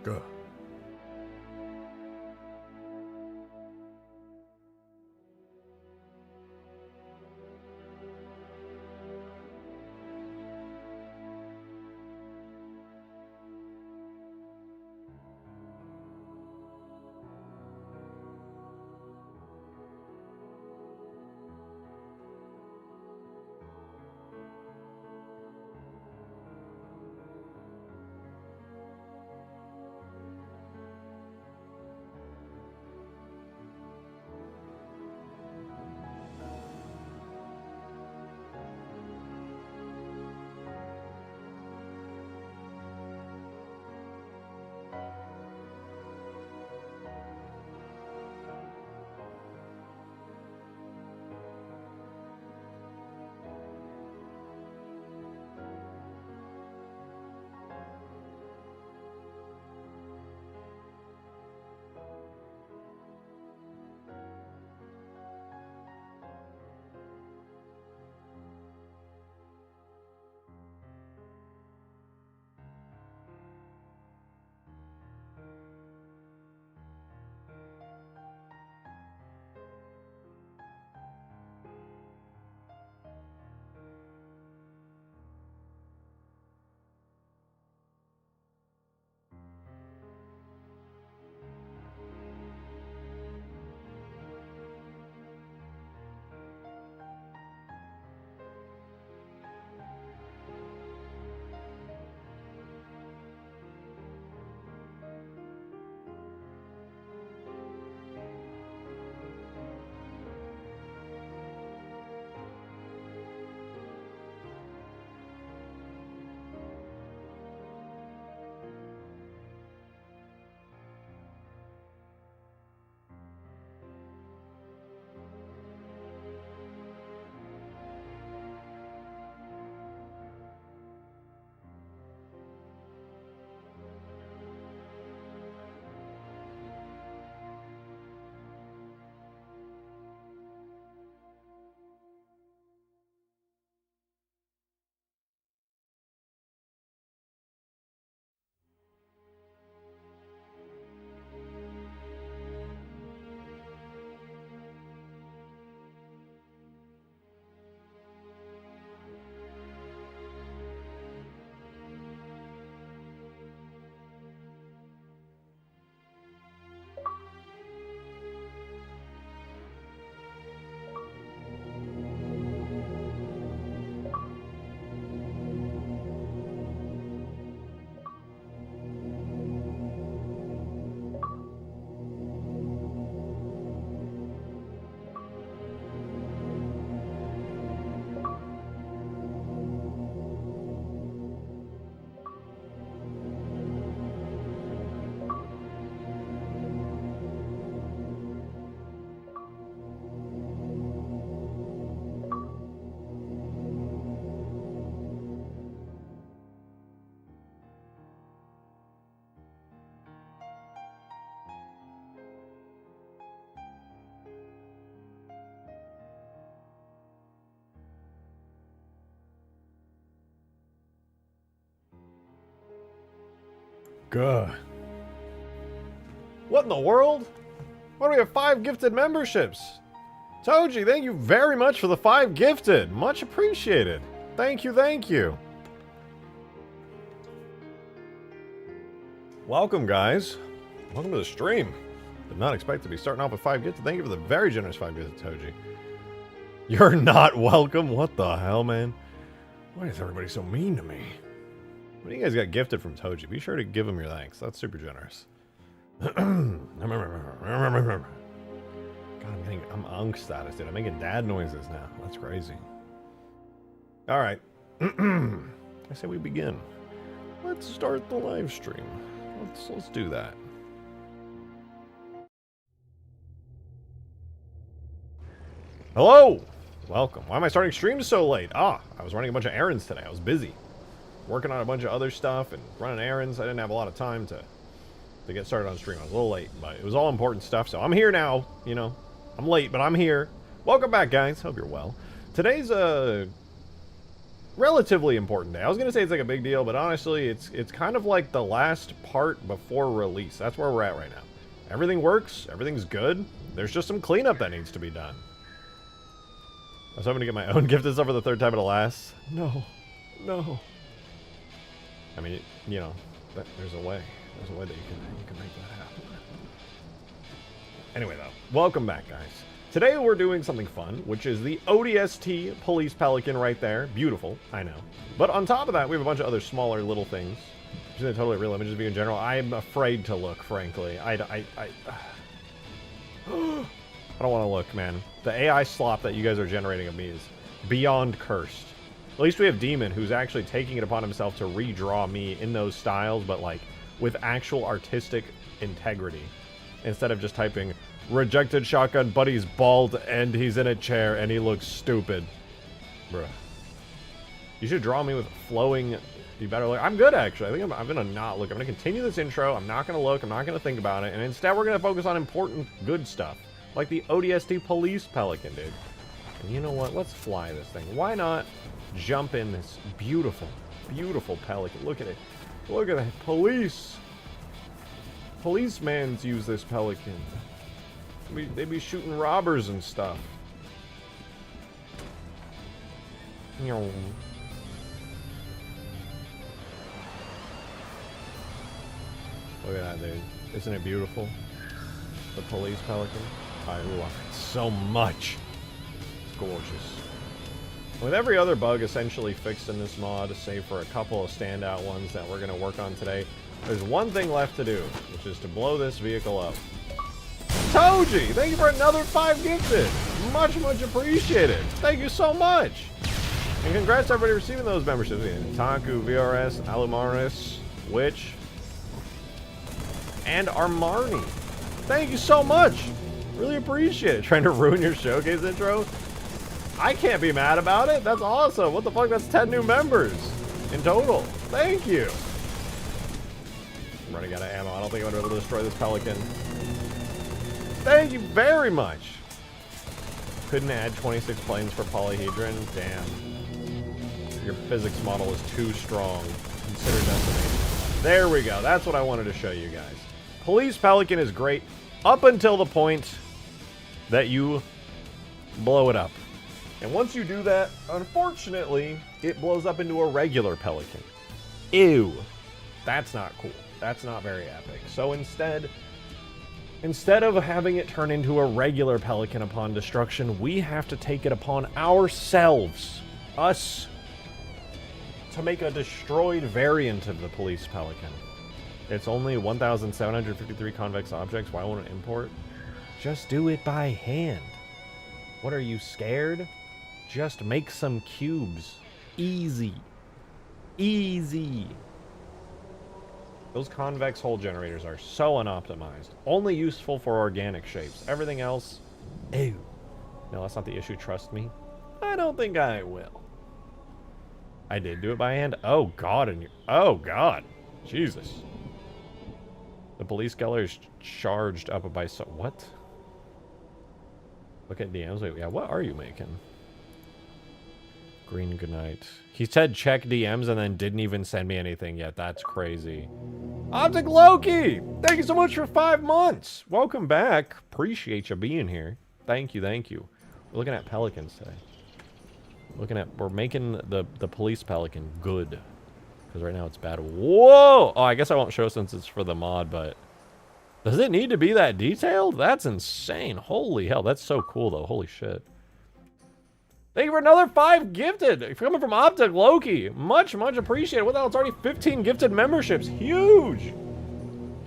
Good. Good. What in the world? Why do we have 5 gifted memberships? Toji, thank you very much for the 5 gifted. Much appreciated. Thank you, thank you. Welcome, guys. Welcome to the stream. Did not expect to be starting off with 5 gifted. Thank you for the very generous 5 gifted, Toji. You're not welcome? What the hell, man? Why is everybody so mean to me? What do you guys got gifted from Toji? Be sure to give him your thanks. That's super generous. God, I'm unk status, dude. I'm making dad noises now. That's crazy. Alright. I say we begin. Let's start the live stream. Let's do that. Hello! Welcome. Why am I starting streams so late? I was running a bunch of errands today. I was busy. Working on a bunch of other stuff and running errands. I didn't have a lot of time to get started on stream. I was a little late, but it was all important stuff, so I'm here now. You know, I'm late, but I'm here. Welcome back, guys. Hope you're well. Today's relatively important day. I was gonna say it's like a big deal, but honestly, it's kind of like the last part before release. That's where we're at right now. Everything works, everything's good. There's just some cleanup that needs to be done. I was hoping to get my own gift this up for the 3rd time, but alas, no, no. I mean, you know, there's a way. There's a way that you can make that happen. Anyway, though, welcome back, guys. Today we're doing something fun, which is the ODST Police Pelican right there. Beautiful, I know. But on top of that, we have a bunch of other smaller little things. Just a totally real images of you in general. I'm afraid to look, frankly. I don't want to look, man. The AI slop that you guys are generating of me is beyond cursed. At least we have Demon, who's actually taking it upon himself to redraw me in those styles, but like with actual artistic integrity. Instead of just typing, rejected shotgun, but he's bald and he's in a chair and he looks stupid. Bruh. You should draw me with flowing, you better look. I'm good, actually. I think I'm gonna not look. I'm gonna continue this intro. I'm not gonna look. I'm not gonna think about it. And instead, we're gonna focus on important, good stuff. Like the ODST Police Pelican, dude. And you know what? Let's fly this thing. Why not jump in this beautiful, beautiful Pelican? Look at it. Look at that. Policemen's use this Pelican. They be shooting robbers and stuff. You know. Look at that, dude. Isn't it beautiful? The police Pelican. I love it so much. It's gorgeous. With every other bug essentially fixed in this mod, save for a couple of standout ones that we're going to work on today, there's one thing left to do, which is to blow this vehicle up. Toji, thank you for another 5 gifted. Much, much appreciated. Thank you so much. And congrats to everybody receiving those memberships. Taku, VRS, Alumaris, Witch, and Armani. Thank you so much. Really appreciate it. Trying to ruin your showcase intro? I can't be mad about it. That's awesome. What the fuck? That's 10 new members in total. Thank you. I'm running out of ammo. I don't think I'm going to be able to destroy this Pelican. Thank you very much. Couldn't add 26 planes for polyhedron. Damn. Your physics model is too strong. Consider decimation. There we go. That's what I wanted to show you guys. Police Pelican is great up until the point that you blow it up. And once you do that, unfortunately, it blows up into a regular Pelican. Ew. That's not cool. That's not very epic. So instead of having it turn into a regular Pelican upon destruction, we have to take it upon ourselves, us, to make a destroyed variant of the Police Pelican. It's only 1,753 convex objects. Why won't it import? Just do it by hand. What are you, scared? Just make some cubes. Easy. Easy. Those convex hole generators are so unoptimized. Only useful for organic shapes. Everything else, ew. No, that's not the issue, trust me. I don't think I will. I did do it by hand. Oh, God. Oh, God. Jesus. The police color is charged up by so... What? Look at DMs. Wait, yeah, what are you making? Green goodnight. He said check DMs and then didn't even send me anything yet. That's crazy. Optic Loki! Thank you so much for 5 months. Welcome back. Appreciate you being here. Thank you, thank you. We're looking at pelicans today. We're making the police pelican good. Because right now it's bad. Whoa! Oh, I guess I won't show since it's for the mod, but... Does it need to be that detailed? That's insane. Holy hell, that's so cool, though. Holy shit. Thank you for another 5 gifted. Coming from Optic Loki. Much, much appreciated. What the hell? It's already 15 gifted memberships. Huge.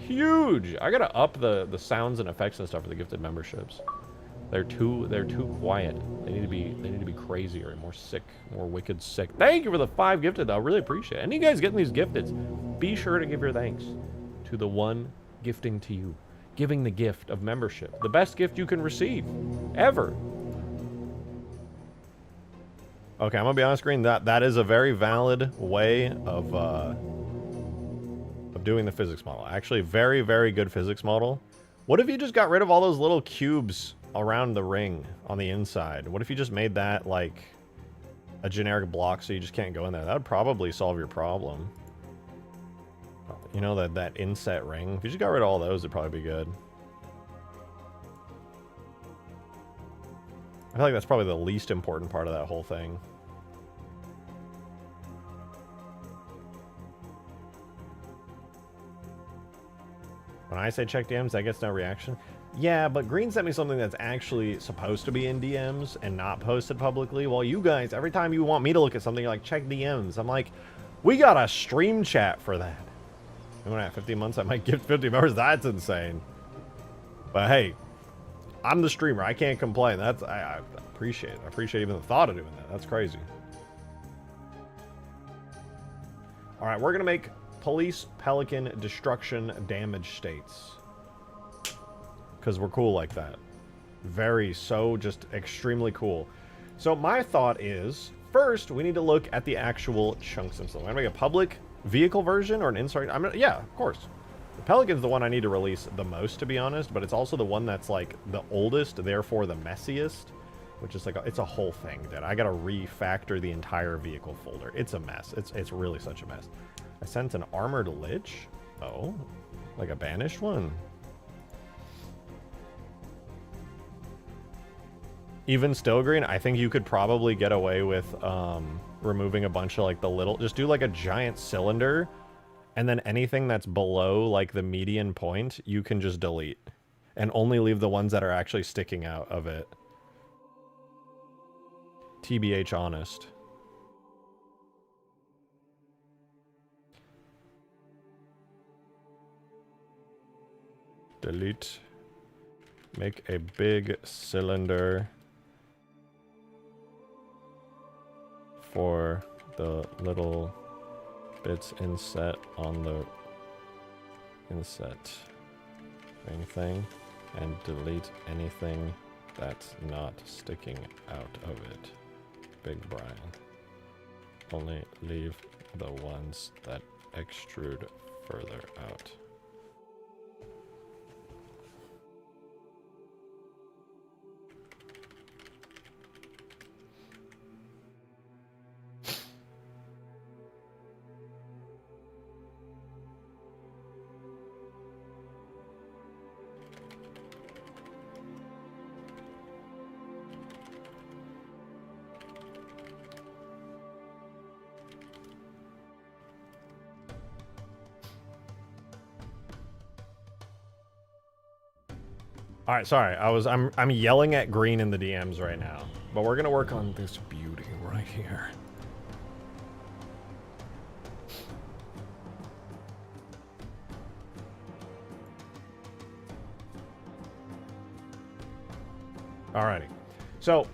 Huge. I gotta up the sounds and effects and stuff for the gifted memberships. They're too quiet. They need to be crazier, more sick, more wicked sick. Thank you for the 5 gifted, though. I really appreciate it. And you guys getting these gifted, be sure to give your thanks to the one gifting to you. Giving the gift of membership. The best gift you can receive. Ever. Okay, I'm gonna be honest, Green. That is a very valid way of doing the physics model. Actually, very, very good physics model. What if you just got rid of all those little cubes around the ring on the inside? What if you just made that like a generic block so you just can't go in there. That would probably solve your problem. You know, that inset ring. If you just got rid of all those, it'd probably be good. I feel like that's probably the least important part of that whole thing. When I say check DMs, that gets no reaction. Yeah, but Green sent me something that's actually supposed to be in DMs and not posted publicly. While you guys, every time you want me to look at something, you're like, check DMs. I'm like, we got a stream chat for that. And when I have 15 months, I might gift 50 members. That's insane. But hey, I'm the streamer. I can't complain. I appreciate it. I appreciate even the thought of doing that. That's crazy. All right, we're going to make Police Pelican Destruction Damage States. Because we're cool like that. Just extremely cool. So my thought is, first, we need to look at the actual chunks themselves. I'm going to make a public vehicle version or an insert. Yeah, of course. The Pelican's the one I need to release the most, to be honest, but it's also the one that's like the oldest, therefore the messiest, which is like, it's a whole thing, dude. I got to refactor the entire vehicle folder. It's a mess. It's really such a mess. I sent an armored lich. Oh, like a banished one. Even still, Green, I think you could probably get away with removing a bunch of like the little, just do like a giant cylinder, and then anything that's below like the median point, you can just delete. And only leave the ones that are actually sticking out of it. TBH honest. Delete. Make a big cylinder for the little bits inset on the inset ring thing, and delete anything that's not sticking out of it. Big Brian. Only leave the ones that extrude further out. All right, sorry. I'm yelling at Green in the DMs right now, but we're gonna work on this beauty right here. Alrighty. So,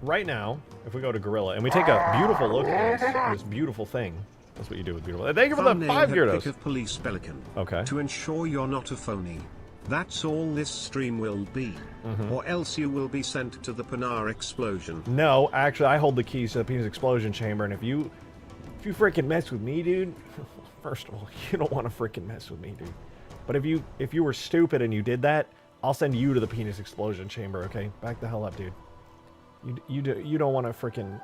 right now, if we go to Gorilla and we take a beautiful look at this beautiful thing, that's what you do with beautiful. Thank you for the 5 Gyarados. Pick of Police Pelican. Okay. To ensure you're not a phony. That's all this stream will be. Or else you will be sent to the Pinar explosion. No, actually, I hold the keys to the Penis explosion chamber, and if you freaking mess with me, dude, first of all, you don't want to freaking mess with me, dude. But if you were stupid and you did that, I'll send you to the Penis explosion chamber, okay? Back the hell up, dude. You don't want to freaking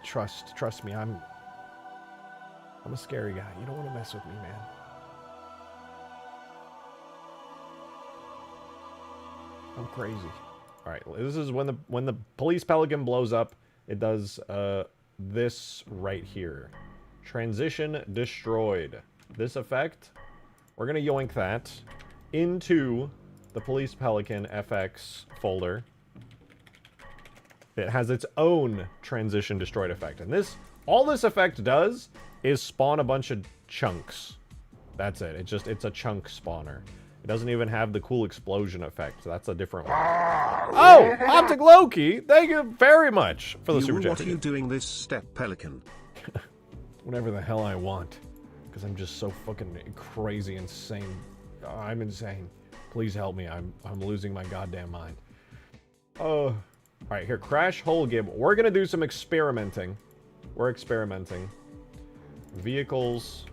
trust me. I'm a scary guy. You don't want to mess with me, man. I'm crazy. All right, this is when the Police Pelican blows up. It does this right here. Transition destroyed. This effect, we're gonna yoink that into the Police Pelican FX folder. It has its own transition destroyed effect, and all this effect does is spawn a bunch of chunks. That's it. It's a chunk spawner. It doesn't even have the cool explosion effect. So that's a different one. Oh, Optic Loki! Thank you very much for the super chat. What are you doing this step, Pelican? Whatever the hell I want, because I'm just so fucking crazy, insane. I'm insane. Please help me. I'm losing my goddamn mind. All right, here, Crash Hole Gib. We're gonna do some experimenting. We're experimenting. Vehicles.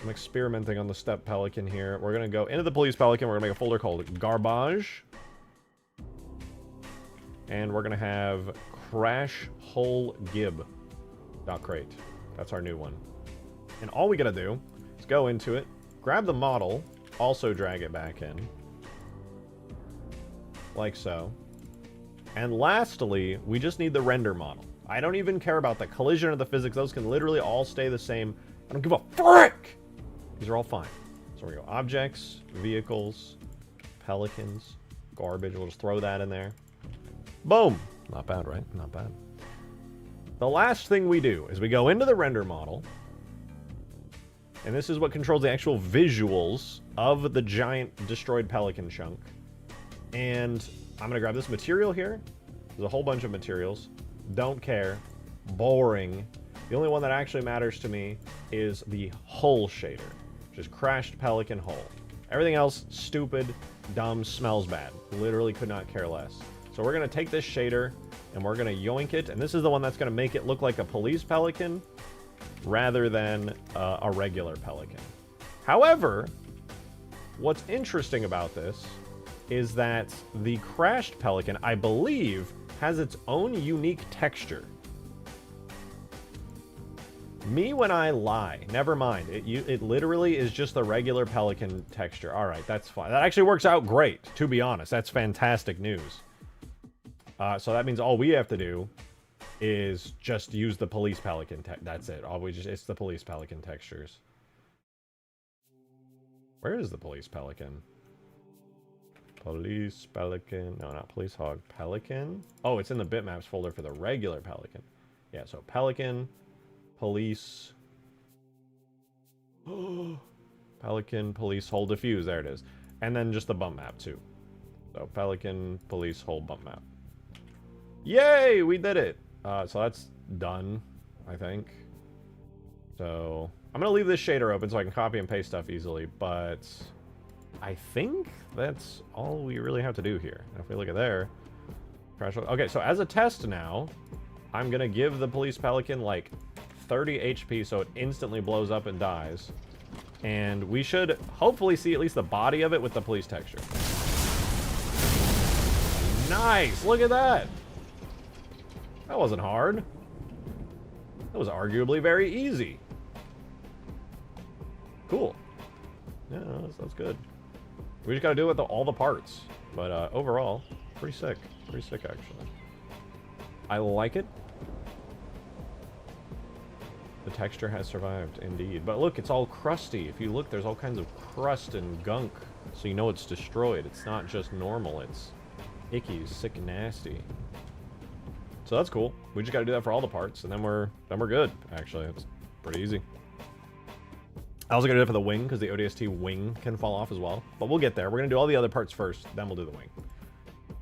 I'm experimenting on the Step Pelican here. We're gonna go into the Police Pelican. We're gonna make a folder called Garbage. And we're going to have crash hull gib dot crate. That's our new one. And all we got to do is go into it, grab the model, also drag it back in. Like so. And lastly, we just need the render model. I don't even care about the collision or the physics. Those can literally all stay the same. I don't give a frick! These are all fine. So we go objects, vehicles, pelicans, garbage. We'll just throw that in there. Boom! Not bad, right? Not bad. The last thing we do is we go into the render model. And this is what controls the actual visuals of the giant destroyed pelican chunk. And I'm going to grab this material here. There's a whole bunch of materials. Don't care. Boring. The only one that actually matters to me is the hull shader, which is crashed pelican hull. Everything else, stupid, dumb, smells bad. Literally could not care less. So we're going to take this shader and we're going to yoink it. And this is the one that's going to make it look like a police pelican rather than a regular pelican. However, what's interesting about this is that the crashed pelican, I believe, has its own unique texture. Me when I lie. Never mind. It literally is just the regular pelican texture. All right, that's fine. That actually works out great, to be honest. That's fantastic news. So that means all we have to do is just use the police pelican. That's it. It's the police pelican textures. Where is the police pelican? Police pelican. No, not police hog. Pelican. Oh, it's in the bitmaps folder for the regular pelican. Yeah, so pelican, police. Pelican, police, hull diffuse. There it is. And then just the bump map too. So pelican, police, hull, bump map. Yay! We did it. So that's done, I think. So I'm going to leave this shader open so I can copy and paste stuff easily, but I think that's all we really have to do here. If we look at there, crash. Okay, so as a test now, I'm going to give the police pelican like 30 HP so it instantly blows up and dies. And we should hopefully see at least the body of it with the police texture. Nice! Look at that! That wasn't hard. That was arguably very easy. Cool. Yeah, that's good. We just gotta do it with all the parts. But overall, pretty sick. Pretty sick, actually. I like it. The texture has survived, indeed. But look, it's all crusty. If you look, there's all kinds of crust and gunk. So you know it's destroyed. It's not just normal. It's icky, sick, nasty. So that's cool. We just got to do that for all the parts, and then we're good. Actually, it's pretty easy. I also got to do it for the wing because the ODST wing can fall off as well. But we'll get there. We're gonna do all the other parts first, then we'll do the wing.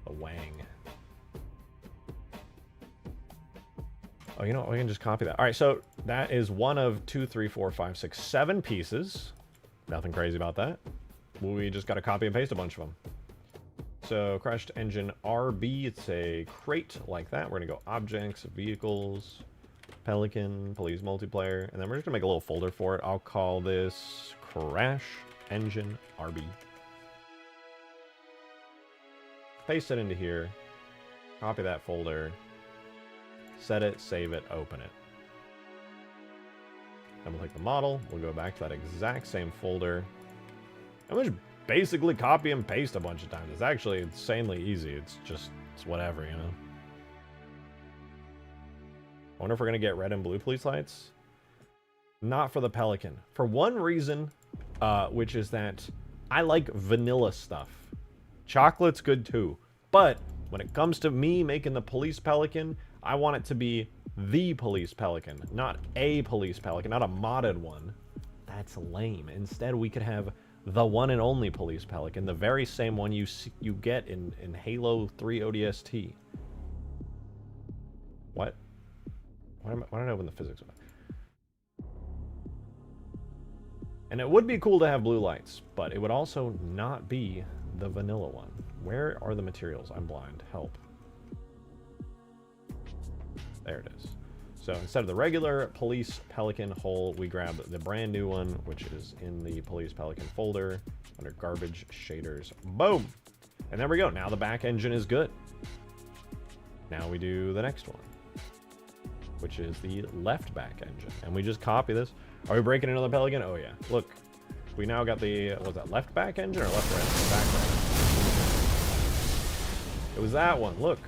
The wang. Oh, you know what? We can just copy that. All right, so that is one of 2, 3, 4, 5, 6, 7 pieces. Nothing crazy about that. We just got to copy and paste a bunch of them. So crashed engine RB, it's a crate like that. We're gonna go objects, vehicles, pelican, police multiplayer, and then we're just gonna make a little folder for it. I'll call this crash engine RB. Paste it into here, copy that folder, set it, save it, open it. Then we'll take the model, we'll go back to that exact same folder, and we'll just basically copy and paste a bunch of times. It's actually insanely easy. It's whatever, you know. I wonder if we're gonna get red and blue police lights. Not for the pelican. For one reason, which is that I like vanilla stuff. Chocolate's good too. But when it comes to me making the police pelican, I want it to be the police pelican, not a police pelican, not a modded one. That's lame. Instead, we could have the one and only police pelican, the very same one you get in Halo 3 ODST. What? Why did I open the physics of it? And it would be cool to have blue lights, but it would also not be the vanilla one. Where are the materials? I'm blind. Help. There it is. So instead of the regular police pelican hull, we grab the brand new one, which is in the police pelican folder under garbage shaders. Boom! And there we go. Now the back engine is good. Now we do the next one, which is the left back engine. And we just copy this. Are we breaking another Pelican? Oh yeah. Look, we now got the, what was that, left back engine or left right? Back right. It was that one, look.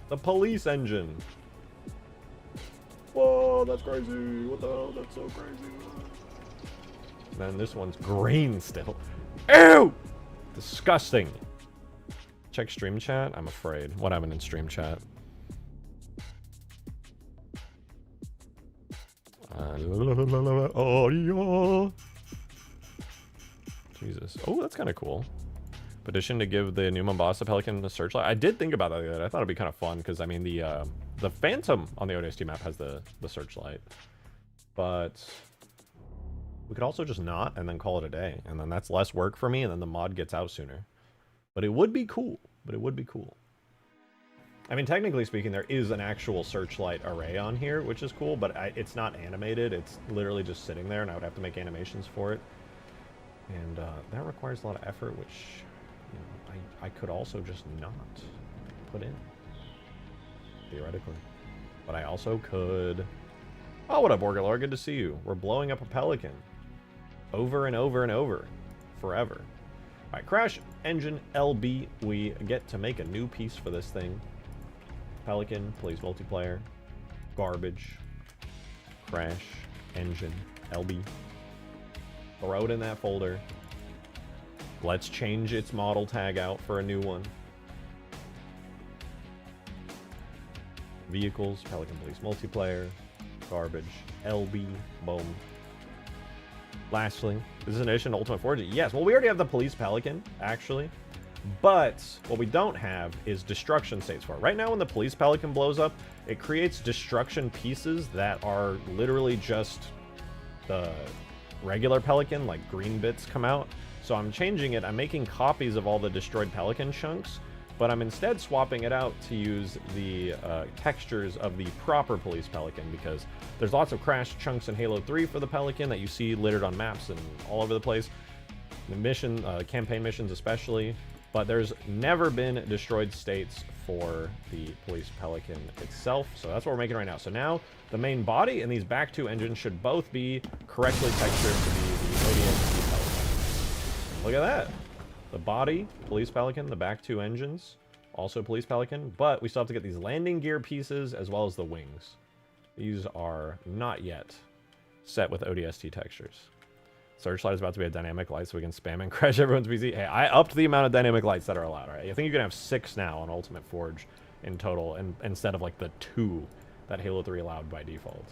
The police engine. Whoa, that's crazy. What the hell? That's so crazy. And then this one's green still. Ew! Disgusting. Check stream chat? I'm afraid. What happened in stream chat? Audio. Jesus. Oh, that's kind of cool. Petition to give the new Mombasa Pelican a searchlight. I did think about that the other day. I thought it'd be kind of fun because I mean the Phantom on the ODST map has the searchlight, but we could also just not and then call it a day, and then that's less work for me, and then the mod gets out sooner. But it would be cool. But it would be cool. I mean, technically speaking, there is an actual searchlight array on here, which is cool, but it's not animated. It's literally just sitting there, and I would have to make animations for it. And that requires a lot of effort, which, you know, I could also just not put in, theoretically. But I also could... Oh, what up, Orgalor? Good to see you. We're blowing up a Pelican. Over and over and over. Forever. Alright, Crash Engine LB. We get to make a new piece for this thing. Pelican, Police Multiplayer, Garbage, Crash Engine LB. Throw it in that folder. Let's change its model tag out for a new one. Vehicles, Pelican Police Multiplayer, Garbage, LB, boom. Lastly, this is an edition of Ultimate Forge. Yes, well, we already have the Police Pelican, actually. But what we don't have is destruction states for it. Right now, when the Police Pelican blows up, it creates destruction pieces that are literally just the regular Pelican, like green bits come out. So I'm changing it. I'm making copies of all the destroyed Pelican chunks, but I'm instead swapping it out to use the textures of the proper Police Pelican, because there's lots of crash chunks in Halo 3 for the Pelican that you see littered on maps and all over the place. The mission, campaign missions especially. But there's never been destroyed states for the Police Pelican itself, so that's what we're making right now. So now, the main body and these back two engines should both be correctly textured to be the ODST Pelican. Look at that! The body, Police Pelican, the back two engines, also Police Pelican, but we still have to get these landing gear pieces as well as the wings. These are not yet set with ODST textures. Searchlight is about to be a dynamic light so we can spam and crash everyone's PC. Hey, I upped the amount of dynamic lights that are allowed, right? I think you can have 6 now on Ultimate Forge in total, and instead of like the 2 that Halo 3 allowed by default.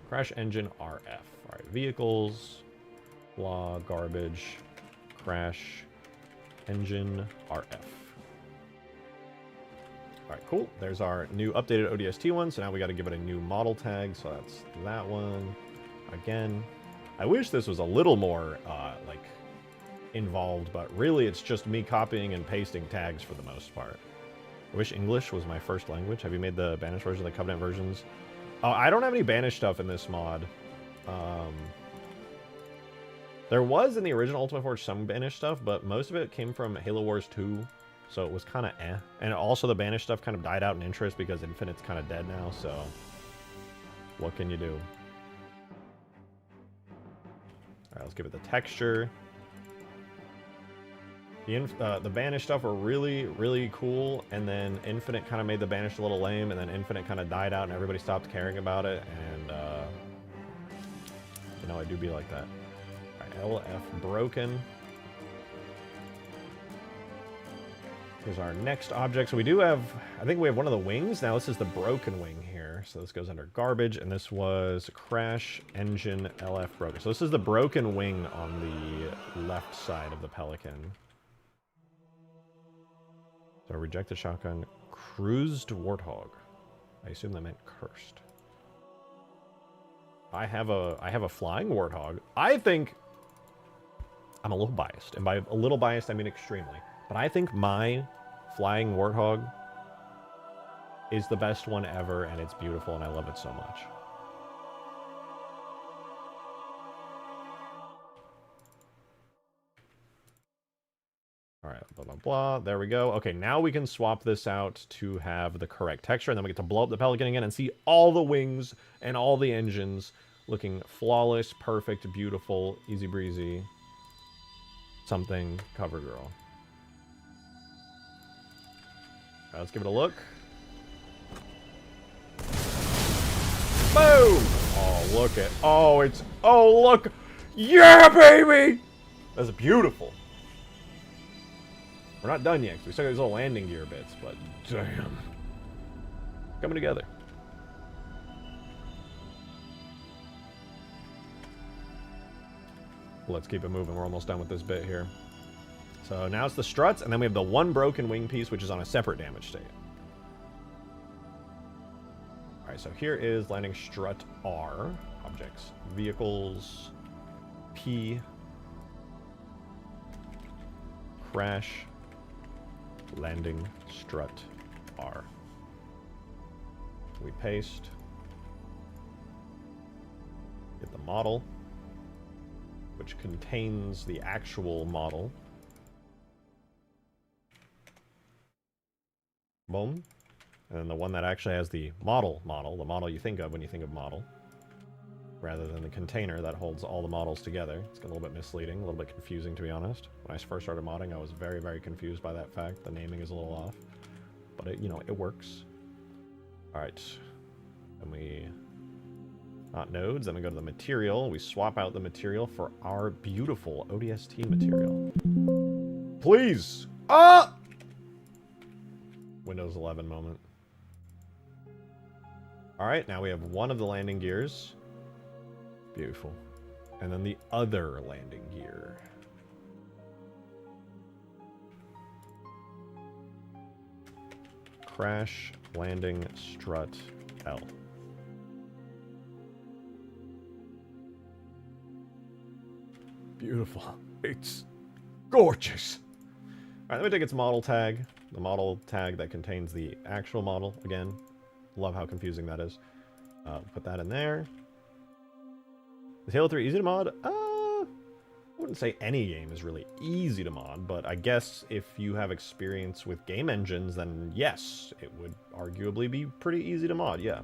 Crash Engine RF. All right, vehicles, blah, garbage, Crash Engine RF. All right, cool. There's our new updated ODST one, so now we got to give it a new model tag, so that's that one. Again, I wish this was a little more, like, involved, but really it's just me copying and pasting tags for the most part. I wish English was my first language. Have you made the Banished version, the Covenant versions? Oh, I don't have any Banished stuff in this mod. There was in the original Ultimate Forge some Banished stuff, but most of it came from Halo Wars 2, so it was kind of eh. And also the Banished stuff kind of died out in interest because Infinite's kind of dead now, so what can you do? Alright, let's give it the texture. The Banished stuff were really, really cool, and then Infinite kind of made the Banished a little lame, and then Infinite kind of died out and everybody stopped caring about it, and, you know, I do be like that. Alright, LF broken. Here's our next object. So we do have, I think we have one of the wings. Now this is the broken wing here. So this goes under garbage, and this was Crash Engine LF broken. So this is the broken wing on the left side of the Pelican. So rejected shotgun, cruised warthog. I assume that meant cursed. I have a flying warthog. I think I'm a little biased, and by a little biased I mean extremely. But I think my flying warthog is the best one ever, and it's beautiful, and I love it so much. right, blah, blah, blah. There we go. Okay, now we can swap this out to have the correct texture, and then we get to blow up the Pelican again and see all the wings and all the engines looking flawless, perfect, beautiful, easy breezy. Something cover girl. Right, let's give it a look. Boom! Oh, look at... Oh, it's... Oh, look! Yeah, baby! That's beautiful. We're not done yet, 'cause we still got these little landing gear bits, but damn. Coming together. Let's keep it moving. We're almost done with this bit here. So now it's the struts, and then we have the one broken wing piece, which is on a separate damage state. Alright, so here is landing strut R. Objects. Vehicles. P. Crash. Landing strut R. We paste. Get the model, which contains the actual model. Boom. And then the one that actually has the model, the model you think of when you think of model, rather than the container that holds all the models together. It's a little bit misleading, a little bit confusing, to be honest. When I first started modding, I was very, very confused by that fact. The naming is a little off, but it, you know, it works. All right, then we, not nodes, then we go to the material. We swap out the material for our beautiful ODST material. Please! Ah! Windows 11 moment. All right, now we have one of the landing gears. Beautiful. And then the other landing gear. Crash landing strut L. Beautiful. It's gorgeous. All right, let me take its model tag. The model tag that contains the actual model. Again, love how confusing that is. Put that in there. Is Halo 3 easy to mod? I wouldn't say any game is really easy to mod, but I guess if you have experience with game engines, then yes, it would arguably be pretty easy to mod, yeah.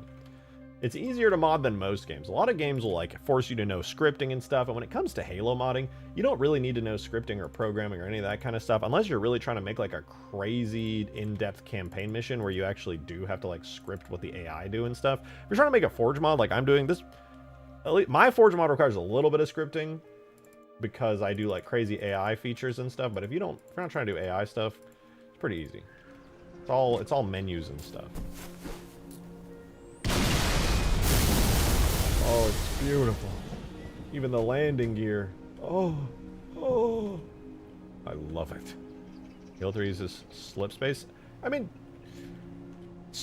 It's easier to mod than most games. A lot of games will like force you to know scripting and stuff, and when it comes to Halo modding, you don't really need to know scripting or programming or any of that kind of stuff, unless you're really trying to make like a crazy in-depth campaign mission where you actually do have to like script what the AI do and stuff. If you're trying to make a Forge mod like I'm doing, this, at least my Forge mod requires a little bit of scripting because I do like crazy AI features and stuff, but if you're not trying to do AI stuff, it's pretty easy. It's all menus and stuff. Oh, it's beautiful. Even the landing gear. Oh. I love it. Halo 3 uses slip space. I mean,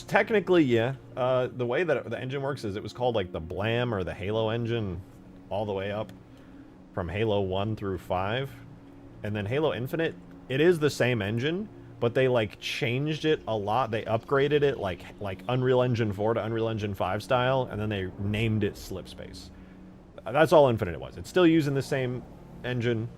technically, yeah. The way that the engine works is it was called like the Blam or the Halo engine all the way up from Halo 1 through 5. And then Halo Infinite, it is the same engine, but they like changed it a lot. They upgraded it like Unreal Engine 4 to Unreal Engine 5 style, and then they named it Slipspace. That's all Infinite was. It's still using the same engine,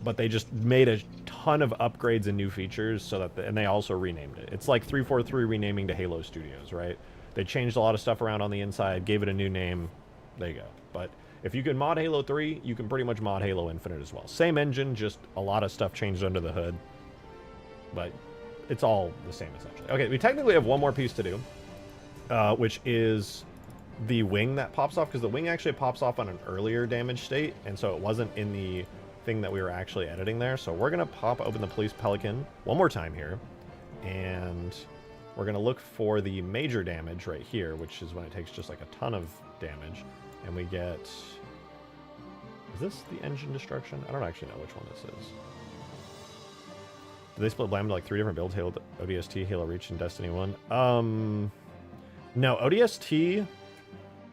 but they just made a ton of upgrades and new features so that and they also renamed it. It's like 343 renaming to Halo Studios, right? They changed a lot of stuff around on the inside, gave it a new name. There you go. But if you can mod Halo 3, you can pretty much mod Halo Infinite as well. Same engine, just a lot of stuff changed under the hood. But it's all the same, essentially. Okay, we technically have one more piece to do, which is the wing that pops off, because the wing actually pops off on an earlier damage state, and so it wasn't in the thing that we were actually editing there. So we're going to pop open the Police Pelican one more time here, and we're going to look for the major damage right here, which is when it takes just like a ton of damage, and we get... Is this the engine destruction? I don't actually know which one this is. Did they split Blam into like 3 different builds? Halo ODST, Halo Reach, and Destiny 1? No, ODST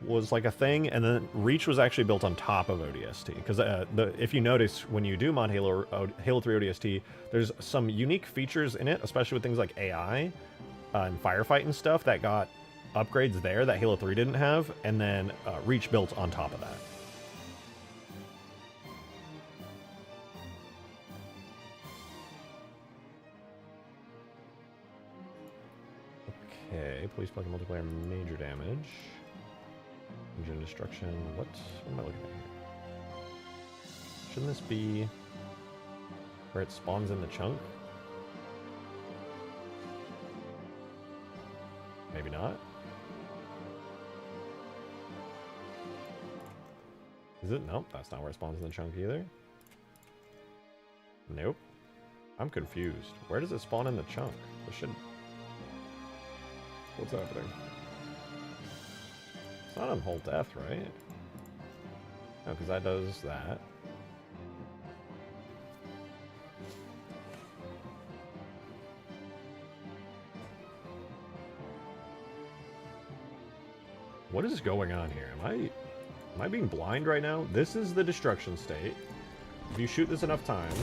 was like a thing, and then Reach was actually built on top of ODST. Because if you notice, when you do mod Halo 3 ODST, there's some unique features in it, especially with things like AI and firefight and stuff that got upgrades there that Halo 3 didn't have, and then Reach built on top of that. Okay, police Pelican multiplayer major damage. Engine destruction. What am I looking at here? Shouldn't this be where it spawns in the chunk? Maybe not. Is it? Nope, that's not where it spawns in the chunk either. Nope. I'm confused. Where does it spawn in the chunk? It should... What's happening? It's not on whole death, right? No, because that does that. What is going on here? Am I being blind right now? This is the destruction state. If you shoot this enough times...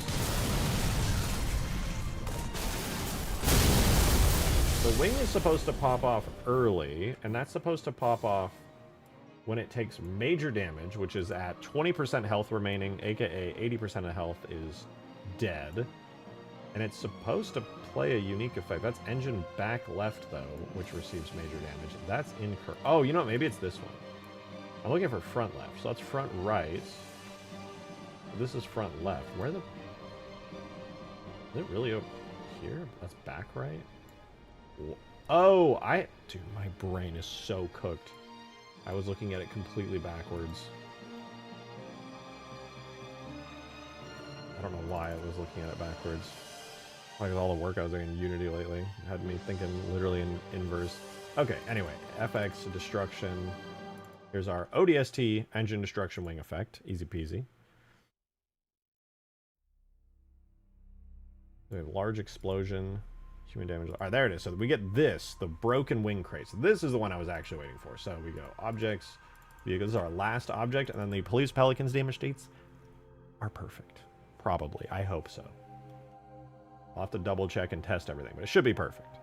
The wing is supposed to pop off early, and that's supposed to pop off when it takes major damage, which is at 20% health remaining, aka 80% of health is dead. And it's supposed to play a unique effect. That's engine back left, though, which receives major damage. That's incorrect. Oh, you know what? Maybe it's this one. I'm looking for front left. So that's front right. This is front left. Where the... Is it really over here? That's back right? Oh, Dude, my brain is so cooked. I was looking at it completely backwards. I don't know why I was looking at it backwards. Like all the work I was doing in Unity lately had me thinking literally in inverse. Okay, anyway, FX destruction. Here's our ODST engine destruction wing effect. Easy peasy. We have large explosion, human damage. All right, there it is. So we get this, the broken wing crate. So this is the one I was actually waiting for. So we go objects, vehicles. This is our last object, and then the police Pelicans damage states are perfect. Probably. I hope so. I'll have to double check and test everything, but it should be perfect.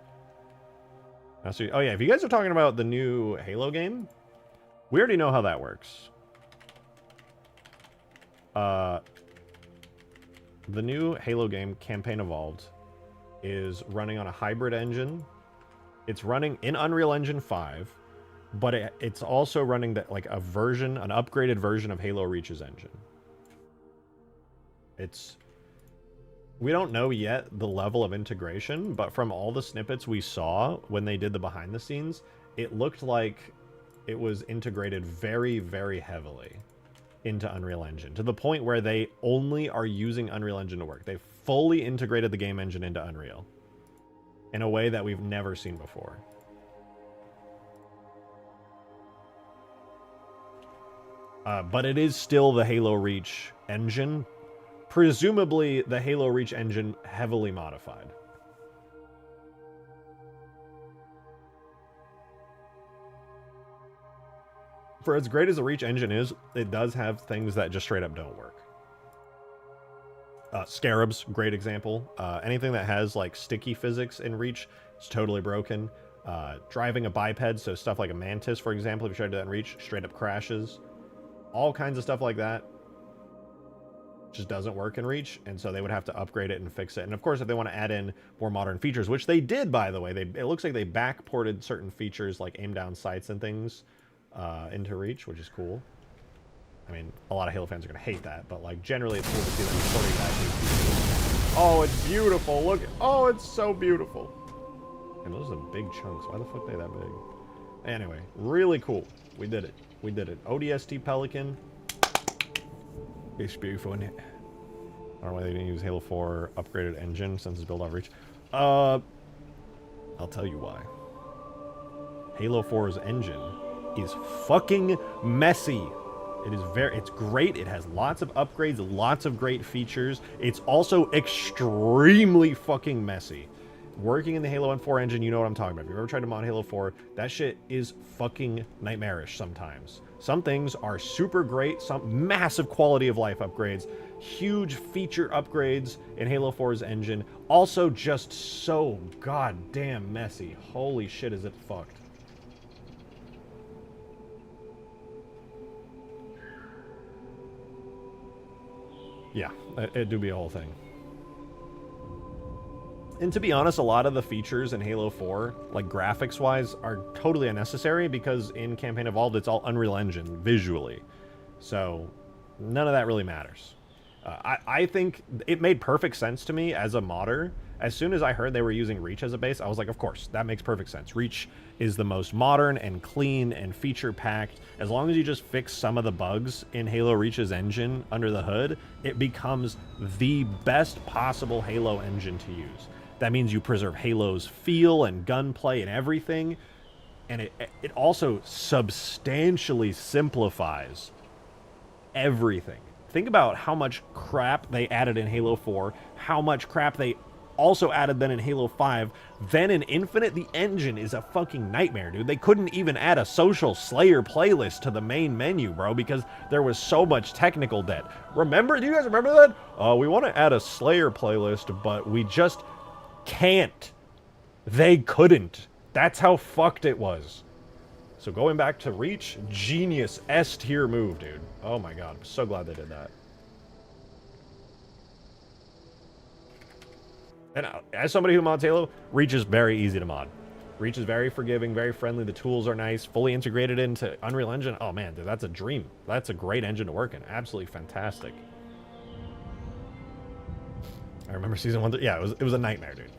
Now, so, oh yeah, if you guys are talking about the new Halo game, we already know how that works. The new Halo game, Campaign Evolved, is running on a hybrid engine. It's running in Unreal Engine 5, but it's also running that like an upgraded version of Halo Reach's engine. We don't know yet the level of integration, but from all the snippets we saw when they did the behind the scenes, it looked like it was integrated very, very heavily into Unreal Engine, to the point where they only are using Unreal Engine to work. They fully integrated the game engine into Unreal in a way that we've never seen before. But it is still the Halo Reach engine. Presumably the Halo Reach engine heavily modified. For as great as the Reach engine is, it does have things that just straight up don't work. Scarab's great example. Anything that has like sticky physics in Reach is totally broken. Driving a biped, so stuff like a Mantis, for example, if you try to do that in Reach, straight up crashes. All kinds of stuff like that just doesn't work in Reach, and so they would have to upgrade it and fix it. And of course, if they want to add in more modern features, which they did, by the way, it looks like they backported certain features like aim down sights and things into Reach, which is cool. I mean, a lot of Halo fans are going to hate that, but like generally it's cool to see them porting back these features. Oh, it's beautiful. Look. Oh, it's so beautiful. And those are big chunks. Why the fuck are they that big? Anyway, really cool. We did it. We did it. ODST Pelican. It's beautiful, isn't it? I don't know why they didn't use Halo 4 upgraded engine since it's built off Reach. I'll tell you why. Halo 4's engine is fucking messy. It's great. It has lots of upgrades, lots of great features. It's also extremely fucking messy. Working in the Halo 4 engine, you know what I'm talking about. If you've ever tried to mod Halo 4, that shit is fucking nightmarish sometimes. Some things are super great, some massive quality of life upgrades, huge feature upgrades in Halo 4's engine. Also just so goddamn messy. Holy shit, is it fucked. Yeah, it do be a whole thing. And to be honest, a lot of the features in Halo 4, like graphics-wise, are totally unnecessary because in Campaign Evolved, it's all Unreal Engine visually. So none of that really matters. I think it made perfect sense to me as a modder. As soon as I heard they were using Reach as a base, I was like, of course, that makes perfect sense. Reach is the most modern and clean and feature-packed. As long as you just fix some of the bugs in Halo Reach's engine under the hood, it becomes the best possible Halo engine to use. That means you preserve Halo's feel and gunplay and everything, and it also substantially simplifies everything. Think about how much crap they added in Halo 4, how much crap they also added then in Halo 5, then in Infinite. The engine is a fucking nightmare, dude. They couldn't even add a Social Slayer playlist to the main menu, bro, because there was so much technical debt. Remember? Do you guys remember that? We want to add a Slayer playlist, but we just can't. They couldn't. That's how fucked it was. So going back to Reach, genius S-tier move, dude. Oh my god, I'm so glad they did that. And as somebody who mods Halo, Reach is very easy to mod. Reach is very forgiving, very friendly. The tools are nice, fully integrated into Unreal Engine. Oh man, dude, that's a dream. That's a great engine to work in. Absolutely fantastic. I remember season 1. Yeah, it was a nightmare, dude.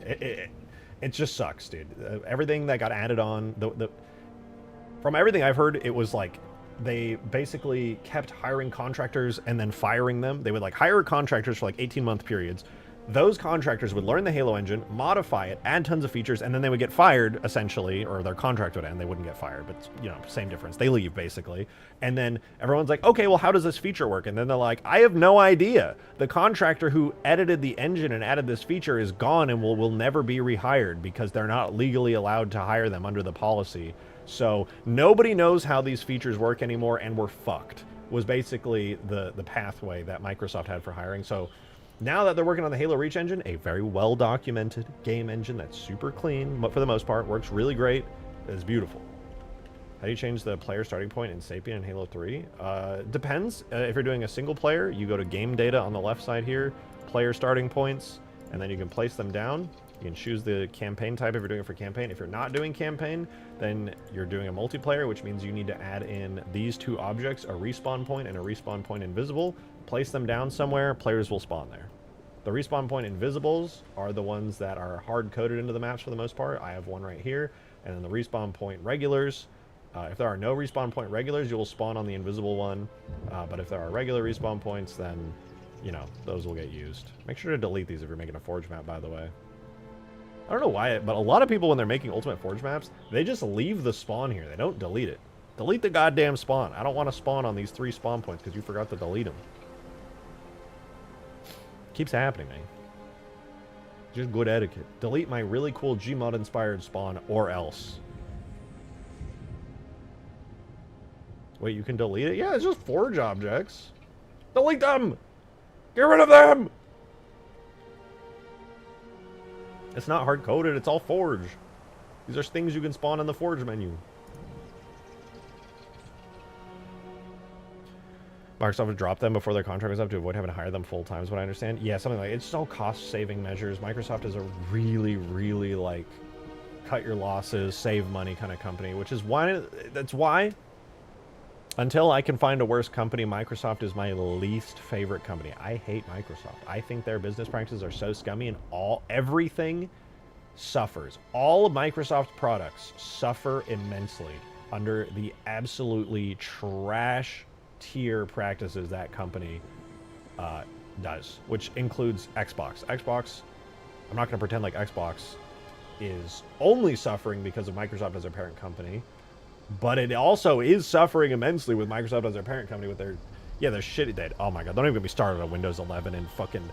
It just sucks, dude. Everything that got added on, from everything I've heard, it was like they basically kept hiring contractors and then firing them. They would like hire contractors for like 18-month periods. Those contractors would learn the Halo engine, modify it, add tons of features, and then they would get fired, essentially, or their contract would end. They wouldn't get fired, but, you know, same difference. They leave, basically. And then everyone's like, okay, well, how does this feature work? And then they're like, I have no idea. The contractor who edited the engine and added this feature is gone and will never be rehired because they're not legally allowed to hire them under the policy. So nobody knows how these features work anymore, and we're fucked, was basically the pathway that Microsoft had for hiring. So now that they're working on the Halo Reach engine, a very well-documented game engine that's super clean, but for the most part, works really great, is beautiful. How do you change the player starting point in Sapien in Halo 3? Depends. If you're doing a single player, you go to game data on the left side here, player starting points, and then you can place them down. You can choose the campaign type if you're doing it for campaign. If you're not doing campaign, then you're doing a multiplayer, which means you need to add in these two objects, a respawn point and a respawn point invisible. Place them down somewhere, players will spawn there. The respawn point invisibles are the ones that are hard-coded into the maps for the most part. I have one right here. And then the respawn point regulars. If there are no respawn point regulars, you will spawn on the invisible one. But if there are regular respawn points, then, you know, those will get used. Make sure to delete these if you're making a Forge map, by the way. I don't know why, but a lot of people, when they're making Ultimate Forge maps, they just leave the spawn here. They don't delete it. Delete the goddamn spawn. I don't want to spawn on these 3 spawn points because you forgot to delete them. Keeps happening, man. Just good etiquette. Delete my really cool Gmod inspired spawn or else. Wait, you can delete it? Yeah, it's just Forge objects. Delete them! Get rid of them! It's not hard-coded, it's all Forge. These are things you can spawn in the Forge menu. Microsoft would drop them before their contract was up to avoid having to hire them full-time is what I understand. Yeah, something like it. It's just all cost-saving measures. Microsoft is a really, really, like, cut your losses, save money kind of company, which is why, that's why, until I can find a worse company, Microsoft is my least favorite company. I hate Microsoft. I think their business practices are so scummy and everything suffers. All of Microsoft's products suffer immensely under the absolutely trash tier practices that company does, which includes Xbox. Xbox, I'm not going to pretend like Xbox is only suffering because of Microsoft as their parent company, but it also is suffering immensely with Microsoft as their parent company with their, yeah, their shitty data. Oh my god, don't even get me started on Windows 11 and fucking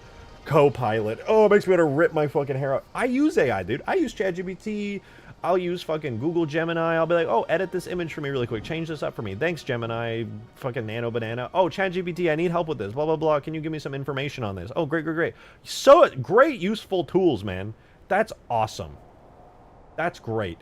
Copilot. Oh, it makes me want to rip my fucking hair out. I use AI, dude. I use ChatGPT. I'll use fucking Google Gemini. I'll be like, oh, edit this image for me really quick. Change this up for me. Thanks, Gemini. Fucking Nano Banana. Oh, ChatGPT, I need help with this. Blah, blah, blah. Can you give me some information on this? Oh, great, great, great. So, great, useful tools, man. That's awesome. That's great.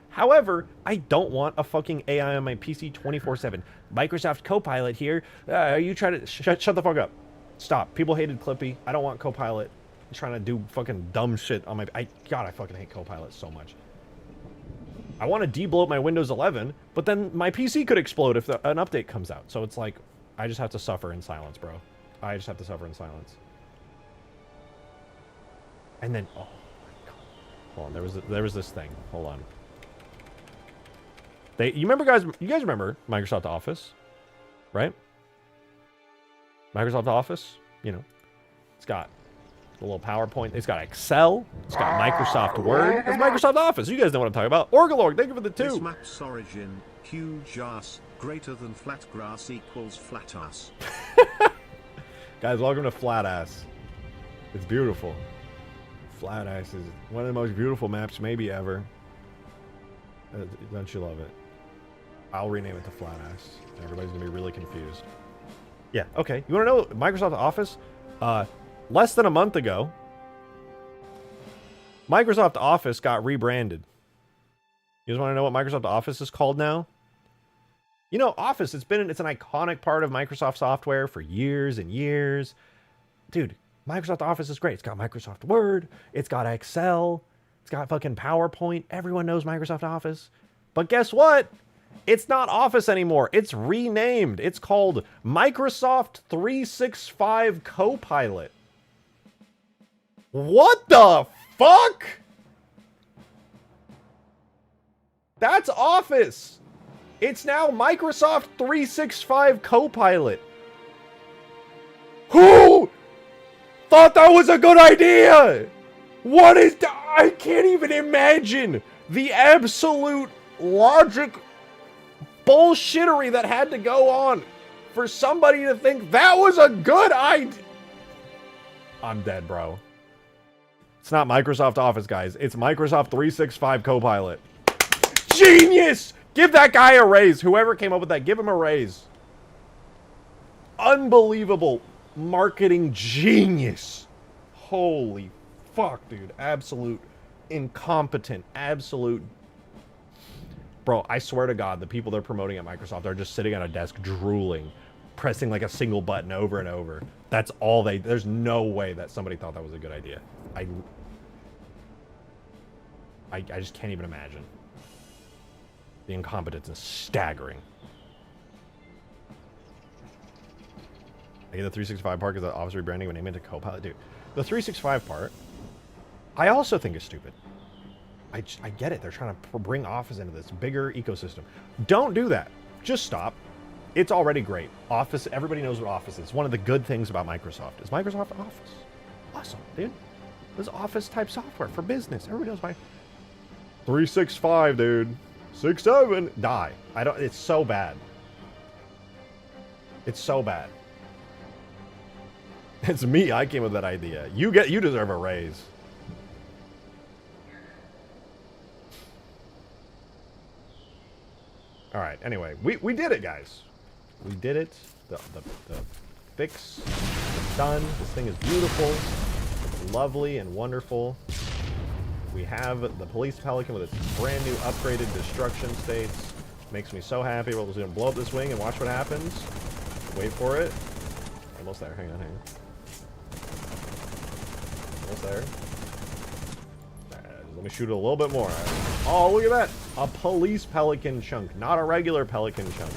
However, I don't want a fucking AI on my PC 24/7. Microsoft Copilot here. Are you trying to... Shut the fuck up. Stop. People hated Clippy. I don't want Copilot. trying to do fucking dumb shit on my... God, I fucking hate Copilot so much. I want to de-bloat my Windows 11, but then my PC could explode if an update comes out. So it's like, I just have to suffer in silence, bro. I just have to suffer in silence. And then, oh my God. Hold on, there was this thing. Hold on. You guys remember Microsoft Office, right? Microsoft Office, you know, it's got the little PowerPoint. It's got Excel. It's got Microsoft Word. It's Microsoft Office. You guys know what I'm talking about. Orgalorg, thank you for the 2. This map's origin, huge ass, greater than flat grass equals flat ass. Guys, welcome to Flat Ass. It's beautiful. Flat Ass is one of the most beautiful maps maybe ever. Don't you love it? I'll rename it to Flat Ass. Everybody's going to be really confused. Yeah, okay. You want to know Microsoft Office? Less than a month ago, Microsoft Office got rebranded. You guys want to know what Microsoft Office is called now? You know, Office, it's an iconic part of Microsoft software for years and years. Dude, Microsoft Office is great. It's got Microsoft Word. It's got Excel. It's got fucking PowerPoint. Everyone knows Microsoft Office. But guess what? It's not Office anymore. It's renamed. It's called Microsoft 365 Copilot. What the fuck? That's Office. It's now Microsoft 365 Copilot. Who thought that was a good idea? What is that? I can't even imagine the absolute logic bullshittery that had to go on for somebody to think that was a good idea. I'm dead, bro. It's not Microsoft Office, guys. It's Microsoft 365 Copilot. Genius! Give that guy a raise. Whoever came up with that, give him a raise. Unbelievable marketing genius. Holy fuck, dude. Absolute incompetent. Absolute. Bro, I swear to God, the people they're promoting at Microsoft are just sitting at a desk drooling, pressing like a single button over and over. That's all they... There's no way that somebody thought that was a good idea. I just can't even imagine. The incompetence is staggering. I get the 365 part because the Office rebranding when named into Copilot. Dude, the 365 part, I also think is stupid. I get it. They're trying to bring Office into this bigger ecosystem. Don't do that. Just stop. It's already great. Office, everybody knows what Office is. One of the good things about Microsoft is Microsoft Office. Awesome, dude. This Office type software for business. Everybody knows my 365, dude. 67. Die. It's so bad. It's so bad. It's me. I came with that idea. You deserve a raise. All right. Anyway, we did it, guys. We did it. The fix is done. This thing is beautiful. It's lovely and wonderful. We have the police Pelican with its brand new upgraded destruction states. Makes me so happy. We're just gonna blow up this wing and watch what happens. Wait for it. Almost there. Hang on. Almost there. Let me shoot it a little bit more. Oh, look at that. A police Pelican chunk, not a regular Pelican chunk.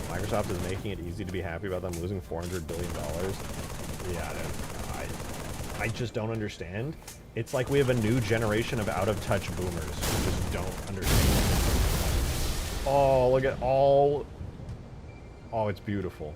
Microsoft is making it easy to be happy about them losing $400 billion. Yeah, I just don't understand. It's like we have a new generation of out-of-touch boomers who just don't understand. Oh, look at all... Oh, it's beautiful.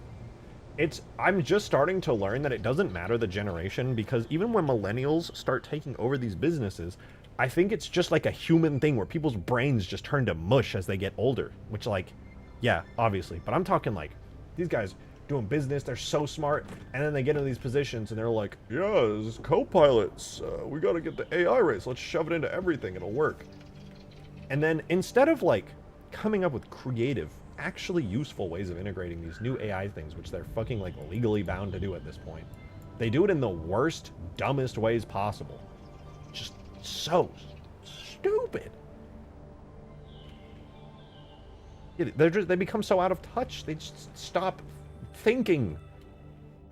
I'm just starting to learn that it doesn't matter the generation, because even when millennials start taking over these businesses, I think it's just like a human thing where people's brains just turn to mush as they get older, which, like, yeah, obviously. But I'm talking like these guys doing business, they're so smart, and then they get into these positions and they're like, yeah, this is co-pilots, we gotta get the AI race, let's shove it into everything, it'll work. And then instead of like coming up with creative, actually useful ways of integrating these new AI things, which they're fucking like legally bound to do at this point, they do it in the worst, dumbest ways possible. Just so stupid. They become so out of touch, they just stop thinking.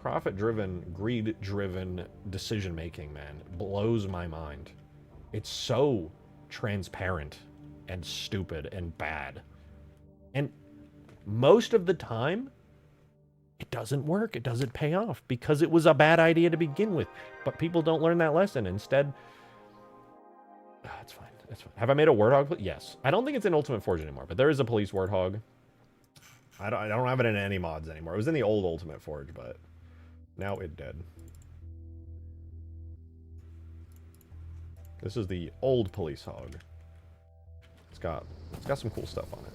Profit-driven, greed-driven decision-making, man, blows my mind. It's so transparent and stupid and bad. And most of the time, it doesn't work. It doesn't pay off because it was a bad idea to begin with. But people don't learn that lesson. Instead, it's fine. It's fine. Have I made a Warthog? Yes. I don't think it's in Ultimate Forge anymore, but there is a police Warthog. I don't have it in any mods anymore. It was in the old Ultimate Forge, but now it dead. This is the old police hog. It's got some cool stuff on it.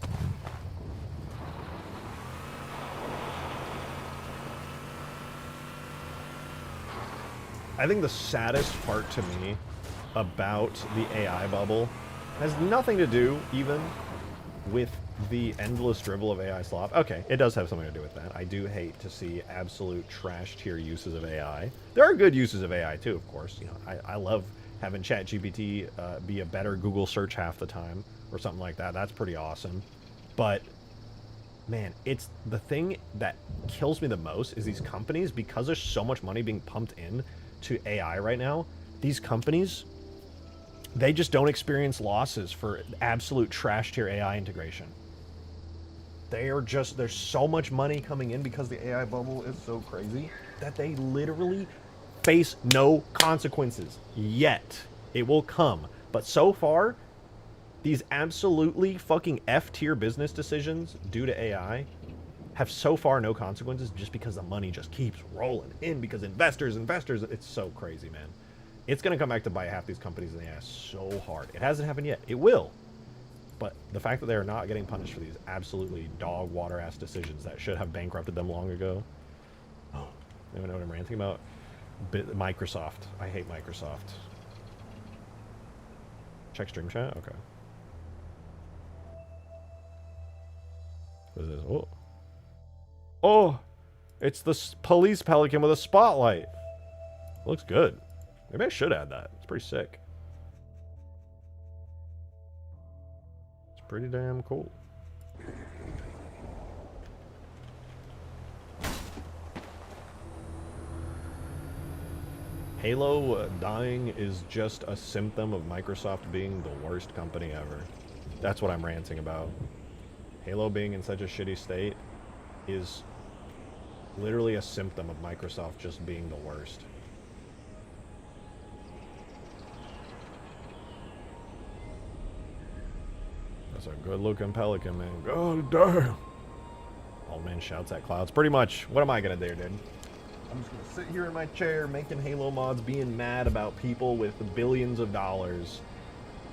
I think the saddest part to me about the AI bubble has nothing to do even with the endless dribble of AI slop. Okay, it does have something to do with that. I do hate to see absolute trash tier uses of AI. There are good uses of AI too, of course. You know, I love having ChatGPT be a better Google search half the time or something like that. That's pretty awesome. But man, it's the thing that kills me the most is these companies, because there's so much money being pumped in to AI right now, these companies, they just don't experience losses for absolute trash tier AI integration. There's so much money coming in because the AI bubble is so crazy that they literally face no consequences yet. It will come. But so far, these absolutely fucking F tier business decisions due to AI have so far no consequences just because the money just keeps rolling in because investors, it's so crazy, man. It's going to come back to bite half these companies in the ass so hard. It hasn't happened yet. It will. But the fact that they are not getting punished for these absolutely dog water ass decisions that should have bankrupted them long ago. Oh, anyone know what I'm ranting about? Microsoft. I hate Microsoft. Check stream chat? Okay. What is this? Oh. Oh! It's the police Pelican with a spotlight. Looks good. Maybe I should add that. It's pretty sick. It's pretty damn cool. Halo dying is just a symptom of Microsoft being the worst company ever. That's what I'm ranting about. Halo being in such a shitty state is literally a symptom of Microsoft just being the worst. That's a good looking Pelican, man. God damn. Old man shouts at clouds. Pretty much. What am I gonna do, dude? I'm just gonna sit here in my chair making Halo mods, being mad about people with billions of dollars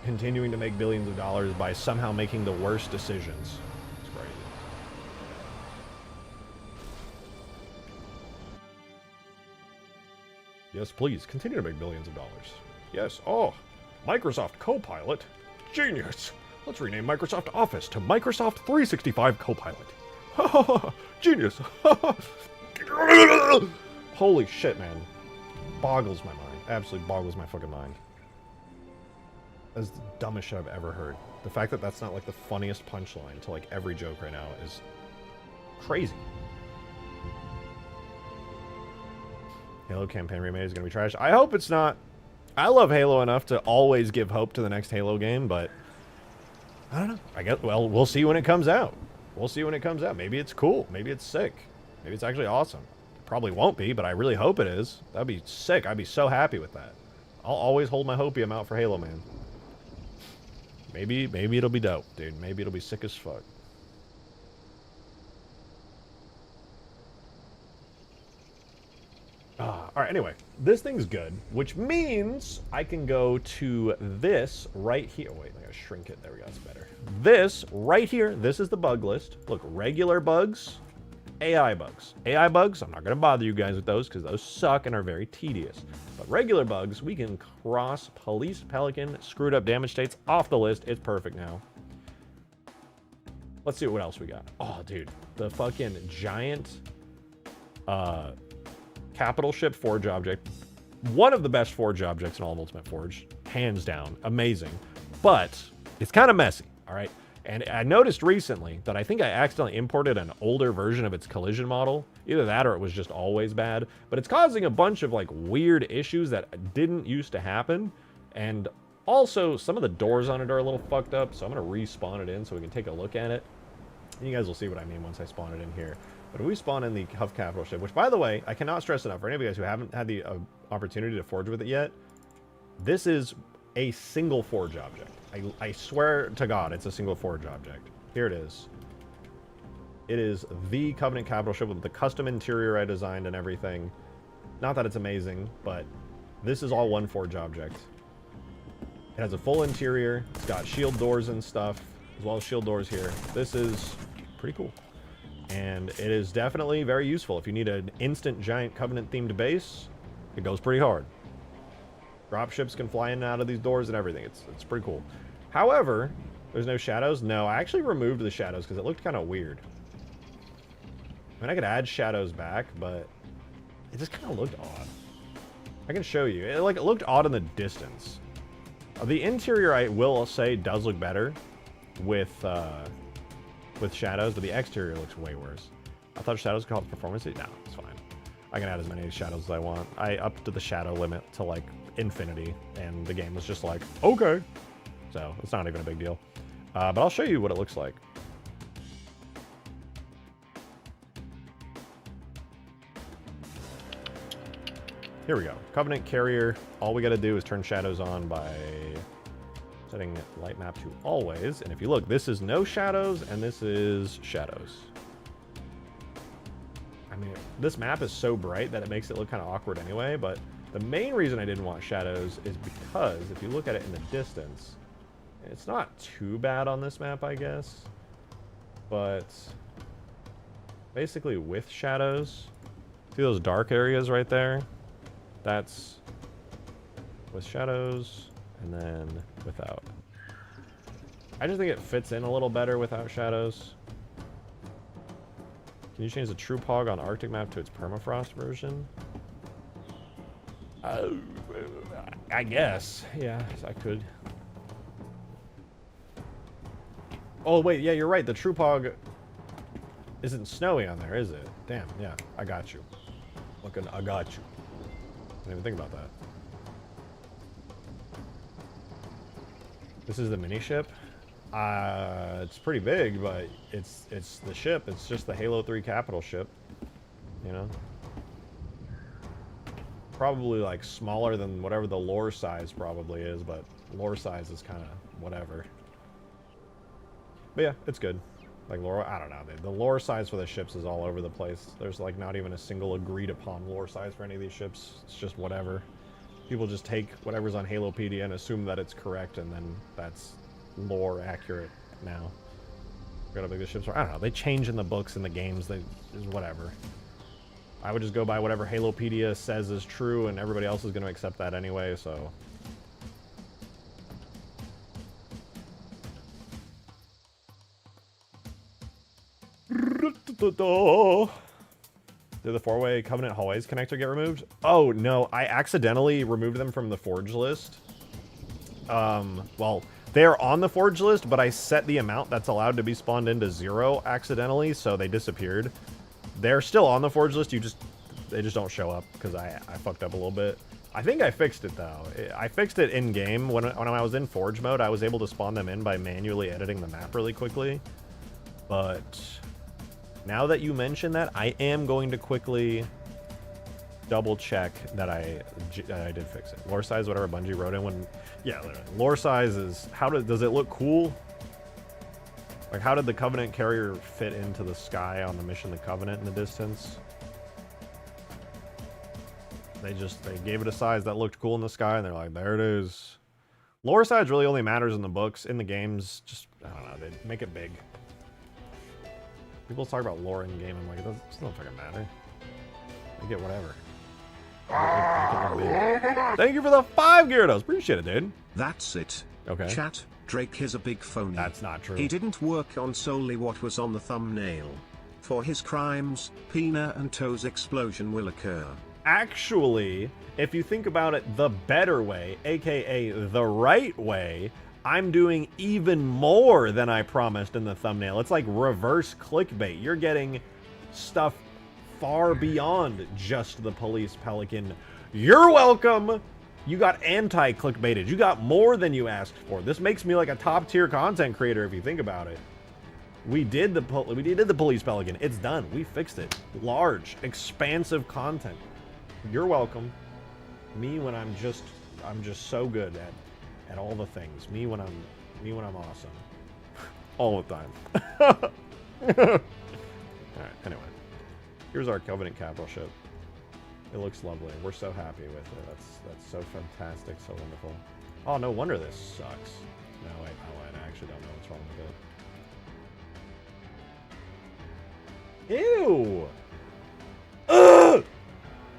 continuing to make billions of dollars by somehow making the worst decisions. It's crazy. Yes, please, continue to make billions of dollars. Yes, oh, Microsoft Copilot. Genius. Let's rename Microsoft Office to Microsoft 365 Copilot. Genius. Holy shit, man. Boggles my mind. Absolutely boggles my fucking mind. That's the dumbest shit I've ever heard. The fact that that's not like the funniest punchline to like every joke right now is crazy. Halo campaign remake is gonna be trash. I hope it's not. I love Halo enough to always give hope to the next Halo game, but I don't know. I guess, well, we'll see when it comes out. We'll see when it comes out. Maybe it's cool. Maybe it's sick. Maybe it's actually awesome. Probably won't be, but I really hope it is. That'd be sick. I'd be so happy with that. I'll always hold my hopium out for Halo, man. Maybe it'll be dope, dude. Maybe it'll be sick as fuck. Alright, anyway. This thing's good, which means I can go to this right here. Oh, wait, I gotta shrink it. There we go, that's better. This right here, this is the bug list. Look, regular bugs, AI bugs. AI bugs, I'm not gonna bother you guys with those because those suck and are very tedious. But regular bugs, we can cross Police Pelican, screwed up damage states off the list. It's perfect now. Let's see what else we got. Oh, dude, the fucking giant capital ship forge object. One of the best forge objects in all of Ultimate Forge. Hands down. Amazing. But it's kind of messy, all right? And I noticed recently that I think I accidentally imported an older version of its collision model. Either that or it was just always bad. But it's causing a bunch of like weird issues that didn't used to happen. And also some of the doors on it are a little fucked up. So I'm going to respawn it in so we can take a look at it. And you guys will see what I mean once I spawn it in here. But if we spawn in the Huff Capital ship, which by the way, I cannot stress enough for any of you guys who haven't had the opportunity to forge with it yet, this is a single forge object. I swear to God, it's a single forge object. Here it is. It is the Covenant Capital ship with the custom interior I designed and everything. Not that it's amazing, but this is all one forge object. It has a full interior. It's got shield doors and stuff, as well as shield doors here. This is pretty cool. And it is definitely very useful. If you need an instant giant Covenant-themed base, it goes pretty hard. Dropships can fly in and out of these doors and everything. It's pretty cool. However, there's no shadows. No, I actually removed the shadows because it looked kind of weird. I mean, I could add shadows back, but it just kind of looked odd. I can show you. It looked odd in the distance. The interior, I will say, does look better with shadows, but the exterior looks way worse. I thought shadows could help performance. No, it's fine. I can add as many shadows as I want. I upped the shadow limit to like infinity, and the game was just like, okay. So it's not even a big deal. But I'll show you what it looks like. Here we go. Covenant Carrier. All we got to do is turn shadows on by setting light map to always. And if you look, this is no shadows, and this is shadows. I mean, this map is so bright that it makes it look kind of awkward anyway, but the main reason I didn't want shadows is because if you look at it in the distance, it's not too bad on this map, I guess. But basically with shadows, see those dark areas right there? That's with shadows and then without. I just think it fits in a little better without shadows. Can you change the true pog on Arctic map to its permafrost version? I guess. Yeah, I could. Oh, wait. Yeah, you're right. The true pog isn't snowy on there, is it? Damn. Yeah, I got you. Looking, I got you. I didn't even think about that. This is the mini ship. It's pretty big, but it's the ship. It's just the Halo 3 capital ship. You know? Probably like smaller than whatever the lore size probably is, but lore size is kind of whatever. But yeah, it's good. Like lore, I don't know. The lore size for the ships is all over the place. There's like not even a single agreed upon lore size for any of these ships. It's just whatever. People just take whatever's on Halopedia and assume that it's correct, and then that's lore accurate now. Forgot how big the ships are. I don't know. They change in the books and the games. They is whatever. I would just go by whatever Halopedia says is true, and everybody else is going to accept that anyway, so. Did the four-way Covenant hallways connector get removed? Oh, no. I accidentally removed them from the Forge list. Well, they're on the Forge list, but I set the amount that's allowed to be spawned into 0 accidentally, so they disappeared. They're still on the Forge list, they just don't show up, because I fucked up a little bit. I think I fixed it, though. I fixed it in-game. When I was in Forge mode, I was able to spawn them in by manually editing the map really quickly. But now that you mention that, I am going to quickly double-check that I did fix it. Lore size, whatever Bungie wrote in when... Yeah, literally. Lore size is... does it look cool? Like, how did the Covenant carrier fit into the sky on the mission The Covenant in the distance? They gave it a size that looked cool in the sky, and they're like, there it is. Lore size really only matters in the books. In the games, just, I don't know, they make it big. People talk about lore in game, I'm like, it doesn't fucking matter. You get whatever. Thank you for the 5 Gyarados. Appreciate it, dude. That's it. Okay. Chat, Drake is a big phony. That's not true. He didn't work on solely what was on the thumbnail. For his crimes, Pina and Toe's explosion will occur. Actually, if you think about it the better way, aka the right way, I'm doing even more than I promised in the thumbnail. It's like reverse clickbait. You're getting stuff far beyond just the police pelican. You're welcome! You got anti-clickbaited. You got more than you asked for. This makes me like a top-tier content creator if you think about it. We did the police pelican. It's done. We fixed it. Large, expansive content. You're welcome. Me when I'm just so good at all the things. Me when I'm awesome. All the time. Alright, anyway. Here's our Covenant capital ship. It looks lovely. We're so happy with it. That's so fantastic, so wonderful. Oh, no wonder this sucks. No, wait, I actually don't know what's wrong with it. Ew! Ugh!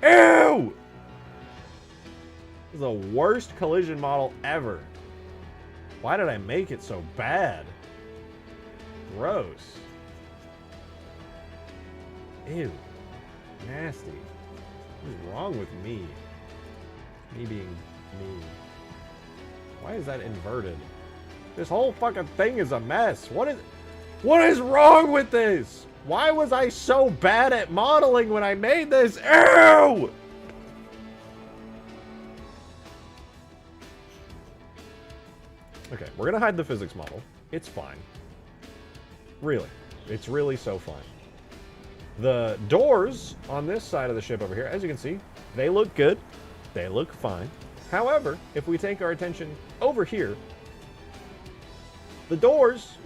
Ew! This is the worst collision model ever. Why did I make it so bad? Gross. Ew. Nasty. What is wrong with me? Me being me. Why is that inverted? This whole fucking thing is a mess. What is wrong with this? Why was I so bad at modeling when I made this? Ew! Okay, we're gonna hide the physics model. It's fine. Really. It's really so fine. The doors on this side of the ship over here, as you can see, they look good. They look fine. However, if we take our attention over here, the doors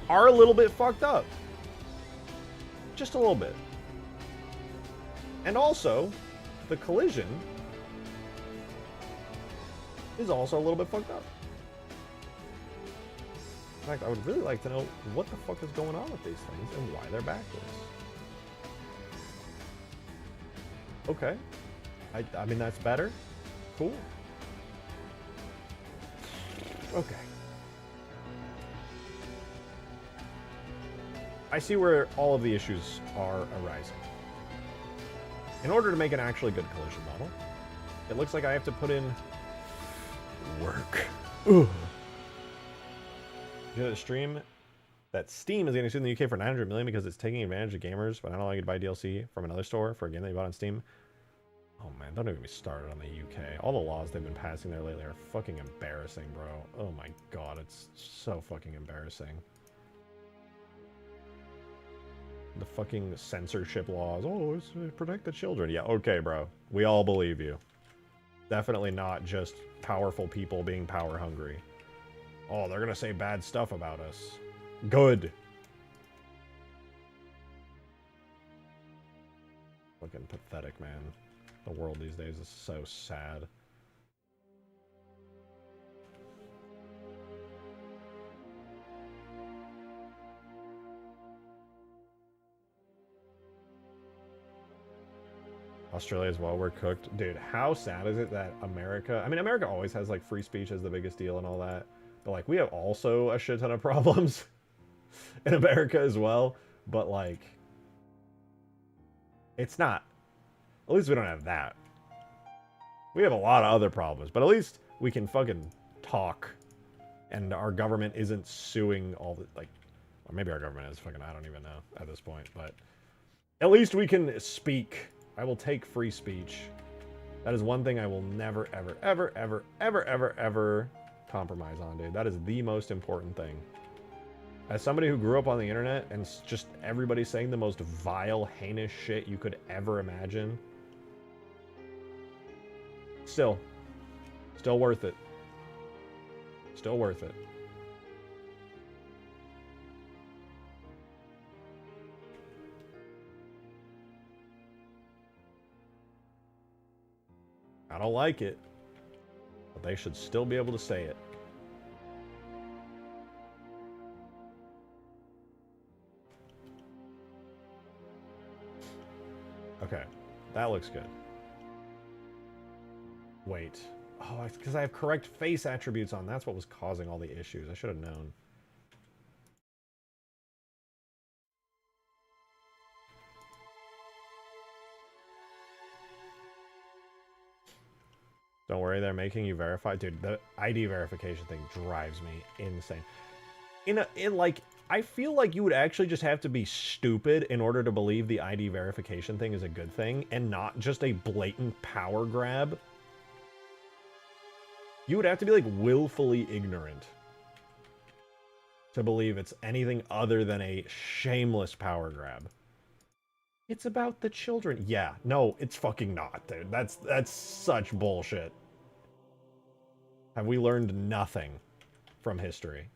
are a little bit fucked up. Just a little bit. And also, the collision is also a little bit fucked up. In fact, I would really like to know what the fuck is going on with these things and why they're backwards. Okay. I mean, that's better. Cool. Okay. I see where all of the issues are arising. In order to make an actually good collision model, it looks like I have to put in work. Ugh. You know the stream that Steam is getting sued in the UK for 900 million because it's taking advantage of gamers, but I don't allow you to buy DLC from another store for a game that you bought on Steam. Oh man, don't even get me started on the UK. All the laws they've been passing there lately are fucking embarrassing, bro. Oh my god, it's so fucking embarrassing. The fucking censorship laws. Oh, it's to protect the children. Yeah, okay, bro. We all believe you. Definitely not just powerful people being power hungry. Oh, they're gonna say bad stuff about us. Good. Fucking pathetic, man. The world these days is so sad. Australia as well, we're cooked. Dude, how sad is it that America... I mean, America always has, like, free speech as the biggest deal and all that. But, like, we have also a shit ton of problems in America as well. But, like... It's not... At least we don't have that. We have a lot of other problems. But at least we can fucking talk. And our government isn't suing all the... Like... Or maybe our government is fucking... I don't even know at this point. But... At least we can speak... I will take free speech. That is one thing I will never, ever, ever, ever, ever, ever, ever compromise on, dude. That is the most important thing. As somebody who grew up on the internet and just everybody saying the most vile, heinous shit you could ever imagine. Still worth it. Still worth it. I don't like it, but they should still be able to say it. Okay, that looks good. Wait. Oh, it's because I have correct face attributes on. That's what was causing all the issues. I should have known. Don't worry, they're making you verify. Dude, the ID verification thing drives me insane. Like, I feel like you would actually just have to be stupid in order to believe the ID verification thing is a good thing and not just a blatant power grab. You would have to be, like, willfully ignorant to believe it's anything other than a shameless power grab. It's about the children. Yeah, no, it's fucking not, dude. That's such bullshit. Have we learned nothing from history?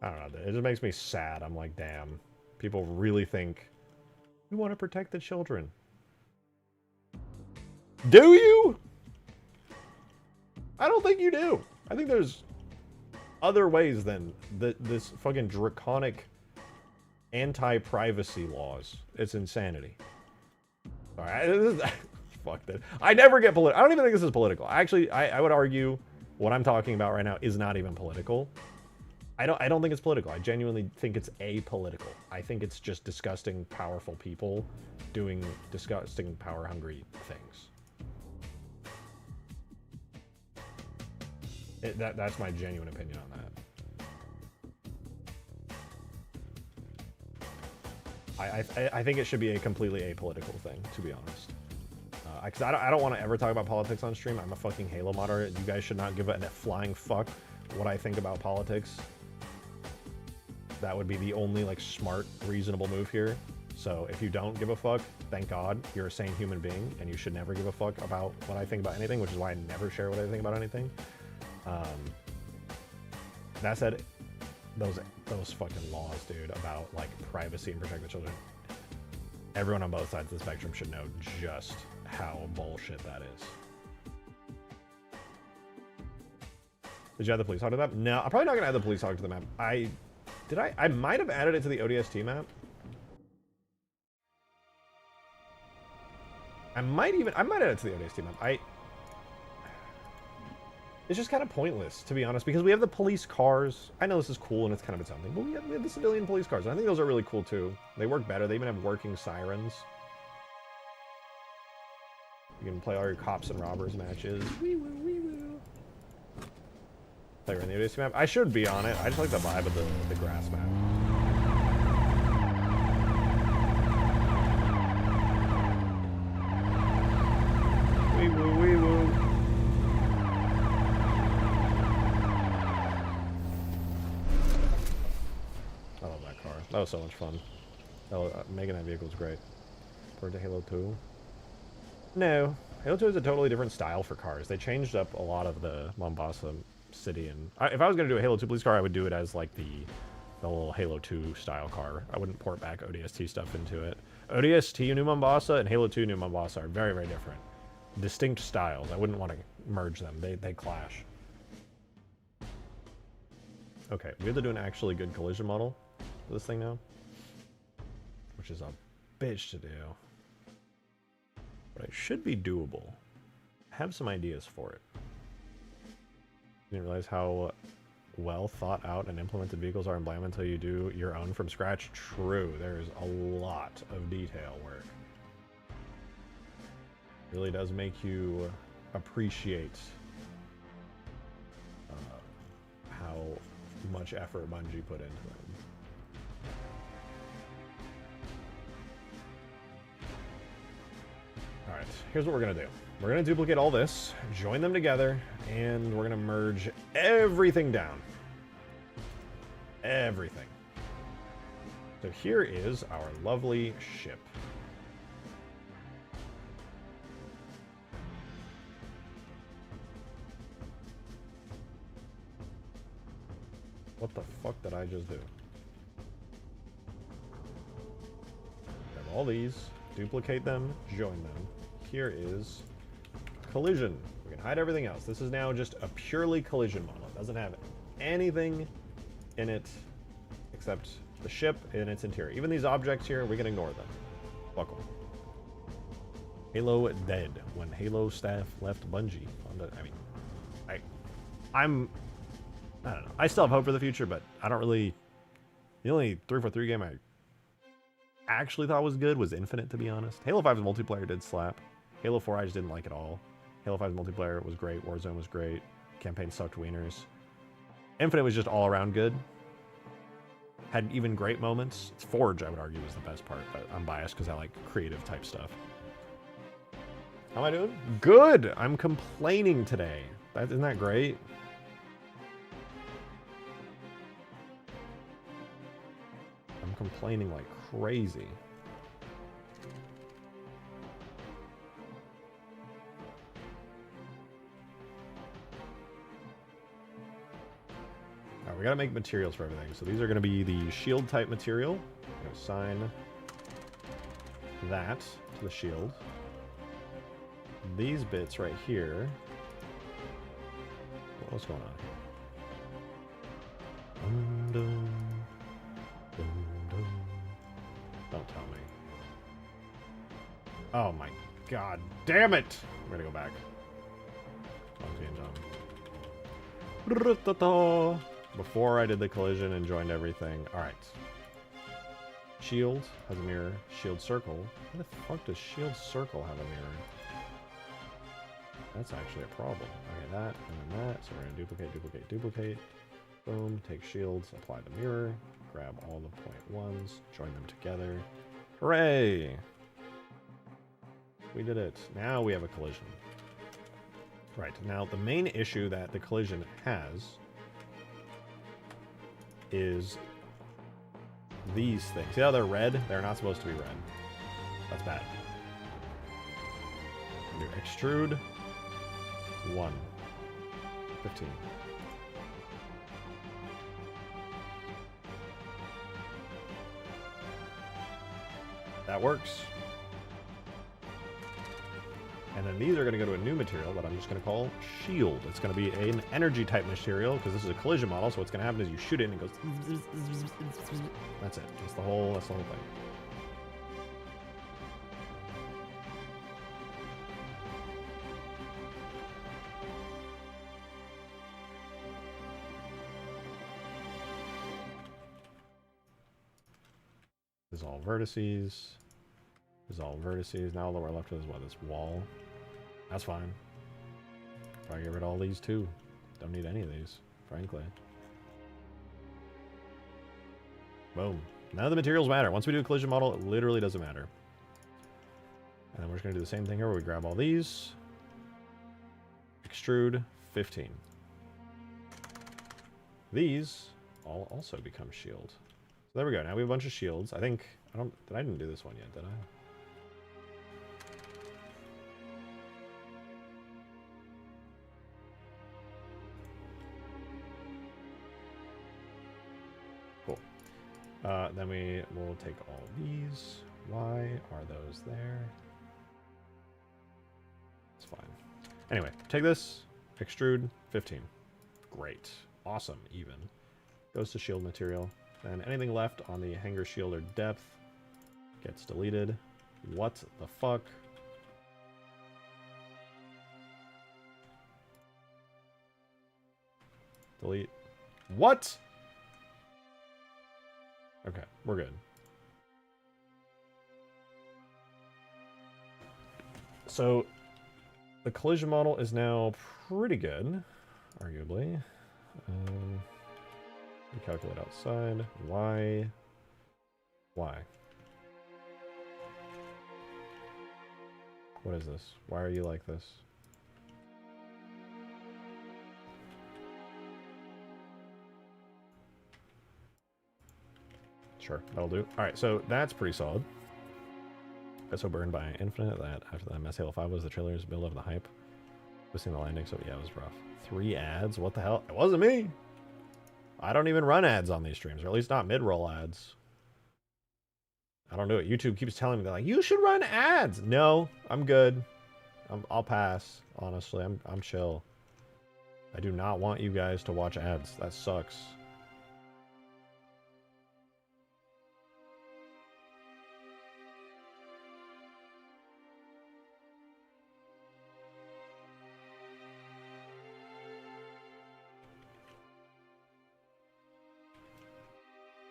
I don't know. It just makes me sad. I'm like, damn. People really think we want to protect the children. Do you? I don't think you do. I think there's other ways than this fucking draconic anti-privacy laws. It's insanity. Alright, fuck that. I never get political. I don't even think this is political. Actually, I would argue what I'm talking about right now is not even political. I don't think it's political. I genuinely think it's apolitical. I think it's just disgusting, powerful people doing disgusting, power-hungry things. That's my genuine opinion on that. I think it should be a completely apolitical thing, to be honest. Because I don't want to ever talk about politics on stream. I'm a fucking Halo modder. You guys should not give a flying fuck what I think about politics. That would be the only, like, smart, reasonable move here. So if you don't give a fuck, thank God, you're a sane human being, and you should never give a fuck about what I think about anything, which is why I never share what I think about anything. That said, those fucking laws, dude, about, like, privacy and protect the children. Everyone on both sides of the spectrum should know just how bullshit that is. Did you add the police hog to the map? No, I'm probably not gonna add the police hog to the map. I might have added it to the ODST map. I might add it to the ODST map. It's just kind of pointless, to be honest, because we have the police cars. I know this is cool and it's kind of its own thing, but we have the civilian police cars. And I think those are really cool too. They work better. They even have working sirens. You can play all your cops and robbers matches. Wee woo, wee woo. Play in the ODST map. I should be on it. I just like the vibe of the grass map. Wee woo, wee woo. I love that car. That was so much fun. Making that vehicle was great. Compared to Halo 2. No. Halo 2 is a totally different style for cars. They changed up a lot of the Mombasa city, and if I was going to do a Halo 2 police car, I would do it as, like, the little Halo 2 style car. I wouldn't port back ODST stuff into it. ODST New Mombasa and Halo 2 New Mombasa are very, very different. Distinct styles. I wouldn't want to merge them. They clash. Okay, we have to do an actually good collision model for this thing now, which is a bitch to do. But it should be doable. I have some ideas for it. You didn't realize how well thought out and implemented vehicles are in Blam until you do your own from scratch. True, there's a lot of detail work. It really does make you appreciate how much effort Bungie put into them. Alright, here's what we're going to do. We're going to duplicate all this, join them together, and we're going to merge everything down. Everything. So here is our lovely ship. What the fuck did I just do? Grab all these, duplicate them, join them. Here is collision. We can hide everything else. This is now just a purely collision model. It doesn't have anything in it except the ship and its interior. Even these objects here, we can ignore them. Fuck them. Halo dead when Halo staff left Bungie. I mean, I don't know. I still have hope for the future, but I don't really. The only 343 game I actually thought was good was Infinite, to be honest. Halo 5's multiplayer did slap. Halo 4 I just didn't like at all. Halo 5's multiplayer was great. Warzone was great. Campaign sucked wieners. Infinite was just all around good. Had even great moments. Forge, I would argue, was the best part, but I'm biased because I like creative type stuff. How am I doing? Good! I'm complaining today. Isn't that great? I'm complaining like crazy. Alright, we gotta make materials for everything. So these are gonna be the shield type material. I'm gonna assign that to the shield. These bits right here. What's going on here? Don't tell me. Oh my god, damn it! We're gonna go back. Before I did the collision and joined everything. Alright. Shield has a mirror. Shield circle. Why the fuck does shield circle have a mirror? That's actually a problem. Okay, that, and then that. So we're gonna duplicate, duplicate, duplicate. Boom, take shields, apply the mirror, grab all the point ones, join them together. Hooray! We did it. Now we have a collision. Right, now the main issue that the collision has is these things. See how they're red? They're not supposed to be red. That's bad. Do extrude 1. 15. That works. And then these are going to go to a new material that I'm just going to call shield. It's going to be an energy type material because this is a collision model. So what's going to happen is you shoot it and it goes. That's it. That's the whole thing. Dissolve vertices. Dissolve vertices. Now all we're left with is what? This wall. That's fine. Probably get rid of all these too. Don't need any of these, frankly. Boom. None of the materials matter. Once we do a collision model, it literally doesn't matter. And then we're just going to do the same thing here where we grab all these. Extrude 15. These all also become shield. So there we go. Now we have a bunch of shields. I think I didn't do this one yet, did I? Cool. Then we will take all these. Why are those there? It's fine. Anyway, take this. Extrude 15. Great. Awesome, even. Goes to shield material. And anything left on the hanger shield or depth gets deleted. What the fuck? Delete. What? Okay, we're good. So, the collision model is now pretty good, arguably. We calculate outside. Why? Why? What is this? Why are you like this? Sure, that'll do. Alright, so that's pretty solid. Got so burned by Infinite that after that mess Halo 5 was the trailer's build of the hype. Was seeing the landing, so yeah, it was rough. 3 ads? What the hell? It wasn't me! I don't even run ads on these streams, or at least not mid-roll ads. I don't do it. YouTube keeps telling me, they're like, you should run ads! No, I'm good. I'll pass, honestly. I'm chill. I do not want you guys to watch ads. That sucks.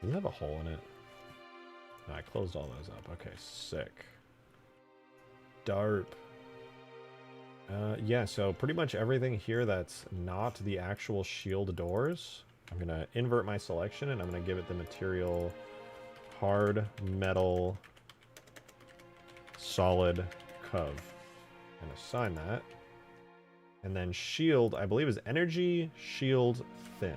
Does it have a hole in it? No, I closed all those up. Okay, sick. Darp. Yeah, so pretty much everything here that's not the actual shield doors, I'm going to invert my selection and I'm going to give it the material hard metal solid cov and assign that. And then shield, I believe, is energy shield thin.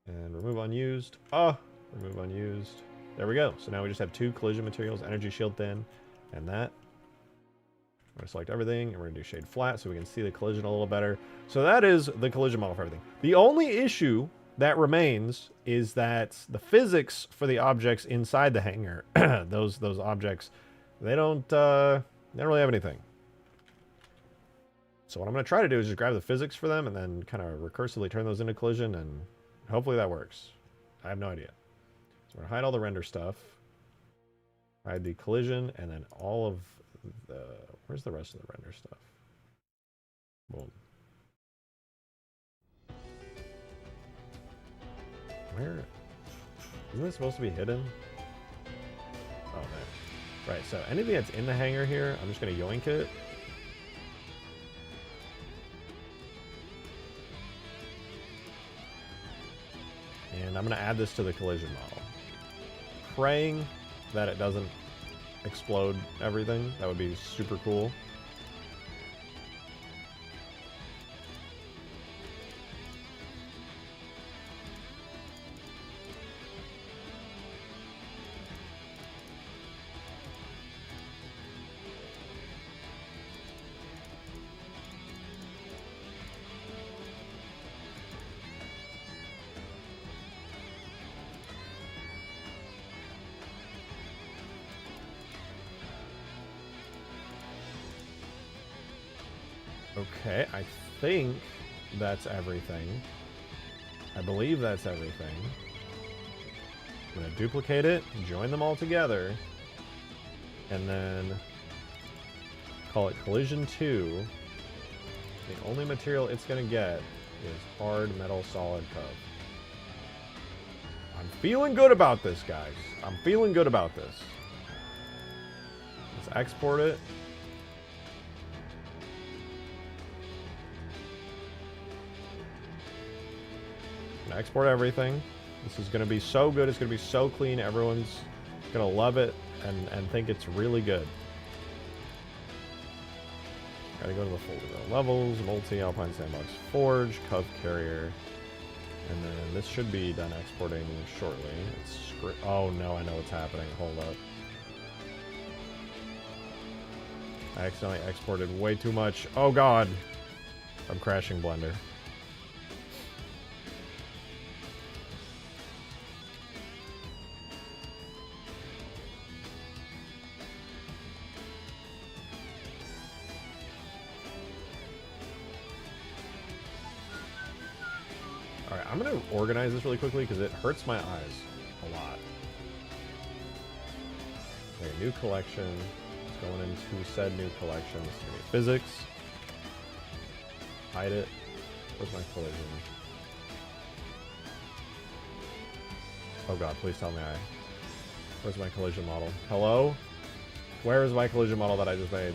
And remove unused. Oh, remove unused. There we go. So now we just have 2 collision materials, energy shield thin, and that. We're going to select everything, and we're going to do shade flat so we can see the collision a little better. So that is the collision model for everything. The only issue that remains is that the physics for the objects inside the hangar, those objects, they don't really have anything. So what I'm going to try to do is just grab the physics for them and then kind of recursively turn those into collision, and hopefully that works. I have no idea. So we're going to hide all the render stuff, hide the collision, and then all of the... Where's the rest of the render stuff? Boom. Where? Isn't this supposed to be hidden? Oh, there. Right, so anything that's in the hangar here, I'm just going to yoink it. And I'm going to add this to the collision model. Praying that it doesn't explode everything. That would be super cool. Okay, I think that's everything. I believe that's everything. I'm going to duplicate it, join them all together, and then call it Collision 2. The only material it's going to get is hard metal solid cov. I'm feeling good about this, guys. I'm feeling good about this. Let's export it. Export everything. This is going to be so good. It's going to be so clean. Everyone's going to love it and think it's really good. Gotta go to the folder though. Levels, multi, Alpine Sandbox, Forge, Cov Carrier. And then this should be done exporting shortly. It's oh no, I know what's happening. Hold up. I accidentally exported way too much. Oh god. I'm crashing Blender. Alright, I'm going to organize this really quickly because it hurts my eyes a lot. Okay, new collection. It's going into said new collection. This is going to be physics. Hide it. Where's my collision? Oh god, please tell me Where's my collision model? Hello? Where is my collision model that I just made?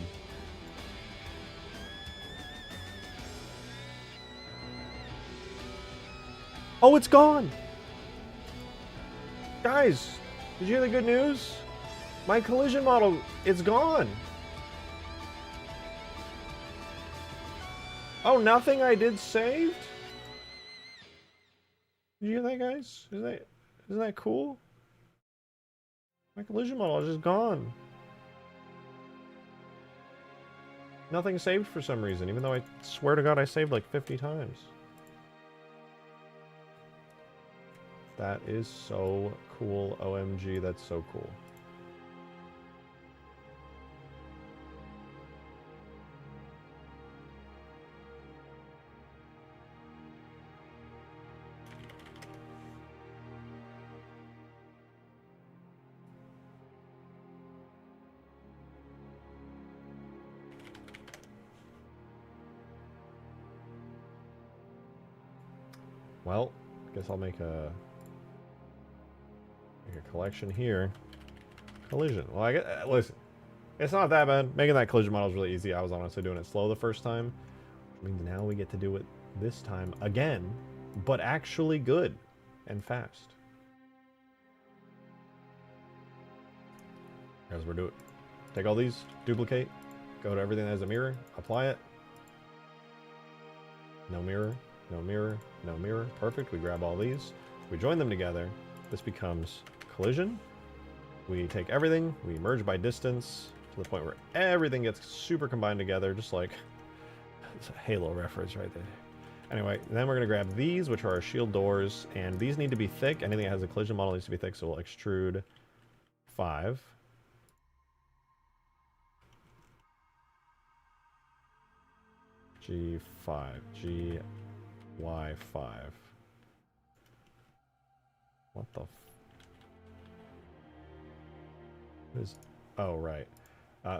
Oh, it's gone! Guys, did you hear the good news? My collision model, it's gone! Oh, nothing I did saved? Did you hear that, guys? Isn't that cool? My collision model is just gone. Nothing saved for some reason, even though I swear to God I saved like 50 times. That is so cool. OMG, that's so cool. Well, I guess I'll make a collection here. Collision. Well, I guess, listen, it's not that bad. Making that collision model is really easy. I was honestly doing it slow the first time. Which means now we get to do it this time again, but actually good and fast. As we're doing, take all these, duplicate, go to everything that has a mirror, apply it. No mirror, no mirror, no mirror. Perfect. We grab all these, we join them together. This becomes collision. We take everything, we merge by distance to the point where everything gets super combined together, just like it's a Halo reference right there. Anyway, then we're going to grab these, which are our shield doors, and these need to be thick. Anything that has a collision model needs to be thick, so we'll extrude 5. G5, GY5. What the is, oh, right.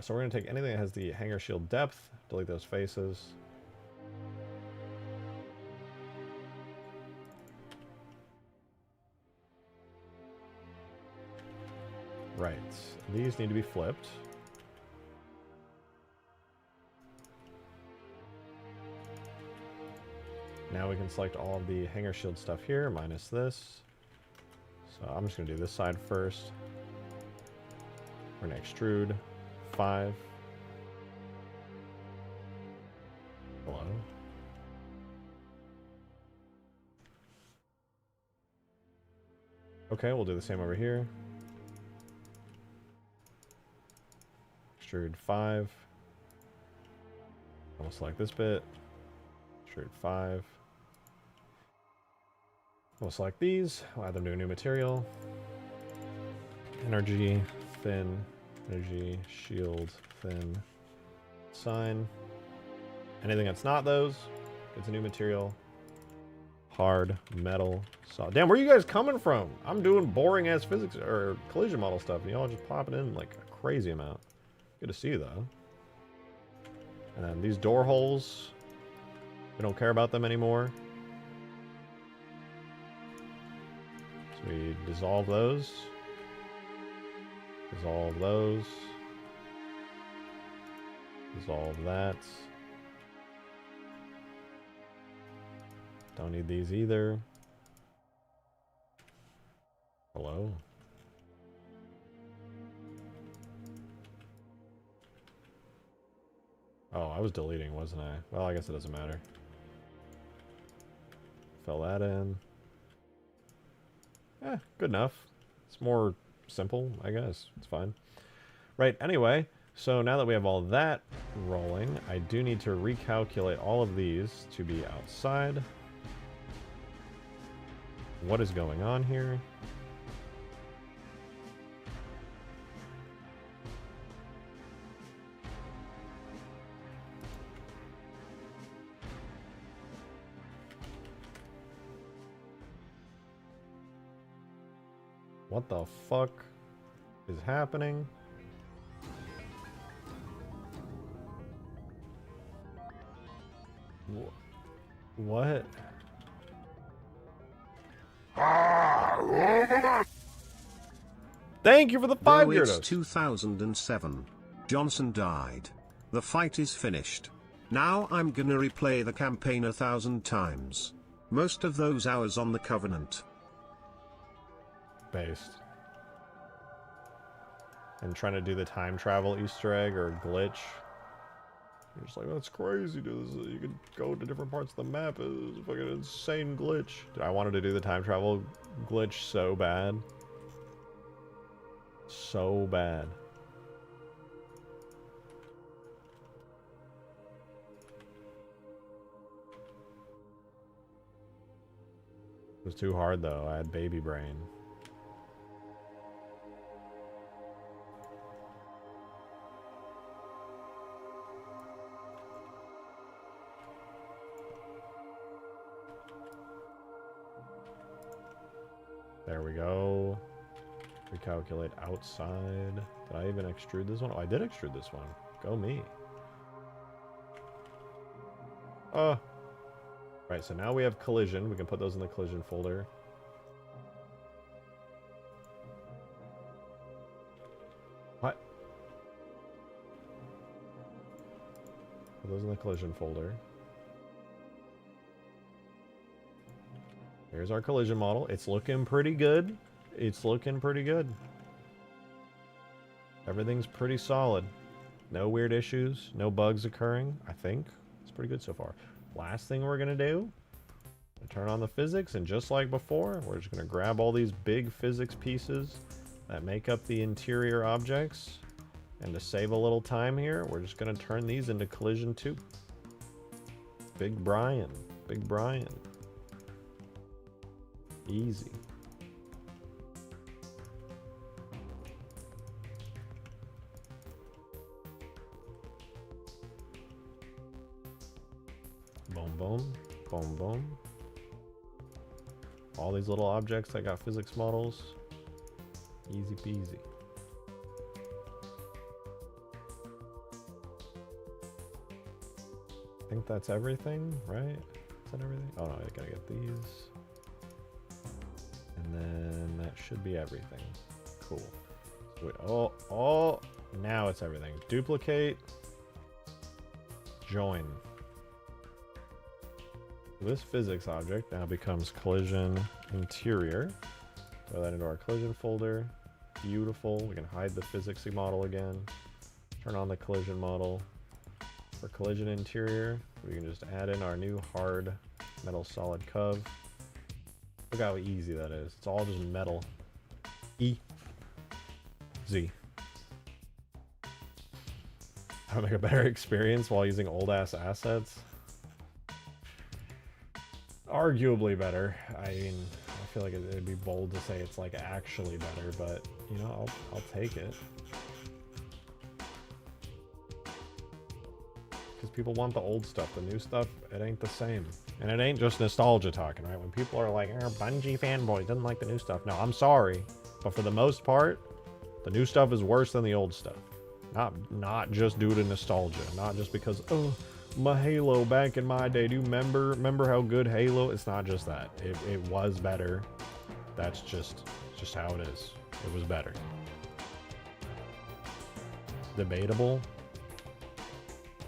So we're going to take anything that has the hanger shield depth, delete those faces. Right. These need to be flipped. Now we can select all of the hanger shield stuff here, minus this. So I'm just going to do this side first. We're going to extrude 5. Hello. Okay, we'll do the same over here. Extrude 5. We'll select this bit. Extrude 5. We'll select these. We'll add them to a new material. Energy, thin. Energy, shield, thin. Sign. Anything that's not those gets a new material. Hard, metal, solid. Damn, where are you guys coming from? I'm doing boring ass physics or collision model stuff, and y'all just popping in like a crazy amount. Good to see you though. And then these door holes, we don't care about them anymore. So we dissolve those. Dissolve those. Dissolve that. Don't need these either. Hello? Oh, I was deleting, wasn't I? Well, I guess it doesn't matter. Fill that in. Eh, good enough. It's more simple, I guess. It's fine. Right, anyway, so now that we have all that rolling, I do need to recalculate all of these to be outside. What is going on here? What the fuck is happening? What? Thank you for the 5 Bro, it's Gyarados. 2007. Johnson died. The fight is finished. Now I'm gonna replay the campaign 1,000 times. Most of those hours on the Covenant. Based. And trying to do the time travel Easter egg or glitch. You're just like, that's crazy, dude. You can go to different parts of the map. It's a fucking insane glitch. Dude, I wanted to do the time travel glitch so bad. So bad. It was too hard though. I had baby brain. There we go. Recalculate outside. Did I even extrude this one? Oh, I did extrude this one. Go me. Right, Right, so now we have collision. We can put those in the collision folder. What? Put those in the collision folder. Here's our collision model. It's looking pretty good. It's looking pretty good. Everything's pretty solid. No weird issues. No bugs occurring, I think. It's pretty good so far. Last thing we're going to do, turn on the physics, and just like before, we're just going to grab all these big physics pieces that make up the interior objects. And to save a little time here, we're just going to turn these into collision 2. Big Brian. Big Brian. Easy. Boom, boom, boom, boom. All these little objects that got physics models. Easy peasy. I think that's everything, right? Is that everything? Oh no, I gotta get these. And then that should be everything. Cool. Wait, oh, now it's everything. Duplicate. Join. This physics object now becomes collision interior. Throw that into our collision folder. Beautiful. We can hide the physics model again. Turn on the collision model. For collision interior, we can just add in our new hard metal solid cov. Look how easy that is. It's all just metal. E. Z. How to make a better experience while using old ass assets? Arguably better. I mean, I feel like it'd be bold to say it's like actually better, but you know, I'll take it. Because people want the old stuff. The new stuff, it ain't the same. And it ain't just nostalgia talking, right? When people are like, oh, Bungie fanboy doesn't like the new stuff. No, I'm sorry. But for the most part, the new stuff is worse than the old stuff. Not just due to nostalgia. Not just because, oh, my Halo back in my day. Do you remember how good Halo? It's not just that. It was better. That's just how it is. It was better. Debatable?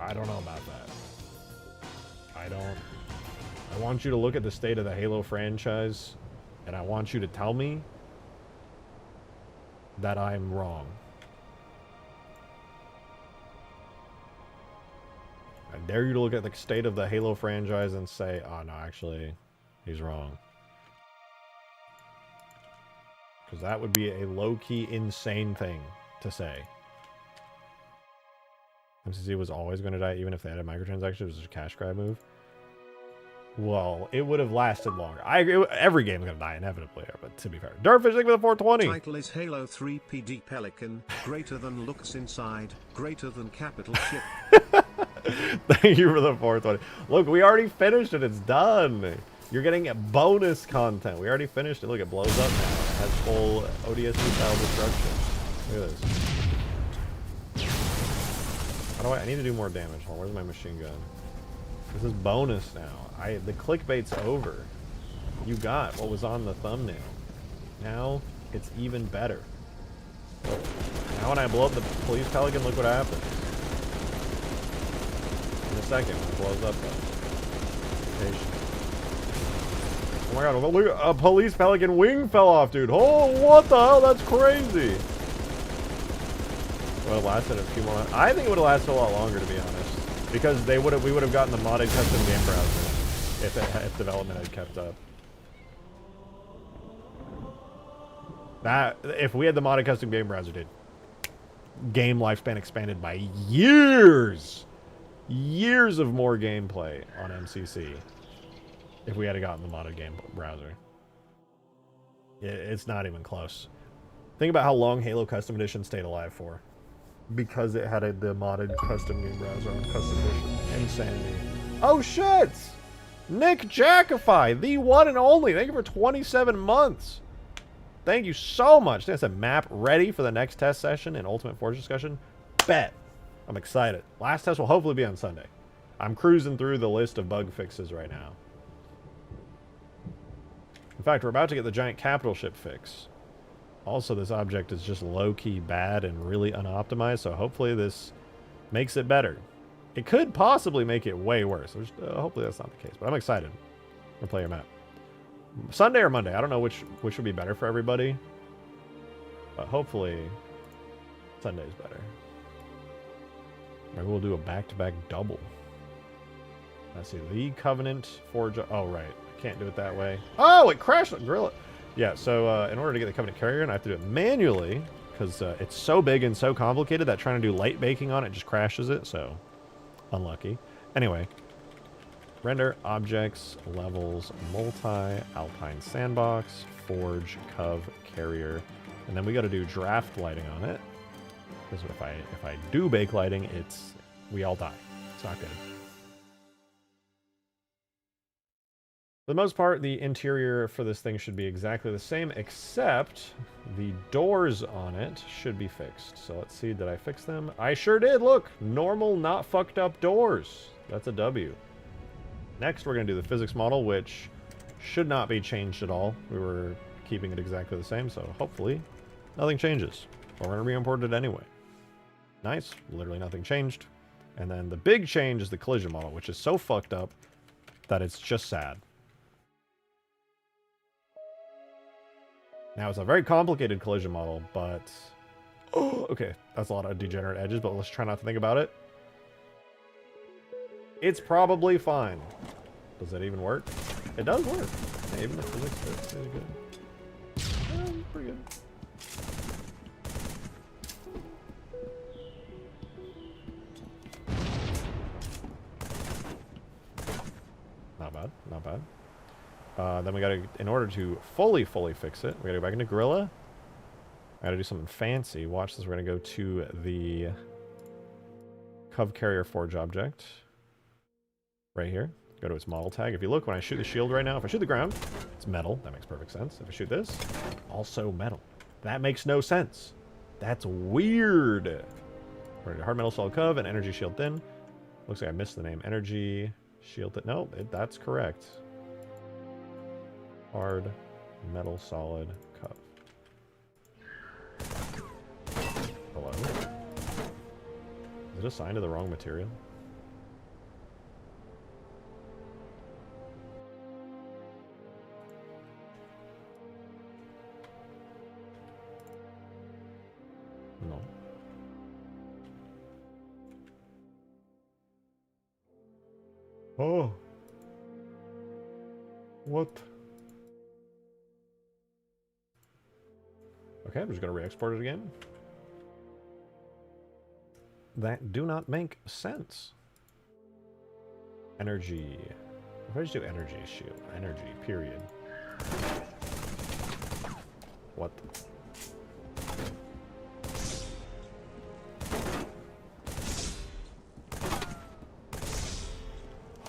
I don't know about that. I want you to look at the state of the Halo franchise, and I want you to tell me that I'm wrong. I dare you to look at the state of the Halo franchise and say, oh no, actually, he's wrong. Because that would be a low-key insane thing to say. MCC was always going to die even if they had a microtransaction. It was just a cash grab move. Well, it would have lasted longer. I agree. Every game's going to die inevitably, but to be fair. Dirtfish, thank you for the 420. Title is Halo 3 PD Pelican. Greater than looks inside. Greater than capital ship. Thank you for the 420. Look, we already finished it. It's done. You're getting bonus content. We already finished it. Look, it blows up now. It has full ODST style destruction. Look at this. How do I need to do more damage. Hold on, where's my machine gun? This is bonus now. The clickbait's over. You got what was on the thumbnail. Now it's even better. Now when I blow up the police pelican, look what happens. In a second, it blows up though. Oh my god, look, a police pelican wing fell off, dude. Oh, what the hell? That's crazy. Well, it lasted a few more. I think it would have lasted a lot longer, to be honest, because we would have gotten the modded custom game browser if development had kept up. If we had the modded custom game browser, dude, game lifespan expanded by years of more gameplay on MCC. If we had gotten the modded game browser, it's not even close. Think about how long Halo Custom Edition stayed alive for. Because it had the modded custom game browser on custom edition. Insanity. Oh shit! Nick Jackify, the one and only. Thank you for 27 months. Thank you so much. That's a map ready for the next test session and Ultimate Forge discussion. Bet. I'm excited. Last test will hopefully be on Sunday. I'm cruising through the list of bug fixes right now. In fact, we're about to get the giant capital ship fix. Also, this object is just low-key bad and really unoptimized, so hopefully this makes it better. It could possibly make it way worse. Hopefully that's not the case, but I'm excited. We'll play your map. Sunday or Monday, I don't know which would be better for everybody, but hopefully Sunday's better. Maybe we'll do a back-to-back double. Let's see, the Covenant Forge. Oh, right. I can't do it that way. Oh, it crashed the gorilla. Yeah, so in order to get the Covenant Carrier, I have to do it manually because it's so big and so complicated that trying to do light baking on it just crashes it, so unlucky. Anyway, render objects, levels, multi-alpine sandbox, forge, cov, carrier, and then we got to do draft lighting on it because if I do bake lighting, we all die. It's not good. For the most part, the interior for this thing should be exactly the same, except the doors on it should be fixed. So let's see, did I fix them? I sure did, look! Normal, not fucked up doors. That's a W. Next, we're going to do the physics model, which should not be changed at all. We were keeping it exactly the same, so hopefully nothing changes. We're going to re-import it anyway. Nice, literally nothing changed. And then the big change is the collision model, which is so fucked up that it's just sad. Now, it's a very complicated collision model, but... Oh, okay, that's a lot of degenerate edges, but let's try not to think about it. It's probably fine. Does that even work? It does work. Yeah, even the physics is good. Yeah, pretty good. Not bad, not bad. Then we gotta, in order to fully fix it, we gotta go back into Gorilla. I gotta do something fancy. Watch this, we're gonna go to the Cov Carrier Forge object. Right here. Go to its model tag. If you look, when I shoot the shield right now, if I shoot the ground, it's metal. That makes perfect sense. If I shoot this, also metal. That makes no sense. That's weird. We're gonna do hard metal solid Cov and energy shield thin. Looks like I missed the name. Energy shield thin. No, that's correct. Hard, metal, solid, Cov. Hello? Is it assigned to the wrong material? No. Oh. What? Okay, I'm just going to re-export it again. That do not make sense. Energy. If I just do energy shield, energy, period. What?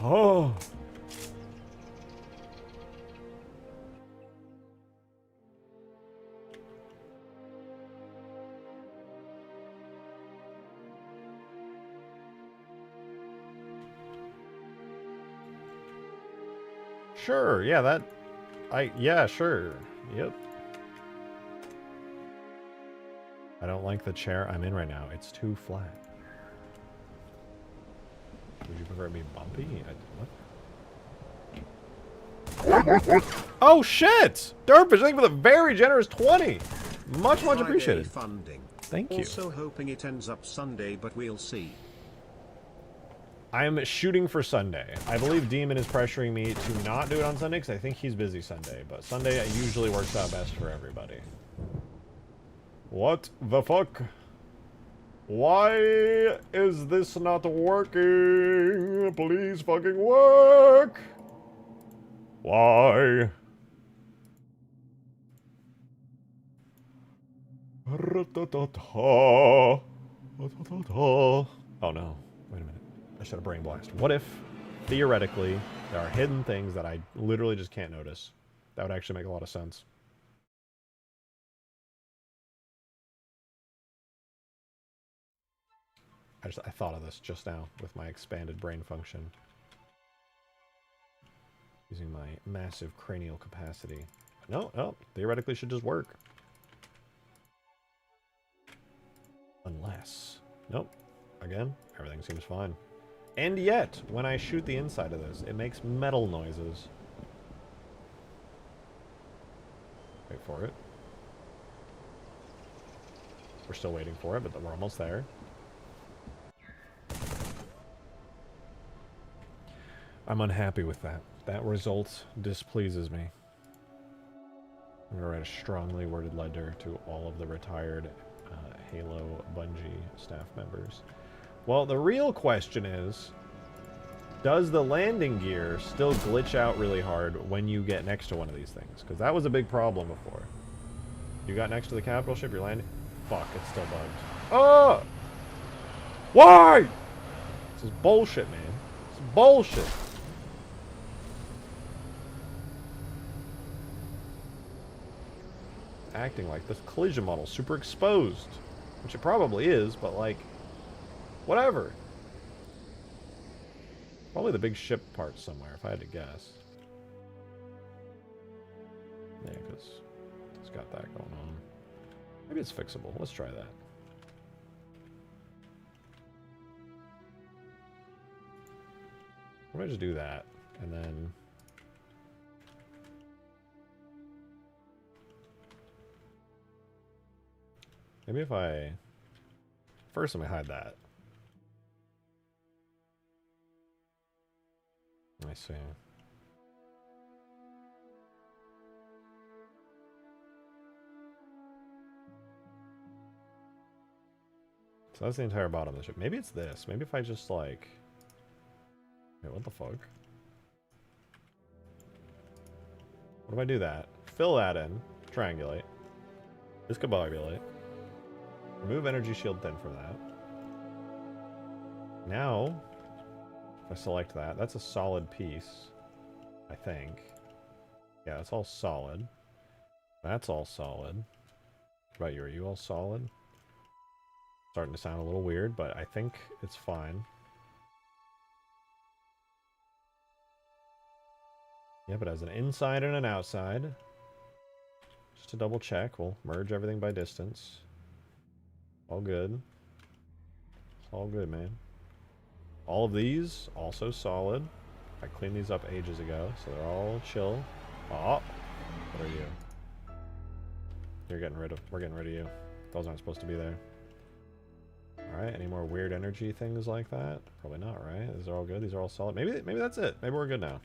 Oh. Sure, yeah, yeah, sure. Yep. I don't like the chair I'm in right now. It's too flat. Would you prefer it be bumpy? What? Oh, shit! Derpish, thank you for the very generous 20! Much appreciated. Funding. Thank you. Also hoping it ends up Sunday, but we'll see. I'm shooting for Sunday. I believe Demon is pressuring me to not do it on Sunday because I think he's busy Sunday. But Sunday usually works out best for everybody. What the fuck? Why is this not working? Please fucking work! Why? Oh no. Wait a minute. I should have brain blast. What if, theoretically, there are hidden things that I literally just can't notice? That would actually make a lot of sense. I thought of this just now with my expanded brain function. Using my massive cranial capacity. No, oh, theoretically should just work. Unless... Nope. Again, everything seems fine. And yet, when I shoot the inside of this, it makes metal noises. Wait for it. We're still waiting for it, but we're almost there. I'm unhappy with that. That result displeases me. I'm going to write a strongly worded letter to all of the retired Halo Bungie staff members. Well, the real question is, does the landing gear still glitch out really hard when you get next to one of these things? Because that was a big problem before. You got next to the capital ship, you're landing... Fuck, it's still bugged. Oh! Why? This is bullshit, man. This is bullshit. Acting like this collision model super exposed, which it probably is, but like, whatever. Probably the big ship part somewhere, if I had to guess. Yeah, because it's got that going on. Maybe it's fixable. Let's try that. Why don't I just do that, and then... Maybe if I... First, let me hide that. I see. So that's the entire bottom of the ship. Maybe it's this. Maybe if I just like... Wait, what the fuck? What if I do that? Fill that in. Triangulate. Discombobulate. Remove energy shield thin from that. Now, if I select that, that's a solid piece. I think. Yeah, it's all solid. That's all solid. What about you? Are you all solid? Starting to sound a little weird, but I think it's fine. Yeah, but as an inside and an outside. Just to double check, we'll merge everything by distance. All good. It's all good, man. All of these, also solid. I cleaned these up ages ago, so they're all chill. Oh, what are you? We're getting rid of you. Those aren't supposed to be there. Alright, any more weird energy things like that? Probably not, right? These are all good. These are all solid. Maybe that's it. Maybe we're good now.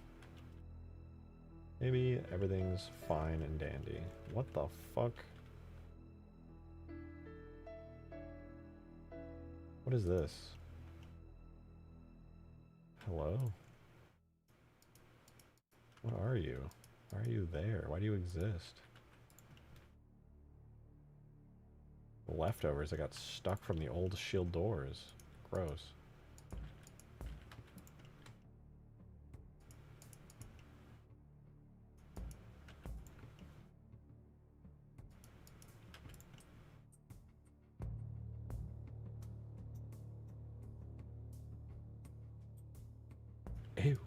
Maybe everything's fine and dandy. What the fuck? What is this? Hello? What are you? Why are you there? Why do you exist? Leftovers that got stuck from the old shield doors. Gross. Ew.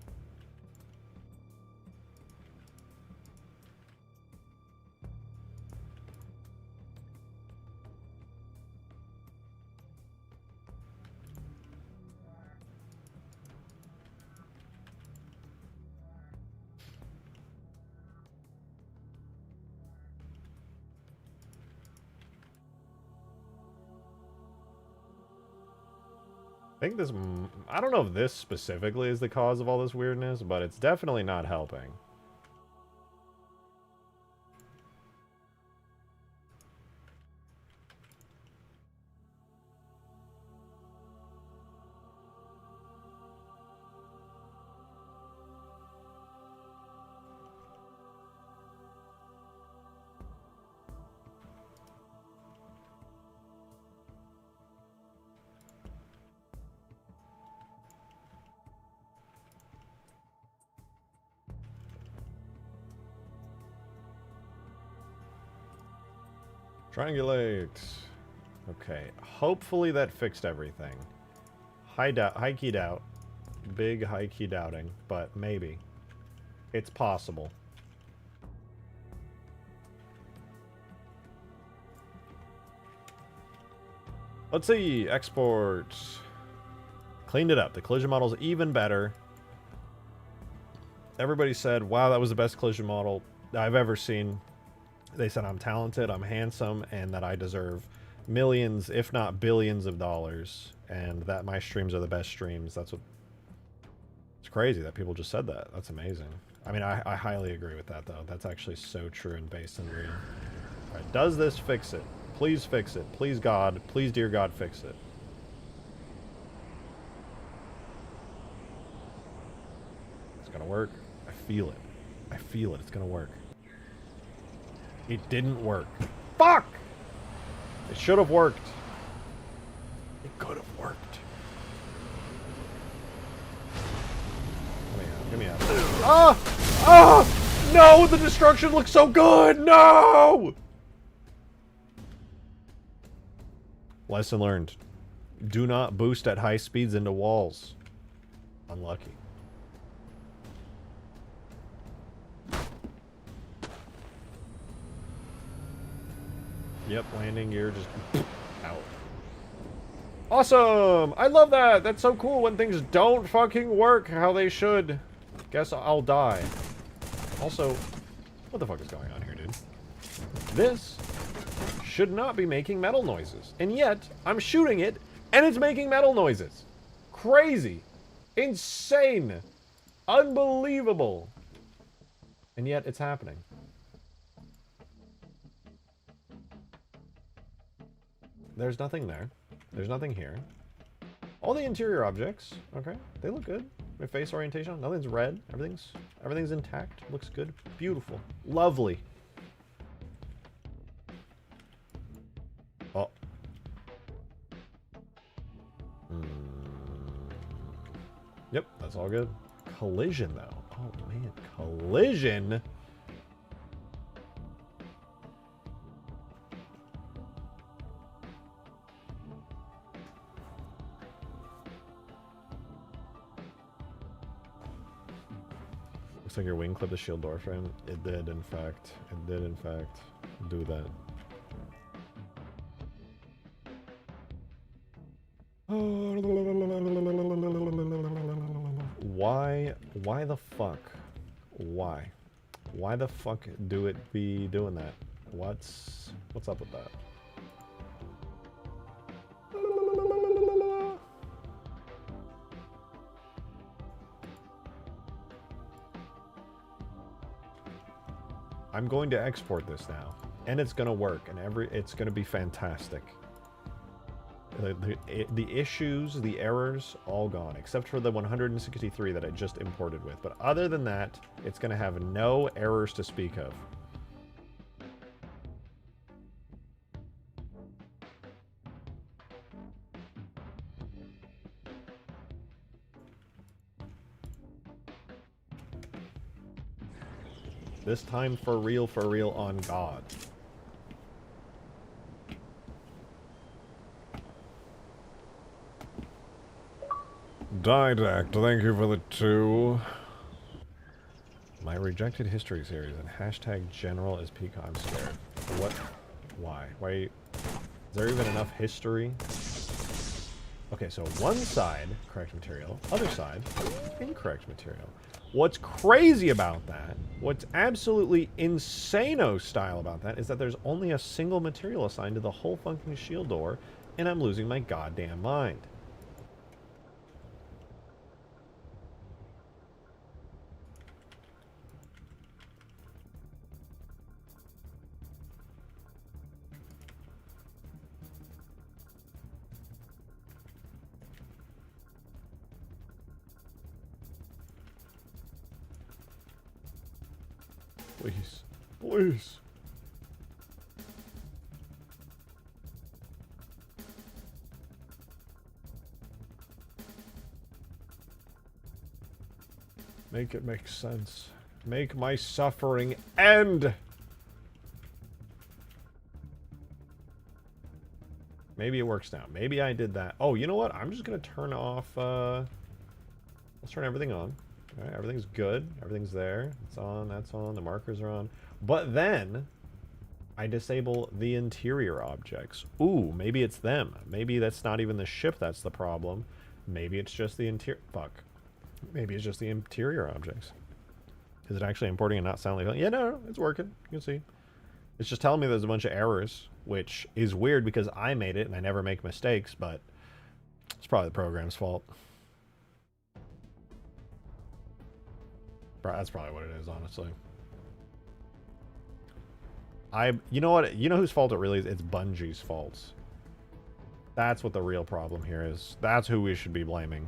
I think this... I don't know if this specifically is the cause of all this weirdness, but it's definitely not helping. Triangulate. Okay, hopefully that fixed everything. High key doubt. Big high key doubting, but maybe. It's possible. Let's see. Exports. Cleaned it up. The collision model's even better. Everybody said, wow, that was the best collision model I've ever seen. They said I'm talented, I'm handsome, and that I deserve millions, if not billions of dollars, and that my streams are the best streams. That's what... It's crazy that people just said that. That's amazing. I mean, I highly agree with that, though. That's actually so true and based and real. Alright, does this fix it? Please fix it. Please, God. Please, dear God, fix it. It's gonna work. I feel it. I feel it. It's gonna work. It didn't work. Fuck! It should have worked. It could have worked. Give me out. Ah! Ah! No! The destruction looks so good! No! Lesson learned. Do not boost at high speeds into walls. Unlucky. Yep, landing gear just out. Awesome! I love that! That's so cool when things don't fucking work how they should. Guess I'll die. Also, what the fuck is going on here, dude? This should not be making metal noises. And yet, I'm shooting it, and it's making metal noises. Crazy. Insane. Unbelievable. And yet, it's happening. There's nothing there. There's nothing here. All the interior objects, okay, they look good. My face orientation, nothing's red. Everything's intact. Looks good. Beautiful. Lovely. Oh. Yep, that's all good. Collision, though. Oh, man. Collision? Looks like your wing clipped the shield door frame. It did, in fact. It did, in fact, do that. Why the fuck? Why? Why the fuck do it be doing that? What's up with that? I'm going to export this now, and it's gonna work, and it's gonna be fantastic. The issues, the errors, all gone, except for the 163 that I just imported with. But other than that, it's gonna have no errors to speak of. This time for real on God. Didact, thank you for the 2. My rejected history series and hashtag general is peak. I'm scared. What? Why? Why? Is there even enough history? Okay, so one side, correct material. Other side, incorrect material. What's crazy about that, what's absolutely insano style about that, is that there's only a single material assigned to the whole fucking shield door, and I'm losing my goddamn mind. Please. Please. Make it make sense. Make my suffering end! Maybe it works now. Maybe I did that. Oh, you know what? I'm just gonna turn off, let's turn everything on. All right, everything's good. Everything's there. It's on, that's on, the markers are on. But then I disable the interior objects. Ooh, maybe it's them. Maybe that's not even the ship that's the problem. Maybe it's just the interior. Fuck. Maybe it's just the interior objects. Is it actually importing and not sounding like... Yeah, no, it's working. You can see. It's just telling me there's a bunch of errors, which is weird because I made it and I never make mistakes, but it's probably the program's fault. That's probably what it is, honestly. You know what? You know whose fault it really is? It's Bungie's fault. That's what the real problem here is. That's who we should be blaming.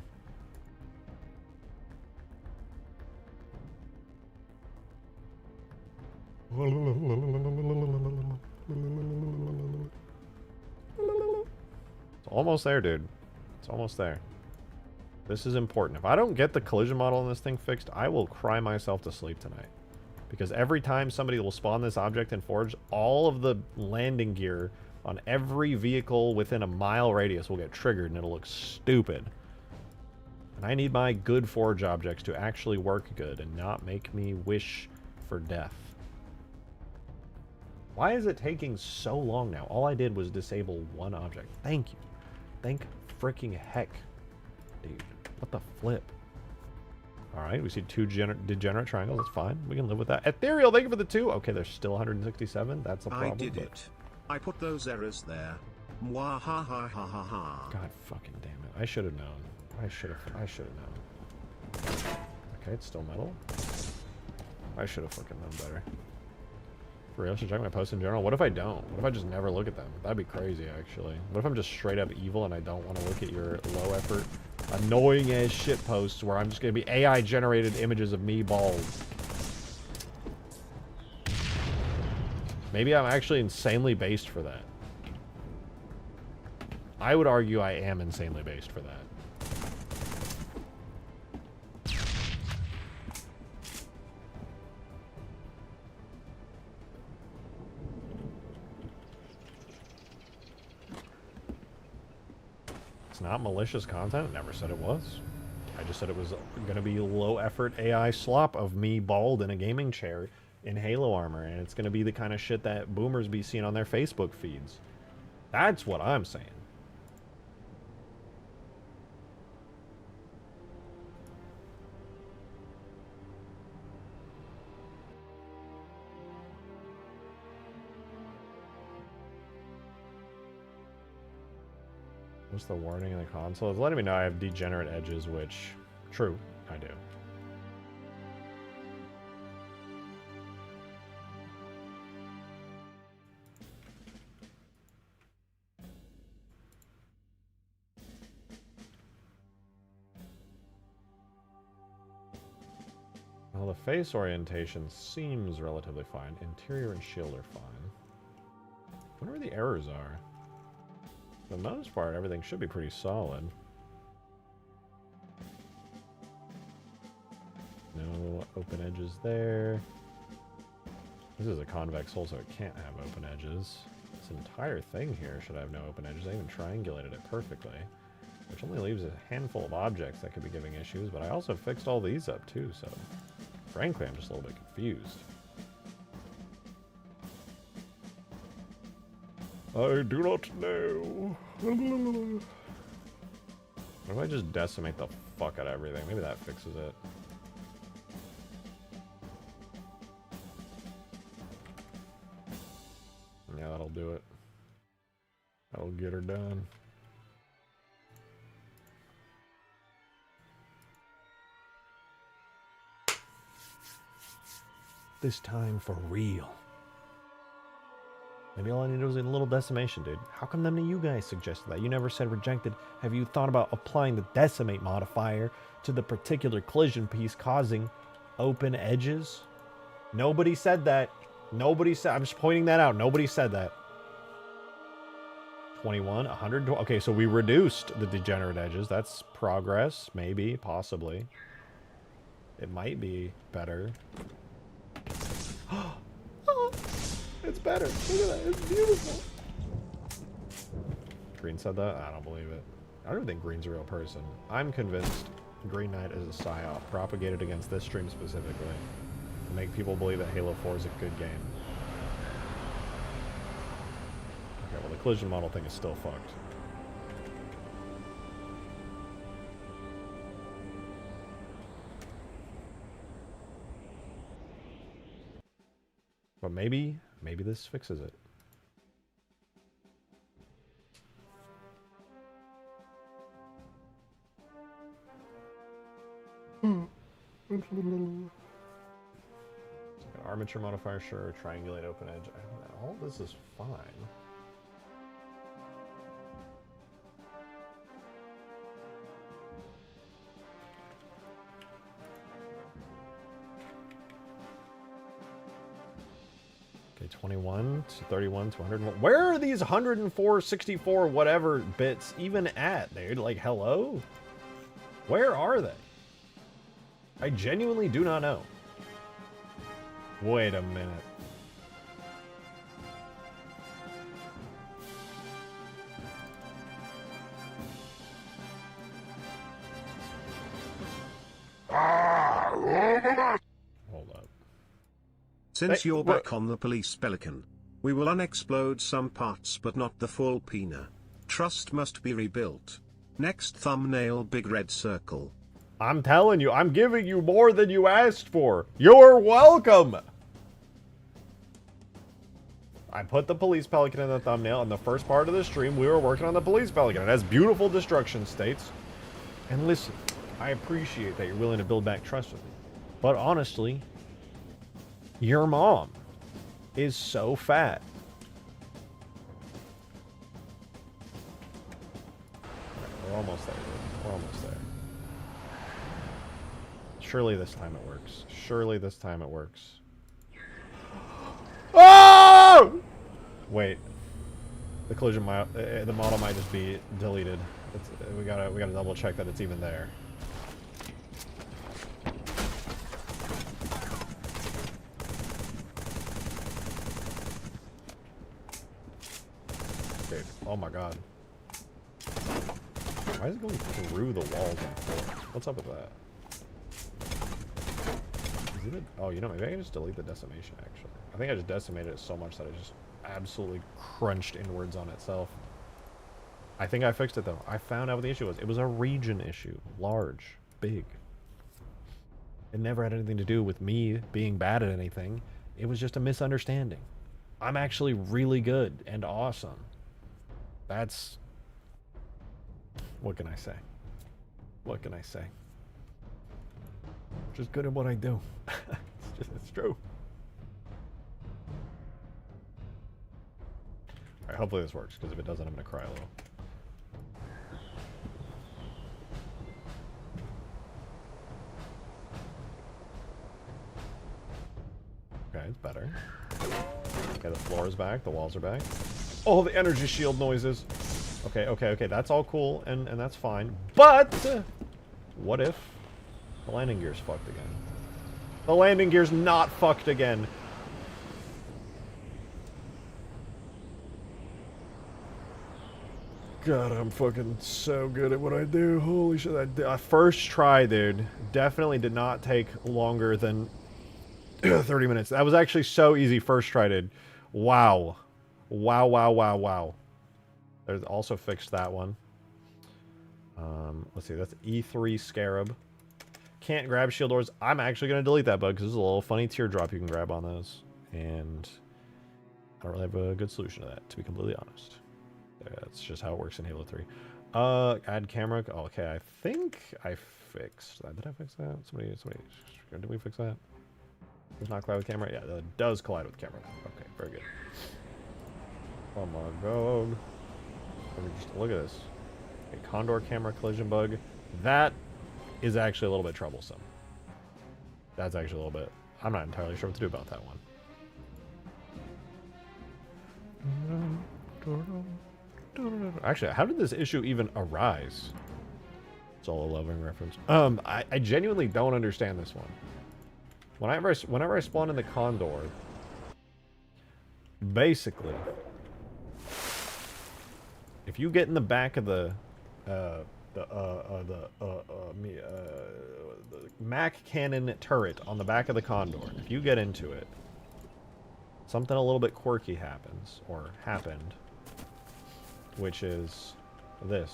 It's almost there, dude. It's almost there. This is important. If I don't get the collision model in this thing fixed, I will cry myself to sleep tonight. Because every time somebody will spawn this object in Forge, all of the landing gear on every vehicle within a mile radius will get triggered and it'll look stupid. And I need my good Forge objects to actually work good and not make me wish for death. Why is it taking so long now? All I did was disable one object. Thank you. Thank freaking heck. Dude, what the flip? Alright, we see two degenerate triangles. That's fine. We can live with that. Ethereal, thank you for the 2. Okay, there's still 167. That's a problem. I did it. I put those errors there. Mwah ha ha ha ha ha. God fucking damn it. I should have known. I should have known. Okay, it's still metal. I should have fucking known better. For real, should check my posts in general. What if I don't? What if I just never look at them? That'd be crazy, actually. What if I'm just straight up evil and I don't want to look at your low effort, annoying ass shit posts where I'm just gonna be AI generated images of me bald? Maybe I'm actually insanely based for that. I would argue I am insanely based for that. It's not malicious content. I never said it was. I just said it was going to be low effort AI slop of me bald in a gaming chair in Halo armor, and it's going to be the kind of shit that boomers be seeing on their Facebook feeds. That's what I'm saying. What's the warning in the console? It's letting me know I have degenerate edges, which, true, I do. Well, the face orientation seems relatively fine. Interior and shield are fine. I wonder where the errors are. For the most part, everything should be pretty solid. No open edges there. This is a convex hole, so it can't have open edges. This entire thing here should have no open edges. I even triangulated it perfectly, which only leaves a handful of objects that could be giving issues, but I also fixed all these up too, so frankly, I'm just a little bit confused. I do not know. What if I just decimate the fuck out of everything? Maybe that fixes it. Yeah, that'll do it. That'll get her done. This time for real. Maybe all I needed was a little decimation, dude. How come none of you guys suggested that? You never said rejected. Have you thought about applying the decimate modifier to the particular collision piece causing open edges? Nobody said that. Nobody said. I'm just pointing that out. Nobody said that. 21, 100. Okay, so we reduced the degenerate edges. That's progress. Maybe, possibly. It might be better. It's better. Look at that. It's beautiful. Green said that? I don't believe it. I don't think Green's a real person. I'm convinced Green Knight is a psyop propagated against this stream specifically to make people believe that Halo 4 is a good game. Okay, well the collision model thing is still fucked. But maybe this fixes it. Armature modifier, sure. Triangulate open edge. All this is fine. Okay, 21 to 31 to 101. Where are these 104, 64, whatever bits even at, dude? Like, hello? Where are they? I genuinely do not know. Wait a minute. Hold up. Since you're back on the police Pelican, we will unexplode some parts but not the full Pina. Trust must be rebuilt. Next thumbnail, big red circle. I'm telling you, I'm giving you more than you asked for. You're welcome! I put the police Pelican in the thumbnail. In the first part of the stream, we were working on the police Pelican. It has beautiful destruction states. And listen, I appreciate that you're willing to build back trust with me. But honestly, your mom is so fat. Right, we're almost there, dude. We're almost there. Surely this time it works. Surely this time it works. Oh! Wait. The collision the model might just be deleted. We gotta double check that it's even there. Dude, oh my god. Why is it going through the walls and floors? What's up with that? Oh, you know, maybe I can just delete the decimation, actually. I think I just decimated it so much that it just absolutely crunched inwards on itself. I think I fixed it, though. I found out what the issue was. It was a region issue. Large. Big. It never had anything to do with me being bad at anything. It was just a misunderstanding. I'm actually really good and awesome. That's... What can I say? What can I say? Just good at what I do. It's true. Alright, hopefully this works, because if it doesn't, I'm going to cry a little. Okay, it's better. Okay, the floor is back, the walls are back. Oh, the energy shield noises! Okay, that's all cool, and that's fine. But, what if the landing gear's fucked again? The landing gear's not fucked again. God, I'm fucking so good at what I do. Holy shit. First try, dude. Definitely did not take longer than 30 minutes. That was actually so easy first try, dude. Wow. Wow. There's also fixed that one. Let's see. That's E3 Scarab. Can't grab shield doors. I'm actually going to delete that bug because there's a little funny teardrop you can grab on those. And I don't really have a good solution to that, to be completely honest. That's just how it works in Halo 3. Add camera. Oh, okay, I think I fixed that. Did I fix that? Somebody, did we fix that? Does not collide with camera? Yeah, that does collide with camera. Okay, very good. Oh my god. Let me just look at this. A Condor camera collision bug. That is actually a little bit troublesome. That's actually a little bit... I'm not entirely sure what to do about that one. Actually, how did this issue even arise? It's all a loving reference. I genuinely don't understand this one. Whenever I spawn in the Condor, basically, if you get in the back of the the Mac cannon turret on the back of the Condor. If you get into it, something a little bit quirky happens, or happened, which is this.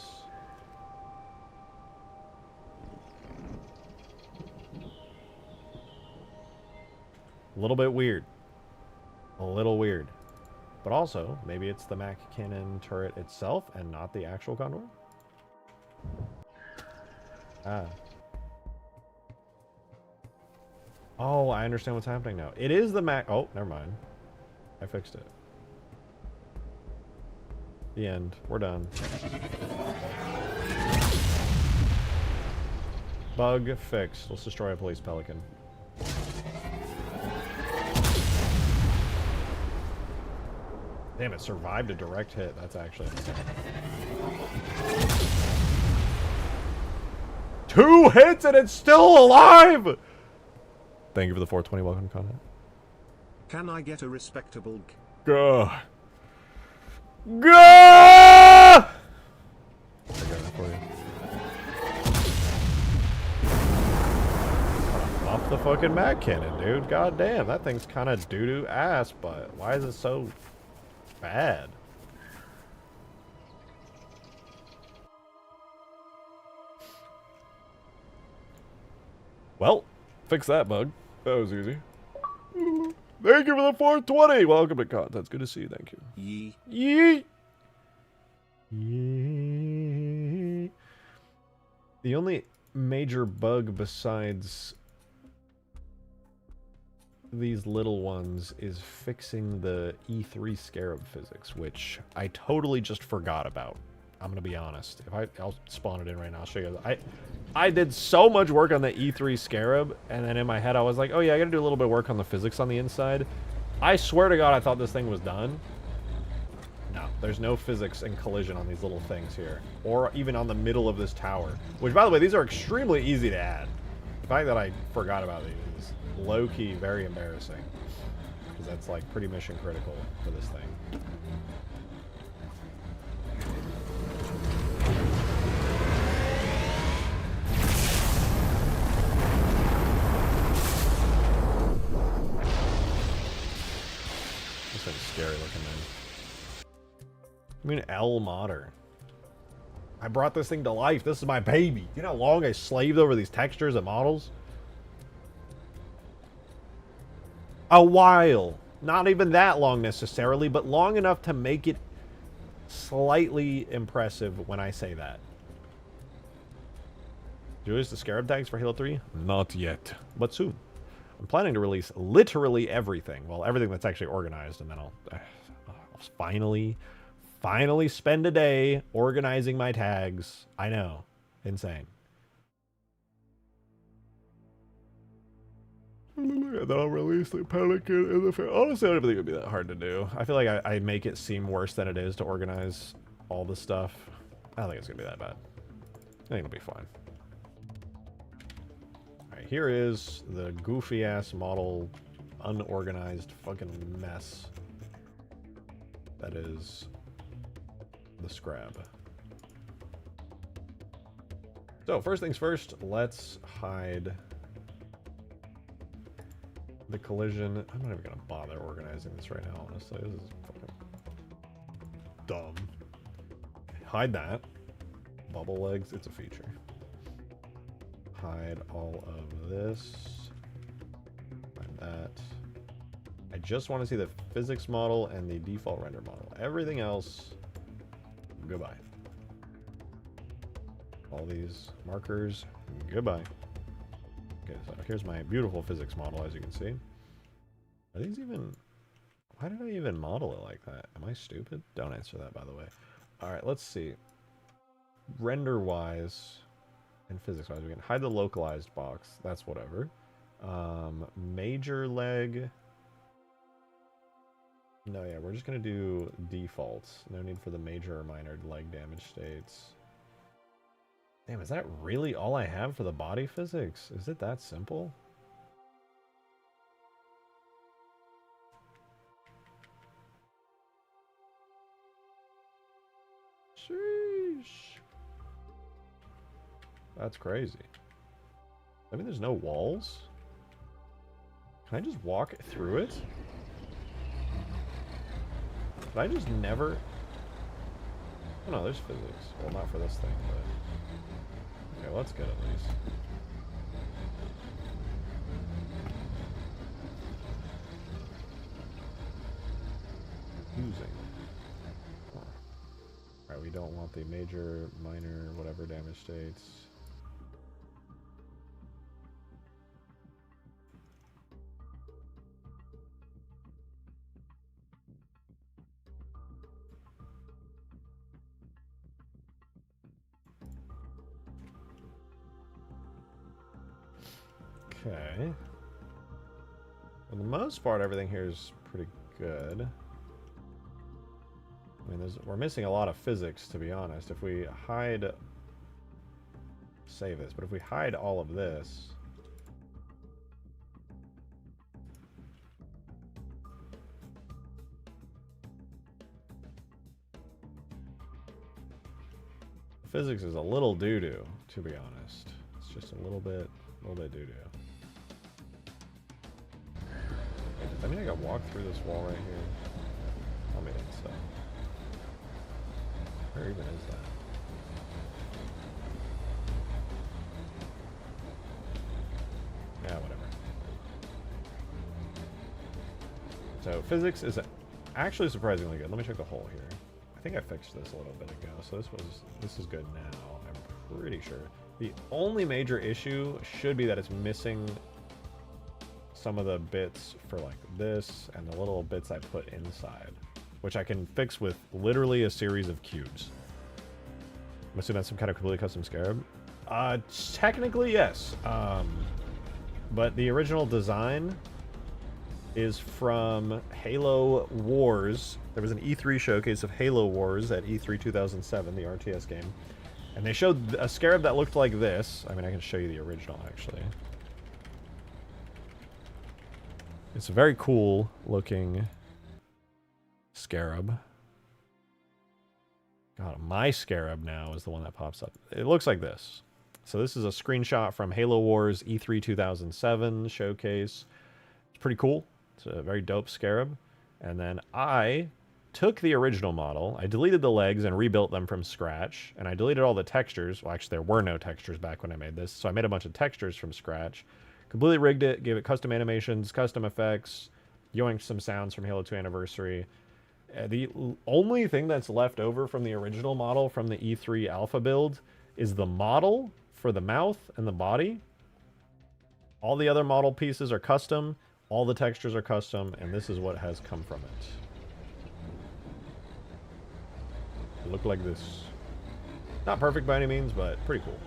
A little bit weird. A little weird. But also, maybe it's the Mac cannon turret itself and not the actual Condor? Ah. Oh, I understand what's happening now. It is the Mac... Oh, never mind. I fixed it. The end. We're done. Bug fixed. Let's destroy a police pelican. Damn, it survived a direct hit. That's actually insane. 2 hits and it's still alive! Thank you for the 420 welcome comment. Can I get a respectable Gah. Gah! I got it for you. Off the fucking Mac cannon, dude. God damn, that thing's kind of doo-doo ass, but why is it so bad? Well, fix that bug. That was easy. Thank you for the 420. Welcome to content. Good to see you. Thank you. Yee. Yee. Yee. The only major bug besides these little ones is fixing the E3 Scarab physics, which I totally just forgot about. I'm gonna be honest. I'll spawn it in right now. I'll show you. I did so much work on the E3 Scarab, and then in my head I was like, oh yeah, I gotta do a little bit of work on the physics on the inside. I swear to God, I thought this thing was done. No, there's no physics and collision on these little things here, or even on the middle of this tower. Which, by the way, these are extremely easy to add. The fact that I forgot about these is low-key very embarrassing, because that's like pretty mission critical for this thing. This thing's scary looking, man. I mean, L modder. I brought this thing to life. This is my baby. You know how long I slaved over these textures and models? A while. Not even that long necessarily, but long enough to make it slightly impressive when I say that. Do you release the Scarab tags for Halo 3? Not yet, but soon. I'm planning to release literally everything. Well, everything that's actually organized, and then I'll finally spend a day organizing my tags. I know. Insane. And then I'll release the Pelican in the fair. Honestly, I don't think it'd be that hard to do. I feel like I make it seem worse than it is to organize all the stuff. I don't think it's gonna be that bad. I think it'll be fine. Alright, here is the goofy ass model, unorganized fucking mess that is the Scarab. So, first things first, let's hide the collision. I'm not even gonna bother organizing this right now, honestly. This is fucking dumb. Hide that. Bubble legs, it's a feature. Hide all of this. Hide that. I just want to see the physics model and the default render model. Everything else, goodbye. All these markers, goodbye. Okay, so here's my beautiful physics model, as you can see. Are these even... Why did I even model it like that? Am I stupid? Don't answer that, by the way. Alright, let's see. Render-wise and physics-wise, we can hide the localized box. That's whatever. Major leg... No, yeah, we're just going to do defaults. No need for the major or minor leg damage states. Damn, is that really all I have for the body physics? Is it that simple? Sheesh. That's crazy. I mean, there's no walls? Can I just walk through it? Did I just never... Oh no, there's physics. Well, not for this thing, but... Okay, well, that's good at least. Using. Huh. Alright, we don't want the major, minor, whatever damage states. Okay. For the most part, everything here is pretty good. I mean, we're missing a lot of physics, to be honest. If we hide... Save this, but if we hide all of this... Physics is a little doo-doo, to be honest. It's just a little bit doo-doo. Does that mean I gotta walk through this wall right here? I mean, it's where even is that? Yeah, whatever. So physics is actually surprisingly good. Let me check the hole here. I think I fixed this a little bit ago, so this is good now. I'm pretty sure. The only major issue should be that it's missing some of the bits for like this and the little bits I put inside, which I can fix with literally a series of cubes. I'm assuming that's some kind of completely custom Scarab. Technically, yes. But the original design is from Halo Wars. There was an E3 showcase of Halo Wars at E3 2007, the RTS game. And they showed a Scarab that looked like this. I mean, I can show you the original, actually. It's a very cool looking Scarab. God, my Scarab now is the one that pops up. It looks like this. So this is a screenshot from Halo Wars E3 2007 showcase. It's pretty cool. It's a very dope Scarab. And then I took the original model, I deleted the legs and rebuilt them from scratch, and I deleted all the textures. Well, actually, there were no textures back when I made this, so I made a bunch of textures from scratch. Completely rigged it, gave it custom animations, custom effects, yoinked some sounds from Halo 2 Anniversary. The only thing that's left over from the original model from the E3 alpha build is the model for the mouth and the body. All the other model pieces are custom, all the textures are custom, and this is what has come from it. It looked like this. Not perfect by any means, but pretty cool.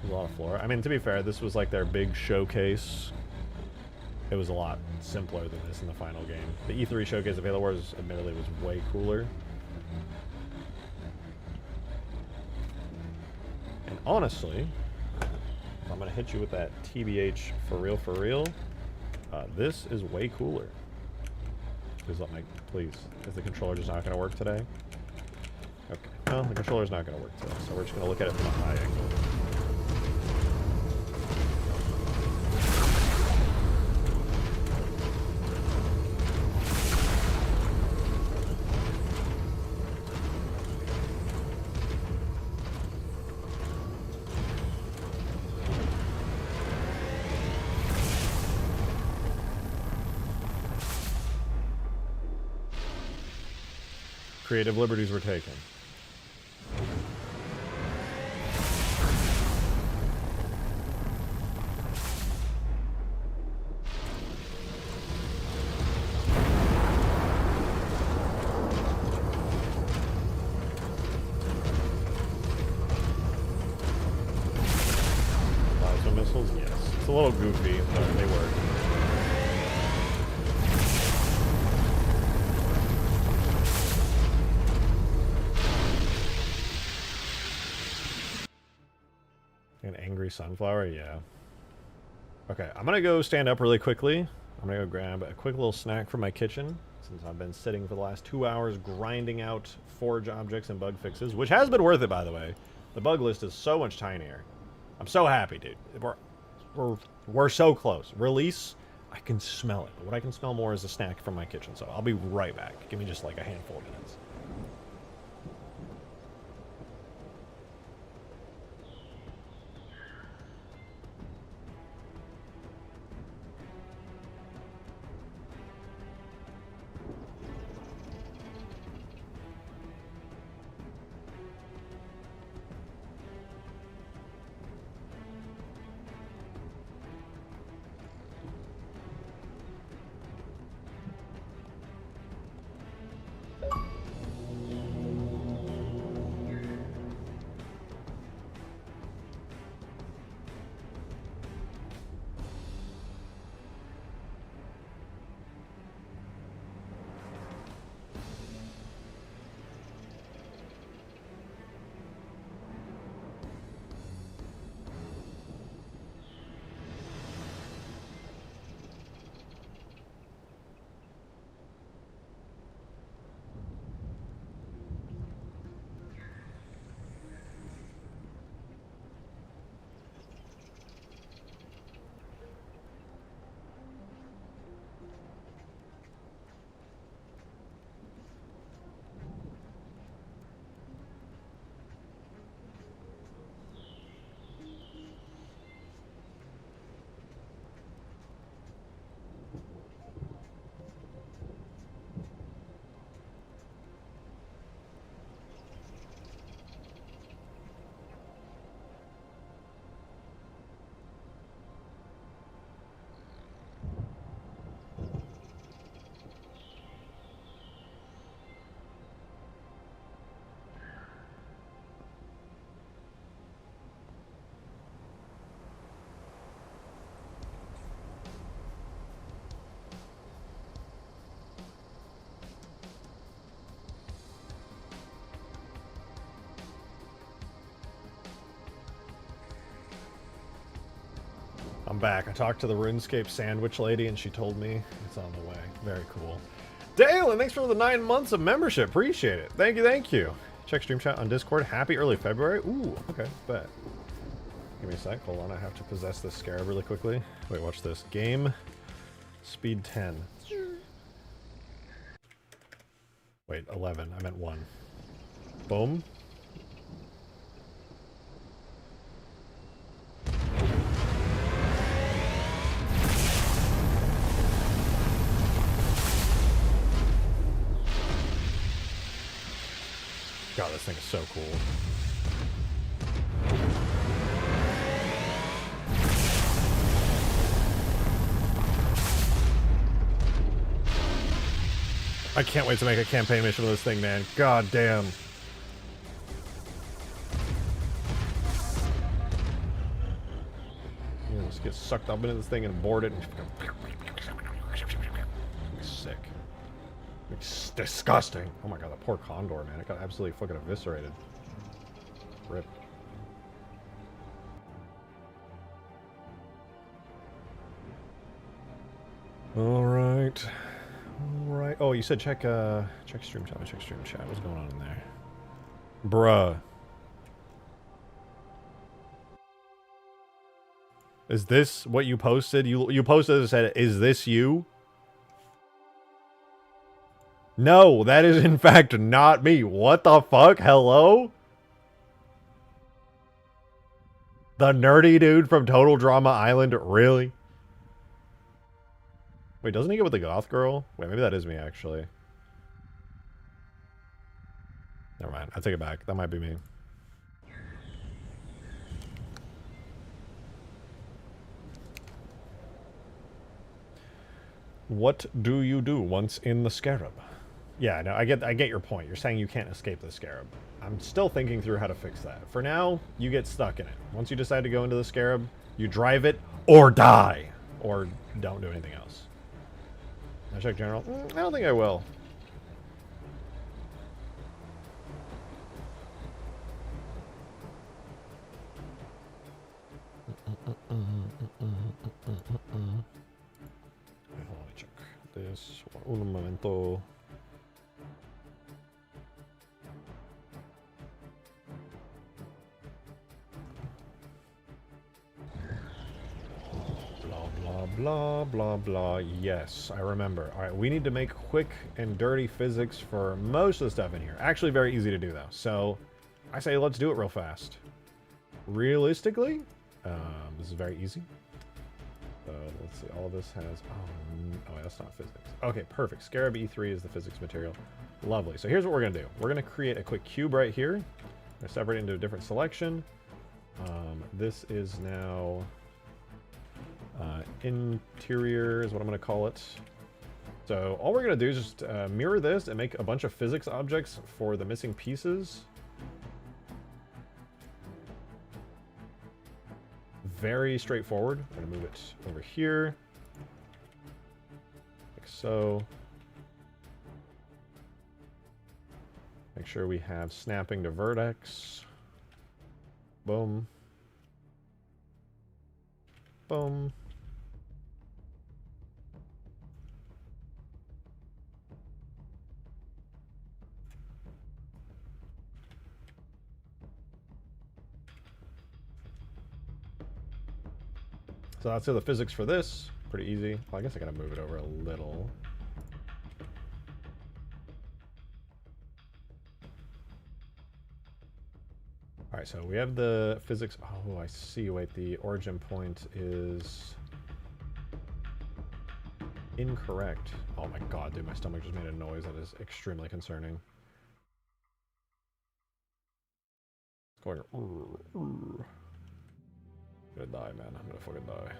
A lot of floor. I mean, to be fair, this was like their big showcase. It was a lot simpler than this in the final game. The E3 showcase of Halo Wars, admittedly, was way cooler. And honestly, if I'm going to hit you with that TBH for real, this is way cooler. Please let me, please. Is the controller just not going to work today? Okay. No, the controller's not going to work today, so we're just going to look at it from a high angle. Creative liberties were taken. Plasma missiles? Yes. It's a little goofy, but they work. An angry sunflower? Yeah. Okay, I'm gonna go stand up really quickly. I'm gonna go grab a quick little snack from my kitchen, since I've been sitting for the last 2 hours grinding out forge objects and bug fixes, which has been worth it, by the way. The bug list is so much tinier. I'm so happy, dude. We're so close. Release, I can smell it. But what I can smell more is a snack from my kitchen, so I'll be right back. Give me just like a handful of minutes. I'm back. I talked to the RuneScape sandwich lady and she told me it's on the way. Very cool. Dalen, thanks for the 9 months of membership. Appreciate it. Thank you, thank you. Check stream chat on Discord. Happy early February. Ooh, okay, bet. Give me a sec. Hold on, I have to possess this Scarab really quickly. Wait, watch this. Game speed 10. Wait, 11. I meant 1. Boom. God, this thing is so cool. I can't wait to make a campaign mission with this thing, man. God damn. You know, just get sucked up into this thing and board it. And sick. It's disgusting. Oh my god, that poor condor, man. It got absolutely fucking eviscerated. Rip. Alright. Alright. Oh, you said check stream chat. Check stream chat. What's going on in there? Bruh. Is this what you posted? You posted and said, is this you? No, that is in fact not me. What the fuck? Hello? The nerdy dude from Total Drama Island? Really? Wait, doesn't he get with the goth girl? Wait, maybe that is me, actually. Never mind. I take it back. That might be me. What do you do once in the Scarab? Yeah, no, I get your point. You're saying you can't escape the Scarab. I'm still thinking through how to fix that. For now, you get stuck in it. Once you decide to go into the Scarab, you drive it or die. Or don't do anything else. I check general. I don't think I will. Yes, un momento. Blah, blah, blah, blah, blah. Yes, I remember. All right, we need to make quick and dirty physics for most of the stuff in here. Actually, very easy to do, though. So, I say let's do it real fast. Realistically, this is very easy. Let's see, all this has... Oh, that's not physics. Okay, perfect. Scarab E3 is the physics material. Lovely. So here's what we're going to do. We're going to create a quick cube right here. I'm going to separate it into a different selection. This is now... interior is what I'm going to call it. So all we're going to do is just mirror this and make a bunch of physics objects for the missing pieces. Very straightforward. I'm going to move it over here. Like so. Make sure we have snapping to vertex. Boom. Boom. So that's the physics for this. Pretty easy. Well, I guess I gotta move it over a little. Alright, so we have the physics. Oh, I see. Wait, the origin point is incorrect. Oh my god, dude, my stomach just made a noise that is extremely concerning. It's going. I'm gonna die, man. I'm gonna fucking die.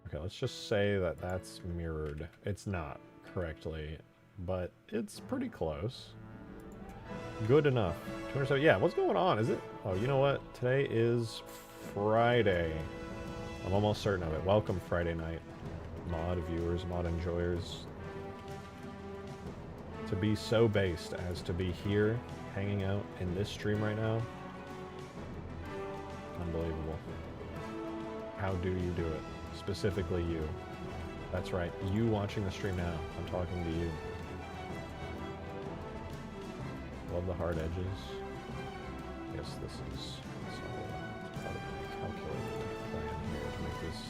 Okay, let's just say that that's mirrored. It's not correctly, but it's pretty close. Good enough. 207. Yeah, what's going on? Is it? Oh, you know what? Today is Friday. I'm almost certain of it. Welcome Friday night, mod viewers, mod enjoyers. To be so based as to be here, hanging out in this stream right now. Unbelievable. How do you do it? Specifically you. That's right, you watching the stream now. I'm talking to you. Love the hard edges. I guess this is part of my calculated plan here to make this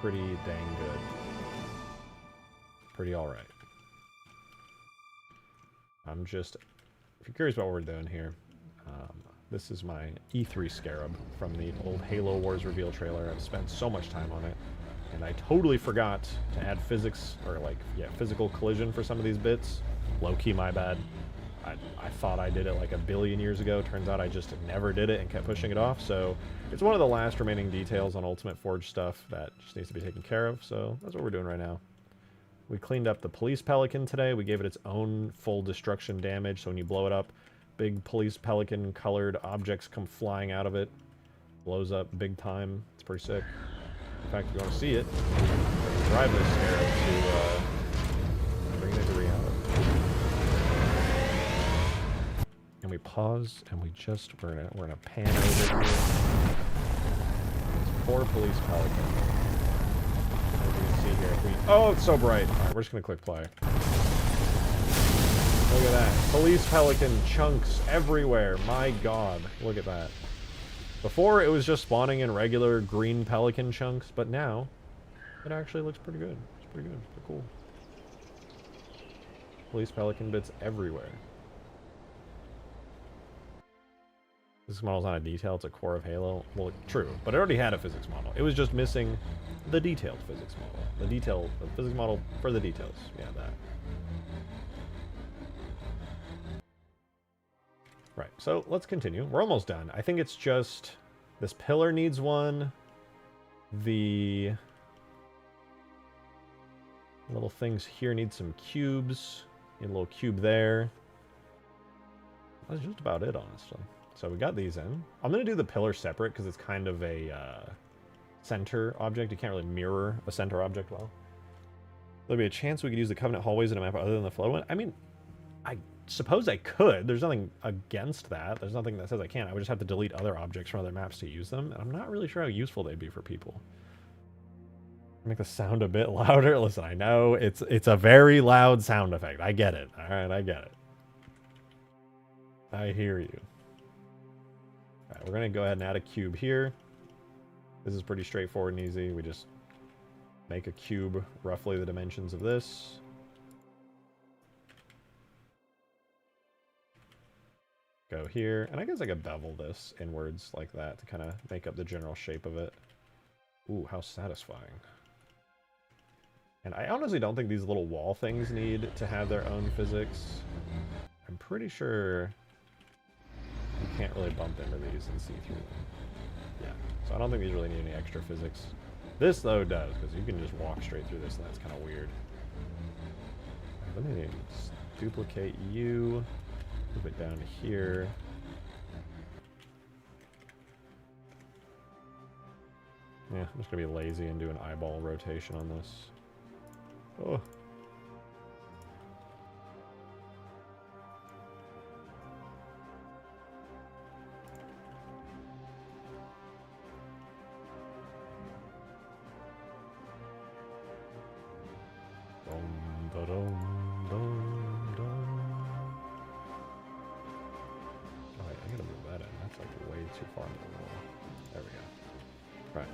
pretty dang good. Pretty alright. I'm just, if you're curious about what we're doing here, this is my E3 Scarab from the old Halo Wars reveal trailer. I've spent so much time on it, and I totally forgot to add physics, or like, yeah, physical collision for some of these bits. Low-key, my bad. I thought I did it like a billion years ago. Turns out I just never did it and kept pushing it off, so it's one of the last remaining details on Ultimate Forge stuff that just needs to be taken care of, so that's what we're doing right now. We cleaned up the police pelican today. We gave it its own full destruction damage, so when you blow it up, big police pelican colored objects come flying out of it. Blows up big time. It's pretty sick. In fact, if you want to see it, drive this Scarab to bring it into reality. And we pause, and we just, we're gonna pan over here. This poor police pelican. See here. Oh, it's so bright. Alright, we're just gonna click play. Look at that. Police pelican chunks everywhere. My god. Look at that. Before, it was just spawning in regular green pelican chunks, but now, it actually looks pretty good. It's pretty good. It's pretty cool. Police pelican bits everywhere. Physics model's not a detail, it's a core of Halo. Well, true, but it already had a physics model. It was just missing the detailed physics model. The physics model for the details. Yeah, that. Right, so let's continue. We're almost done. I think it's just this pillar needs one. The little things here need some cubes. Need a little cube there. That's just about it, honestly. So we got these in. I'm going to do the pillar separate because it's kind of a center object. You can't really mirror a center object well. There'll be a chance we could use the Covenant hallways in a map other than the flow one. I mean, I suppose I could. There's nothing against that. There's nothing that says I can't. I would just have to delete other objects from other maps to use them. And I'm not really sure how useful they'd be for people. Make the sound a bit louder. Listen, I know it's a very loud sound effect. I get it. All right, I get it. I hear you. All right, we're going to go ahead and add a cube here. This is pretty straightforward and easy. We just make a cube roughly the dimensions of this. Go here. And I guess I could bevel this inwards like that to kind of make up the general shape of it. Ooh, how satisfying. And I honestly don't think these little wall things need to have their own physics. I'm pretty sure you can't really bump into these and see through them. Yeah, so I don't think these really need any extra physics. This, though, does, because you can just walk straight through this, and that's kind of weird. Let me just duplicate you, move it down to here. Yeah, I'm just going to be lazy and do an eyeball rotation on this. Oh. Alright, I gotta move that in. That's like way too far into the wall. There we go. Right.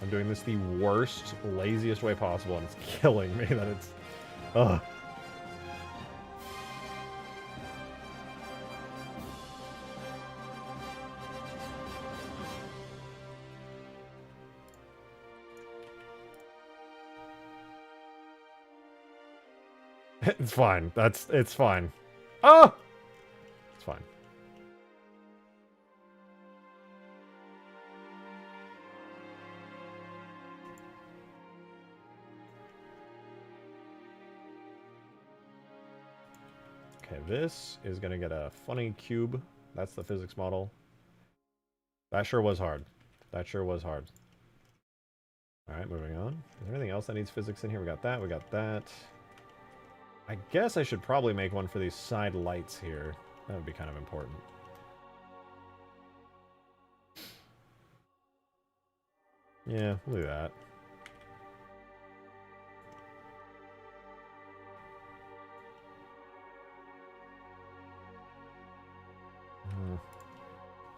I'm doing this the worst, laziest way possible, and it's killing me that it's... Ugh. It's fine. It's fine. Oh! It's fine. Okay, this is going to get a funny cube. That's the physics model. That sure was hard. That sure was hard. Alright, moving on. Is there anything else that needs physics in here? We got that, we got that. I guess I should probably make one for these side lights here. That would be kind of important. Yeah, we'll do that.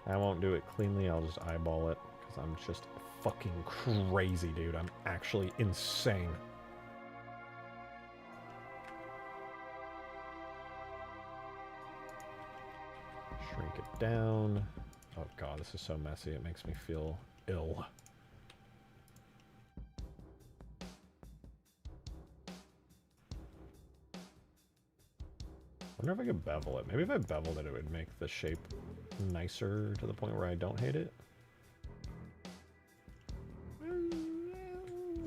I won't do it cleanly, I'll just eyeball it, because I'm just fucking crazy, dude. I'm actually insane. Shrink it down. Oh god, this is so messy, it makes me feel ill. I wonder if I could bevel it. Maybe if I beveled it, it would make the shape nicer to the point where I don't hate it.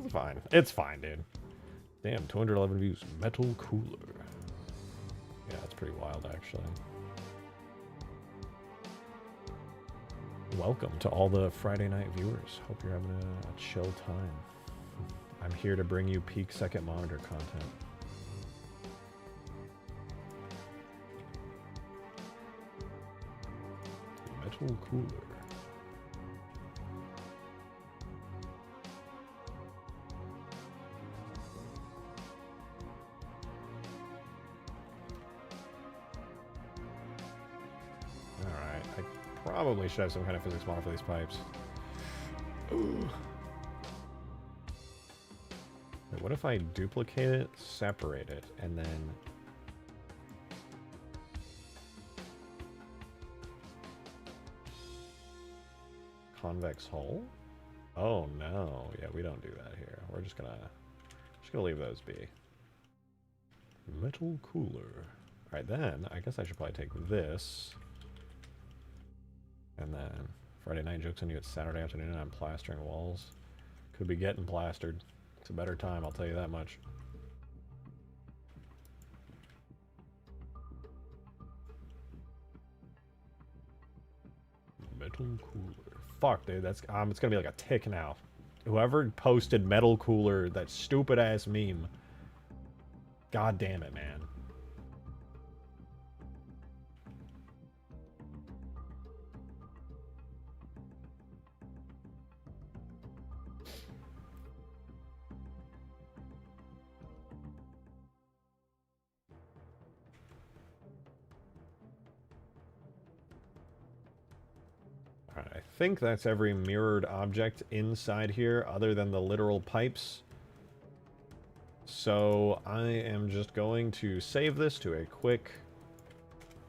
It's fine. It's fine, dude. Damn, 211 views. Metal cooler. Yeah, that's pretty wild, actually. Welcome to all the Friday night viewers. Hope you're having a chill time. I'm here to bring you peak second monitor content. Metal cooler. Alright, I probably should have some kind of physics model for these pipes. Ooh. Wait, what if I duplicate it, separate it, and then... convex hull? Oh no, yeah, we don't do that here. We're just gonna leave those be. Metal cooler. Alright then, I guess I should probably take this. And then Friday night jokes on you, it's Saturday afternoon and I'm plastering walls. Could be getting plastered. It's a better time, I'll tell you that much. Metal cooler. Fuck, dude, that's it's gonna be like a tick now. Whoever posted Metal Cooler, that stupid ass meme. God damn it, man. Alright, I think that's every mirrored object inside here other than the literal pipes. So I am just going to save this to a quick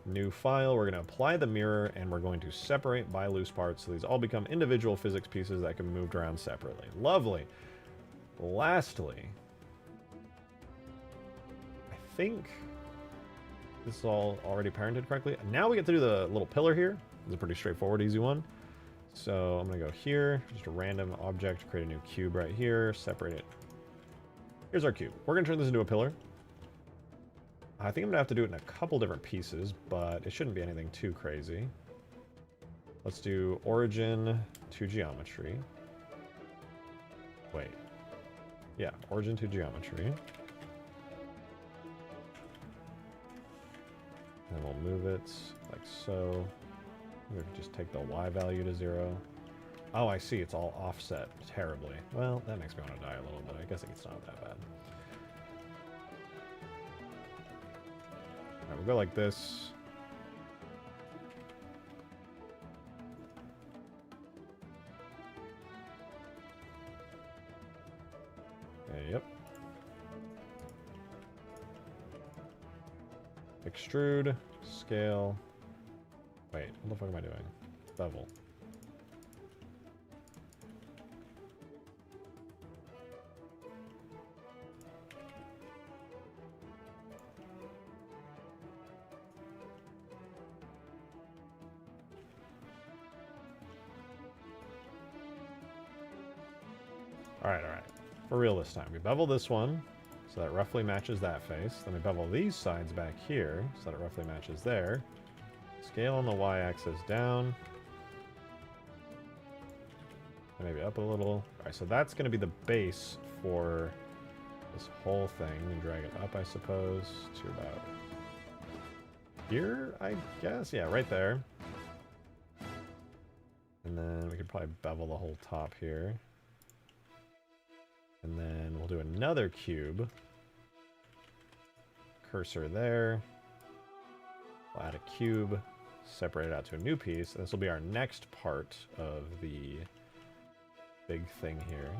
new file. We're going to apply the mirror and we're going to separate by loose parts so these all become individual physics pieces that can be moved around separately. Lovely. Lastly, I think this is all already parented correctly. Now we get to do the little pillar here. It's a pretty straightforward, easy one. So I'm going to go here, just a random object, create a new cube right here, separate it. Here's our cube. We're going to turn this into a pillar. I think I'm going to have to do it in a couple different pieces, but it shouldn't be anything too crazy. Let's do origin to geometry. Wait. Yeah, origin to geometry. And we'll move it like so. We'll just take the Y value to 0. Oh, I see. It's all offset terribly. Well, that makes me want to die a little bit. I guess it's not that bad. Alright, we'll go like this. Okay, yep. Extrude, scale. Wait, what the fuck am I doing? Bevel. Alright. For real this time. We bevel this one, so that roughly matches that face. Then we bevel these sides back here, so that it roughly matches there. Scale on the y-axis down. And maybe up a little. Alright, so that's going to be the base for this whole thing. And drag it up, I suppose, to about here, I guess? Yeah, right there. And then we could probably bevel the whole top here. And then we'll do another cube. Cursor there. We'll add a cube. Separate it out to a new piece. And this will be our next part of the big thing here.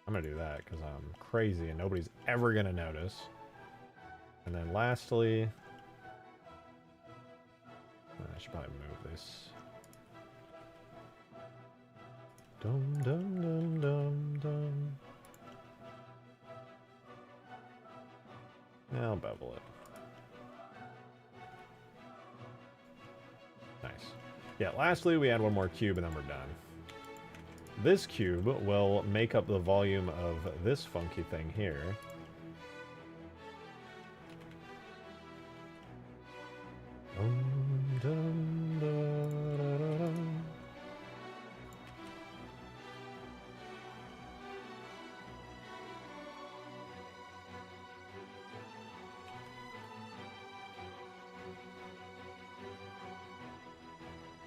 I'm gonna do that because I'm crazy and nobody's ever gonna notice. And then lastly, I should probably move this. Dum dum dum dum dum. I'll bevel it. Nice. Yeah, lastly we add one more cube and then we're done. This cube will make up the volume of this funky thing here.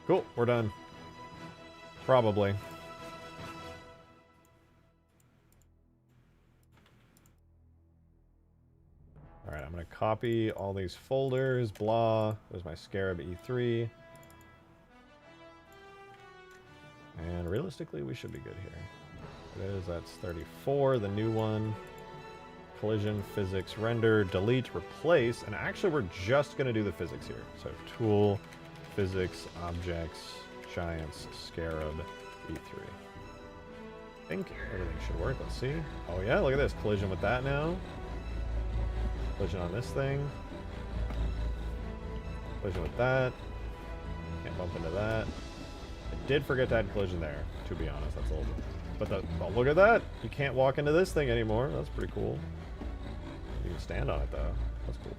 Cool, we're done. Probably. Alright, I'm going to copy all these folders, blah. There's my Scarab E3. And realistically, we should be good here. It is, that's 34, the new one. Collision, physics, render, delete, replace. And actually, we're just going to do the physics here. So tool, physics, objects, giants, Scarab, E3. I think everything should work. Let's see. Oh yeah, look at this. Collision with that now. Collision on this thing. Collision with that. Can't bump into that. I did forget to add collision there, to be honest. That's a little bit. But oh, look at that! You can't walk into this thing anymore. That's pretty cool. You can stand on it though. That's cool.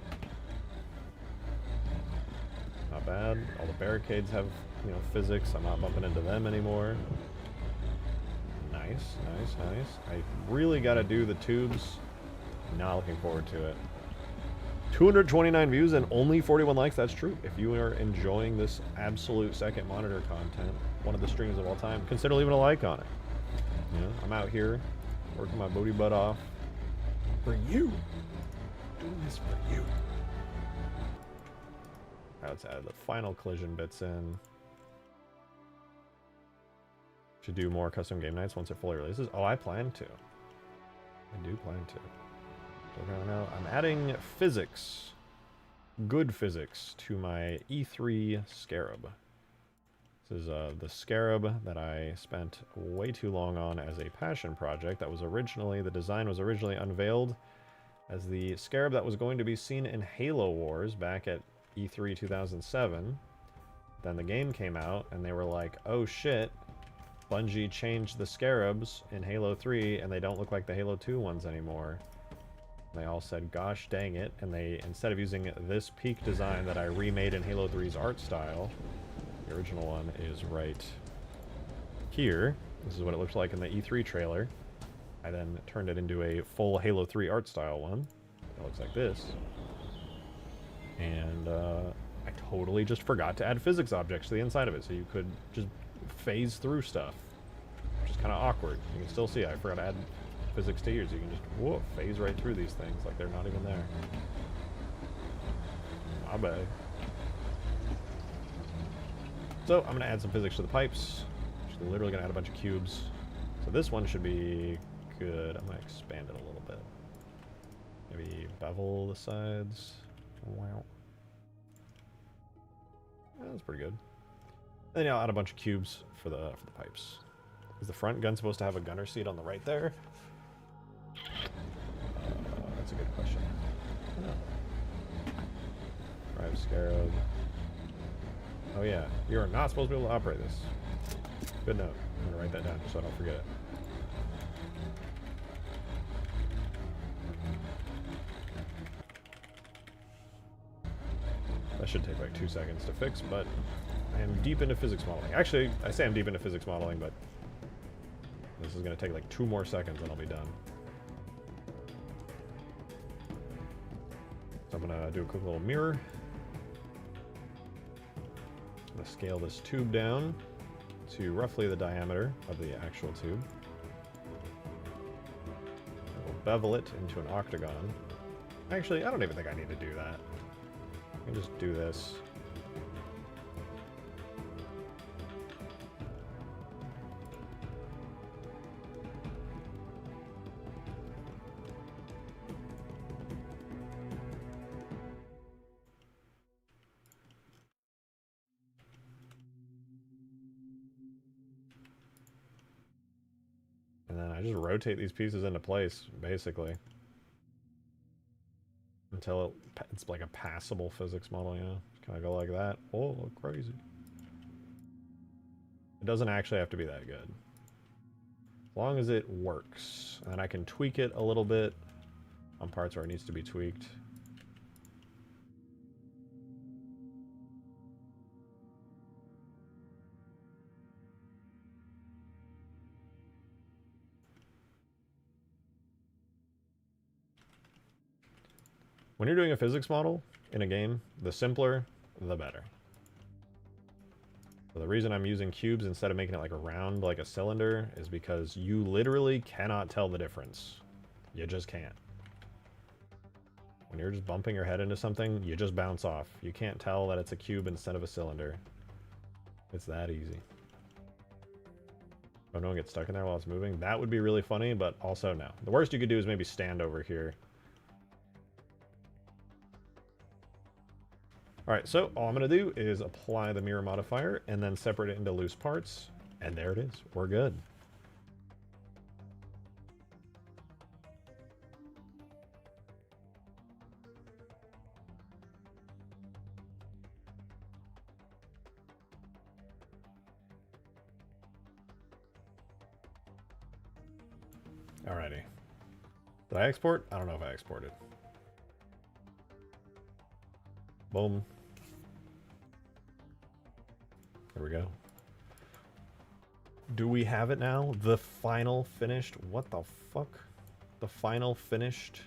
Not bad. All the barricades have, you know, physics. I'm not bumping into them anymore. Nice, nice, nice. I really got to do the tubes. Not looking forward to it. 229 views and only 41 likes. That's true. If you are enjoying this absolute second monitor content, one of the streams of all time, consider leaving a like on it. You know, I'm out here working my booty butt off for you. Doing this for you. Let's add the final collision bits in. Should do more custom game nights once it fully releases. Oh, I plan to. I do plan to. So now I'm adding physics, good physics, to my E3 Scarab. This is the Scarab that I spent way too long on as a passion project. That was originally, the design was originally unveiled as the Scarab that was going to be seen in Halo Wars back at E3 2007. Then the game came out and they were like, oh shit, Bungie changed the Scarabs in Halo 3 and they don't look like the Halo 2 ones anymore. And they all said, gosh dang it, and they, instead of using this peak design that I remade in Halo 3's art style, the original one is right here. This is what it looks like in the E3 trailer. I then turned it into a full Halo 3 art style one. It looks like this. And I totally just forgot to add physics objects to the inside of it, so you could just phase through stuff, which is kind of awkward. You can still see I forgot to add physics to yours. You can just, whoa, phase right through these things like they're not even there. My bad. So I'm going to add some physics to the pipes. Just literally going to add a bunch of cubes. So this one should be good. I'm going to expand it a little bit. Maybe bevel the sides. Wow. Yeah, that's pretty good. And then I'll add a bunch of cubes for the pipes. Is the front gun supposed to have a gunner seat on the right there? That's a good question. Drive Scarab. Oh yeah, you are not supposed to be able to operate this. Good note. I'm gonna write that down just so I don't forget it. That should take like 2 seconds to fix, but I am deep into physics modeling. Actually, I say I'm deep into physics modeling, but this is going to take like 2 more seconds and I'll be done. So I'm going to do a quick little mirror. I'm going to scale this tube down to roughly the diameter of the actual tube. I will bevel it into an octagon. Actually, I don't even think I need to do that. I can just do this. And then I just rotate these pieces into place, basically. Until it's like a passable physics model, you know? Kind of go like that. Oh, crazy. It doesn't actually have to be that good. As long as it works. And then I can tweak it a little bit on parts where it needs to be tweaked. When you're doing a physics model in a game, the simpler, the better. So the reason I'm using cubes instead of making it like a round, like a cylinder, is because you literally cannot tell the difference. You just can't. When you're just bumping your head into something, you just bounce off. You can't tell that it's a cube instead of a cylinder. It's that easy. Oh, no one gets stuck in there while it's moving. That would be really funny, but also no. The worst you could do is maybe stand over here. Alright, so all I'm going to do is apply the mirror modifier and then separate it into loose parts. And there it is. We're good. Alrighty. Did I export? I don't know if I exported. Boom. There we go. Do we have it now? The final finished... What the fuck? The final finished...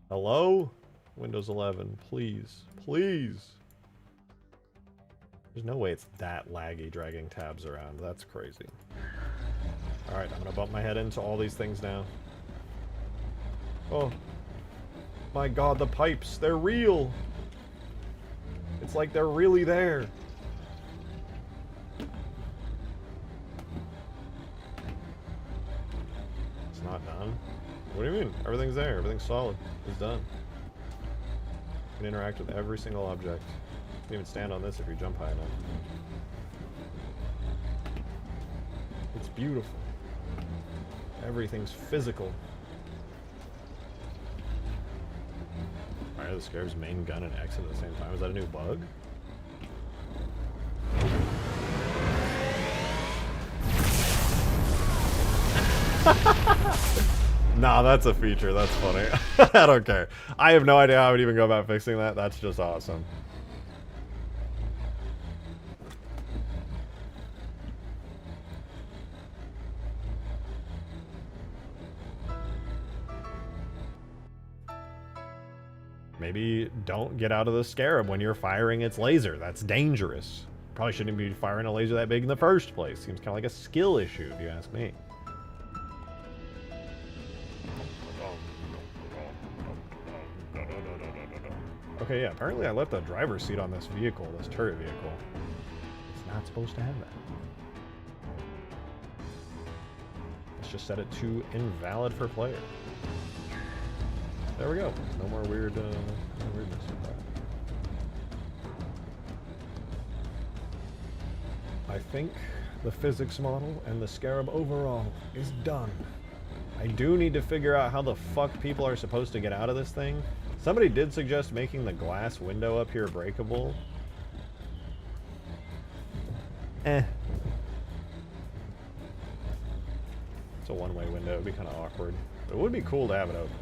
Hello? Windows 11, please. Please! There's no way it's that laggy dragging tabs around. That's crazy. Alright, I'm gonna bump my head into all these things now. Oh. My god, the pipes! They're real! It's like they're really there. It's not done? What do you mean? Everything's there. Everything's solid. It's done. You can interact with every single object. You can even stand on this if you jump high enough. It's beautiful. Everything's physical. Alright, the Scarab's main gun and exit at the same time. Is that a new bug? Nah, that's a feature. That's funny. I don't care. I have no idea how I would even go about fixing that. That's just awesome. Maybe don't get out of the Scarab when you're firing its laser. That's dangerous. Probably shouldn't be firing a laser that big in the first place. Seems kind of like a skill issue, if you ask me. Okay, yeah, apparently I left the driver's seat on this vehicle, this turret vehicle. It's not supposed to have that. Let's just set it to invalid for player. There we go. No more weird, no weirdness with that. I think the physics model and the Scarab overall is done. I do need to figure out how the fuck people are supposed to get out of this thing. Somebody did suggest making the glass window up here breakable. It's a one-way window. It'd be kind of awkward. But it would be cool to have it open.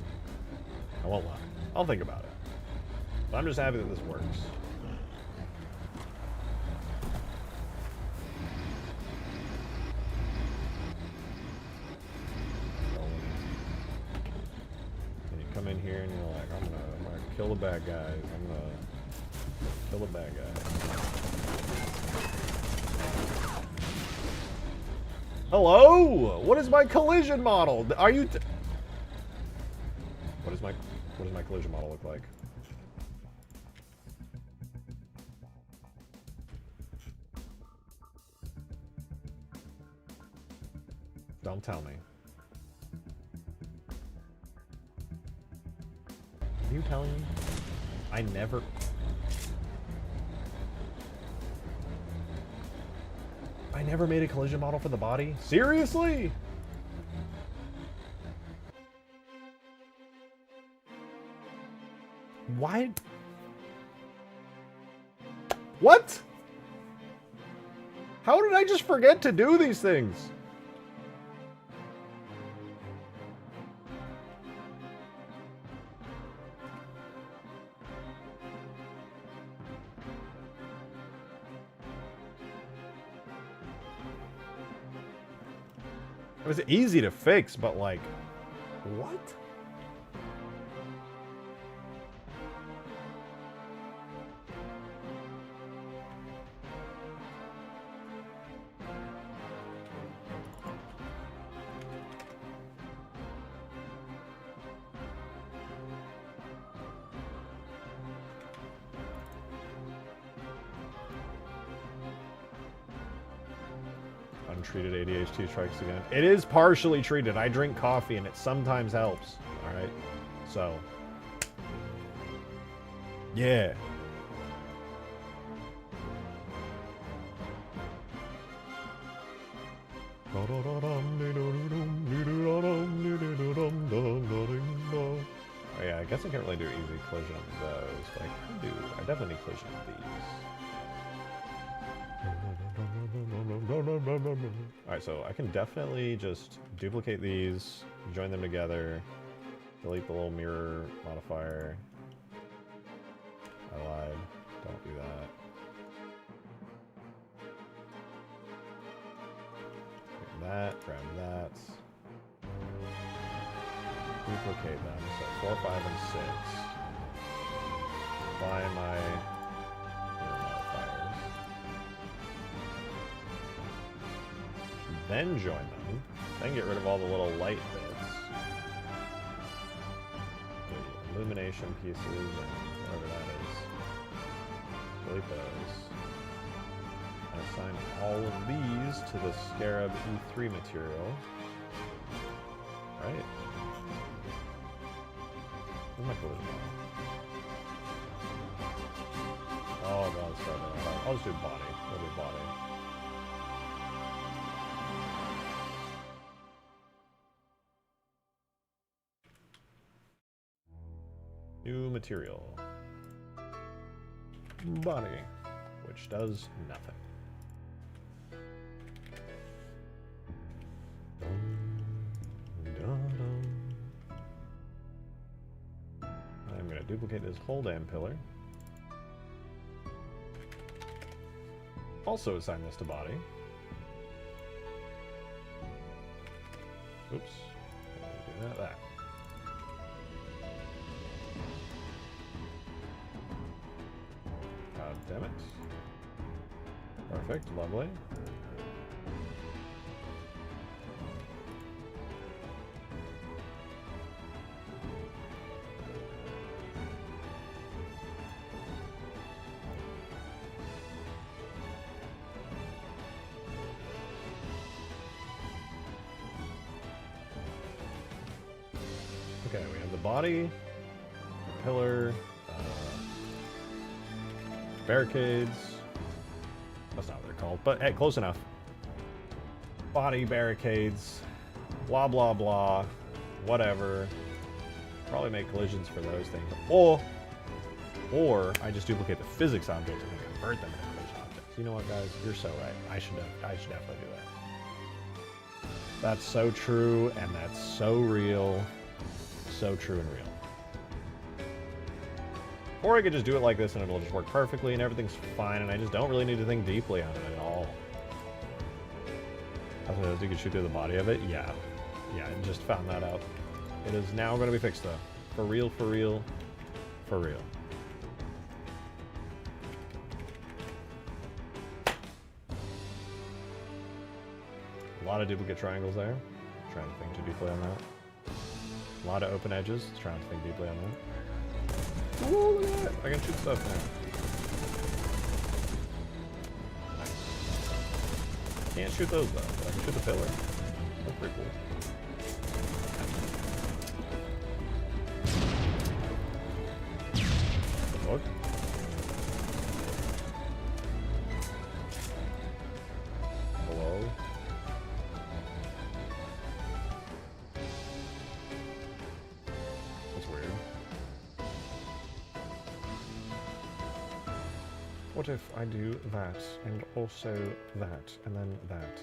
I won't lie. I'll think about it. But I'm just happy that this works. And you come in here and you're like, I'm gonna kill the bad guys. I'm gonna kill the bad guys. Hello? What is my collision model? Are you? What does my collision model look like? Don't tell me. Are you telling me? I never made a collision model for the body? Seriously? Why? What? How did I just forget to do these things? It was easy to fix, but like, what? Untreated ADHD strikes again. It is partially treated. I drink coffee and it sometimes helps. Alright? So. Yeah. Oh yeah, I guess I can't really do easy collision on those, but I definitely need collision on these. Alright, so I can definitely just duplicate these, join them together. Delete the little mirror modifier. I lied. Don't do that. Grab that. Duplicate them. So 4, 5, and 6. Apply my modifiers. Then join them. Then get rid of all the little light bits. The illumination pieces and whatever that is. Delete those. And assign all of these to the Scarab E3 material. Right? Where's my collision body? Oh god, let's try that. I'll just do body. We'll do body. New material. Body. Which does nothing. I'm going to duplicate this whole damn pillar. Also assign this to body. Oops. Do that. God damn it. Perfect, lovely. Okay, we have the body, the pillar, barricades. That's not what they're called, but hey, close enough. Body, barricades, blah blah blah, whatever. Probably make collisions for those things, or I just duplicate the physics objects and convert them into collision objects. You know what, guys? You're so right. I should definitely do that. That's so true, and that's so real. So true and real. Or I could just do it like this and it'll just work perfectly and everything's fine and I just don't really need to think deeply on it at all. You can shoot through the body of it? Yeah. Yeah, I just found that out. It is now going to be fixed though. For real, for real, for real. A lot of duplicate triangles there. Trying to think too deeply on that. A lot of open edges. Trying to think deeply on that. Whoa, look at that! I can shoot stuff now. Nice. Can't shoot those though, but I can shoot the pillar. That's pretty cool. What? Hello? That's weird. What if I do that, and also that, and then that?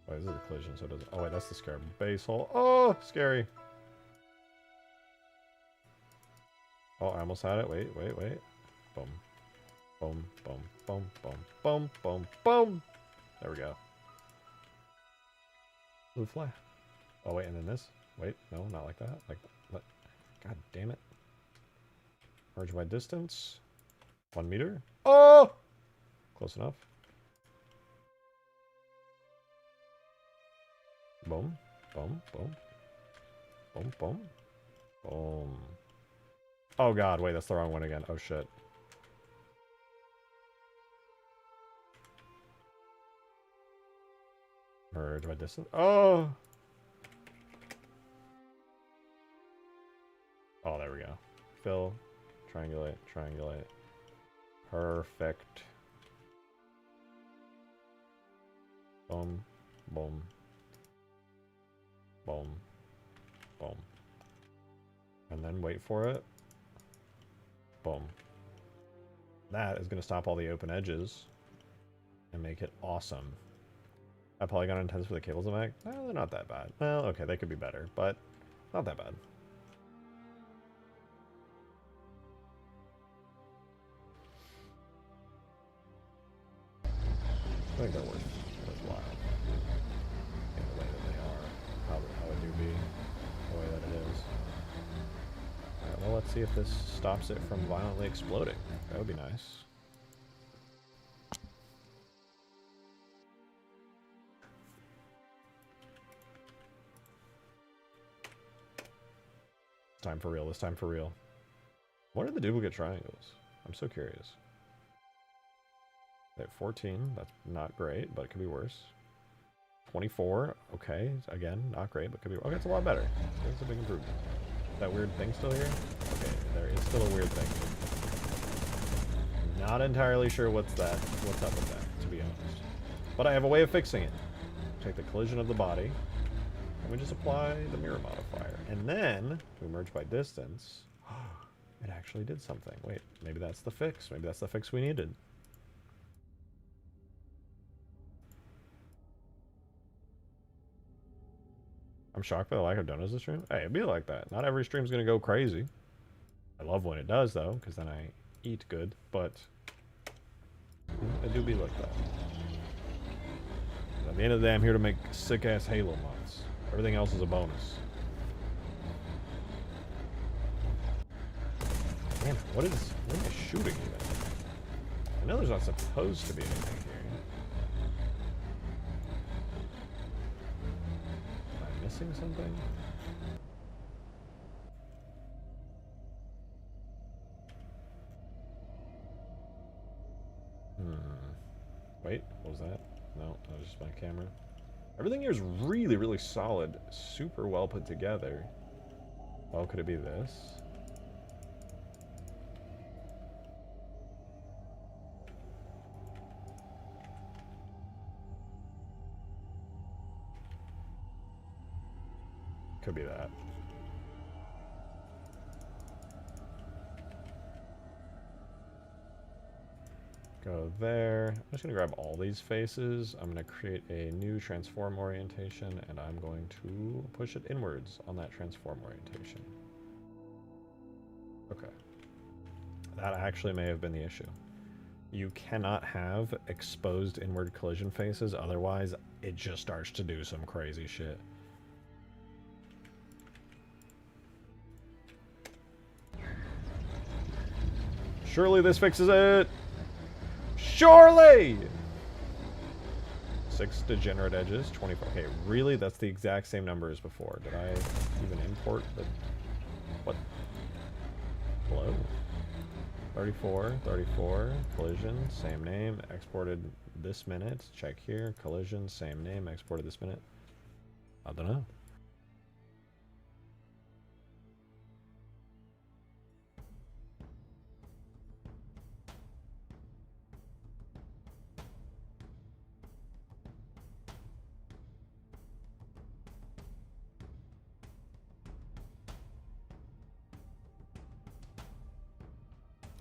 Oh, this is a collision, so it doesn't... Oh, wait, that's the Scarab base hole. Oh, scary! Oh, I almost had it. Wait. Boom. Boom, boom, boom, boom, boom, boom, boom! There we go. Blue fly. Oh, wait, and then this? Wait, no, not like that. Like, God damn it. Merge by distance. 1 meter. Oh! Close enough. Boom. Boom. Boom. Boom. Boom. Boom. Oh god, wait, that's the wrong one again. Oh shit. Merge by distance. Oh! Oh, there we go. Fill. Triangulate, triangulate. Perfect. Boom, boom, boom, boom. And then wait for it. Boom. That is going to stop all the open edges and make it awesome. High polygon intense for the cables effect? Well, they're not that bad. Well, okay, they could be better, but not that bad. I think they're worthwhile. In the way that they are. How it do be. The way that it is. Alright, well, let's see if this stops it from violently exploding. That would be nice. Time for real. This time for real. What are the duplicate triangles? I'm so curious. They have 14. That's not great, but it could be worse. 24. Okay. Again, not great, but could be... Okay, it's a lot better. It's a big improvement. That weird thing still here? Okay, there is still a weird thing. Not entirely sure what's up with that, to be honest. But I have a way of fixing it. Take the collision of the body, and we just apply the mirror modifier. And then, we merge by distance. It actually did something. Wait, maybe that's the fix. Maybe that's the fix we needed. I'm shocked by the lack of donuts this stream. Hey, it'd be like that. Not every stream's gonna go crazy. I love when it does, though, because then I eat good, but it do be like that. At the end of the day, I'm here to make sick-ass Halo mods. Everything else is a bonus. Damn, what am I shooting even? I know there's not supposed to be anything here. Am I missing something? Wait, what was that? No, that was just my camera. Everything here is really, really solid. Super well put together. Oh, could it be this? Could be that. Go there. I'm just going to grab all these faces. I'm going to create a new transform orientation, and I'm going to push it inwards on that transform orientation. Okay. That actually may have been the issue. You cannot have exposed inward collision faces, otherwise it just starts to do some crazy shit. Surely this fixes it! Surely! 6 degenerate edges, 24. Okay, really? That's the exact same number as before. Did I even import the... What? Hello? 34, 34, collision, same name, exported this minute. Check here, collision, same name, exported this minute. I don't know.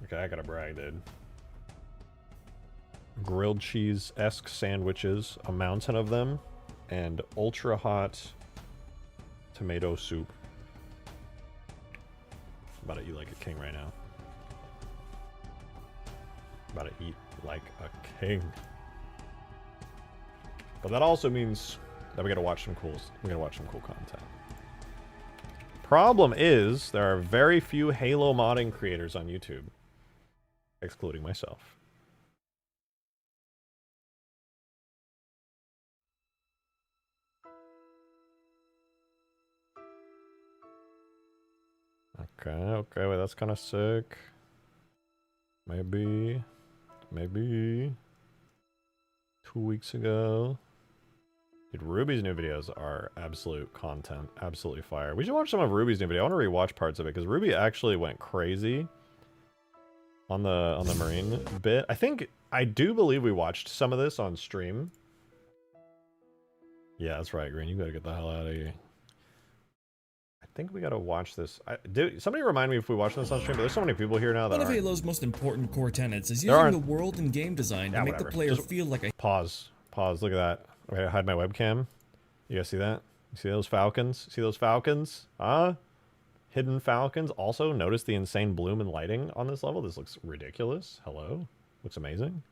Okay, I gotta brag, dude. Grilled cheese-esque sandwiches, a mountain of them, and ultra-hot tomato soup. I'm about to eat like a king right now. I'm about to eat like a king. But that also means that we gotta watch some cool content. Problem is, there are very few Halo modding creators on YouTube. Excluding myself. Okay, wait, that's kind of sick. Maybe 2 weeks ago. Dude, Ruby's new videos are absolute content, absolutely fire. We should watch some of Ruby's new video. I want to rewatch parts of it because Ruby actually went crazy on the marine bit. I do believe we watched some of this on stream. Yeah, that's right, Green. You gotta get the hell out of here. I think we gotta watch this. Dude, somebody remind me if we watch this on stream, but there's so many people here now that One of Halo's most important core tenets is using the world and game design to make the player feel like a... Pause. Look at that. Wait, I hide my webcam. You guys see that? You see those falcons? See those falcons? Hidden falcons. Also, notice the insane bloom and lighting on this level. This looks ridiculous. Hello? Looks amazing.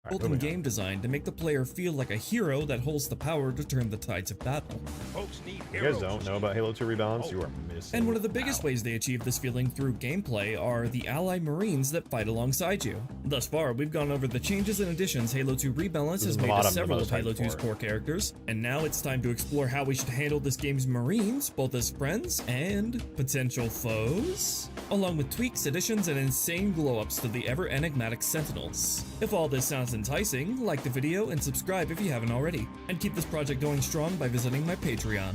Built-in game design to make the player feel like a hero that holds the power to turn the tides of battle. Folks need You guys don't know about Halo 2 Rebalance? You are missing And one of the biggest ways they achieve this feeling through gameplay are the allied marines that fight alongside you. Thus far, we've gone over the changes and additions Halo 2 Rebalance has made to several of Halo 2's core characters, and now it's time to explore how we should handle this game's marines, both as friends and potential foes, along with tweaks, additions, and insane glow-ups to the ever-enigmatic Sentinels. If all this sounds enticing, like the video and subscribe if you haven't already, and keep this project going strong by visiting my Patreon.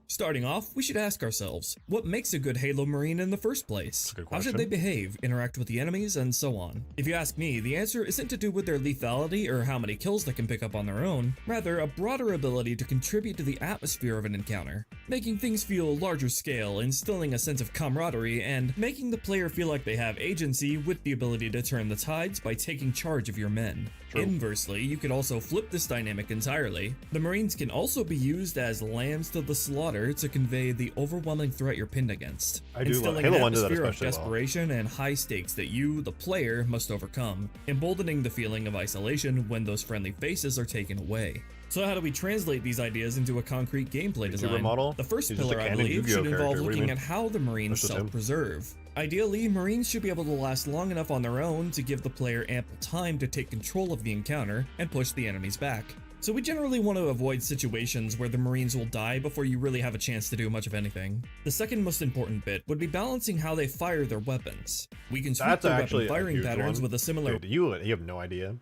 Starting off, we should ask ourselves, what makes a good Halo Marine in the first place? How should they behave, interact with the enemies, and so on? If you ask me, the answer isn't to do with their lethality or how many kills they can pick up on their own, rather a broader ability to contribute to the atmosphere of an encounter, making things feel larger scale, instilling a sense of camaraderie, and making the player feel like they have agency with the ability to turn the tides by taking charge of your men. Inversely, you could also flip this dynamic entirely. The Marines can also be used as lambs to the slaughter to convey the overwhelming threat you're pinned against, instilling an atmosphere of desperation and high stakes that you, the player, must overcome, emboldening the feeling of isolation when those friendly faces are taken away. So how do we translate these ideas into a concrete gameplay design? The first pillar, I believe, should involve looking at how the Marines self-preserve. Ideally, Marines should be able to last long enough on their own to give the player ample time to take control of the encounter and push the enemies back. So we generally want to avoid situations where the Marines will die before you really have a chance to do much of anything. The second most important bit would be balancing how they fire their weapons. We can tweak their weapon firing patterns with a similar... Dude, you have no idea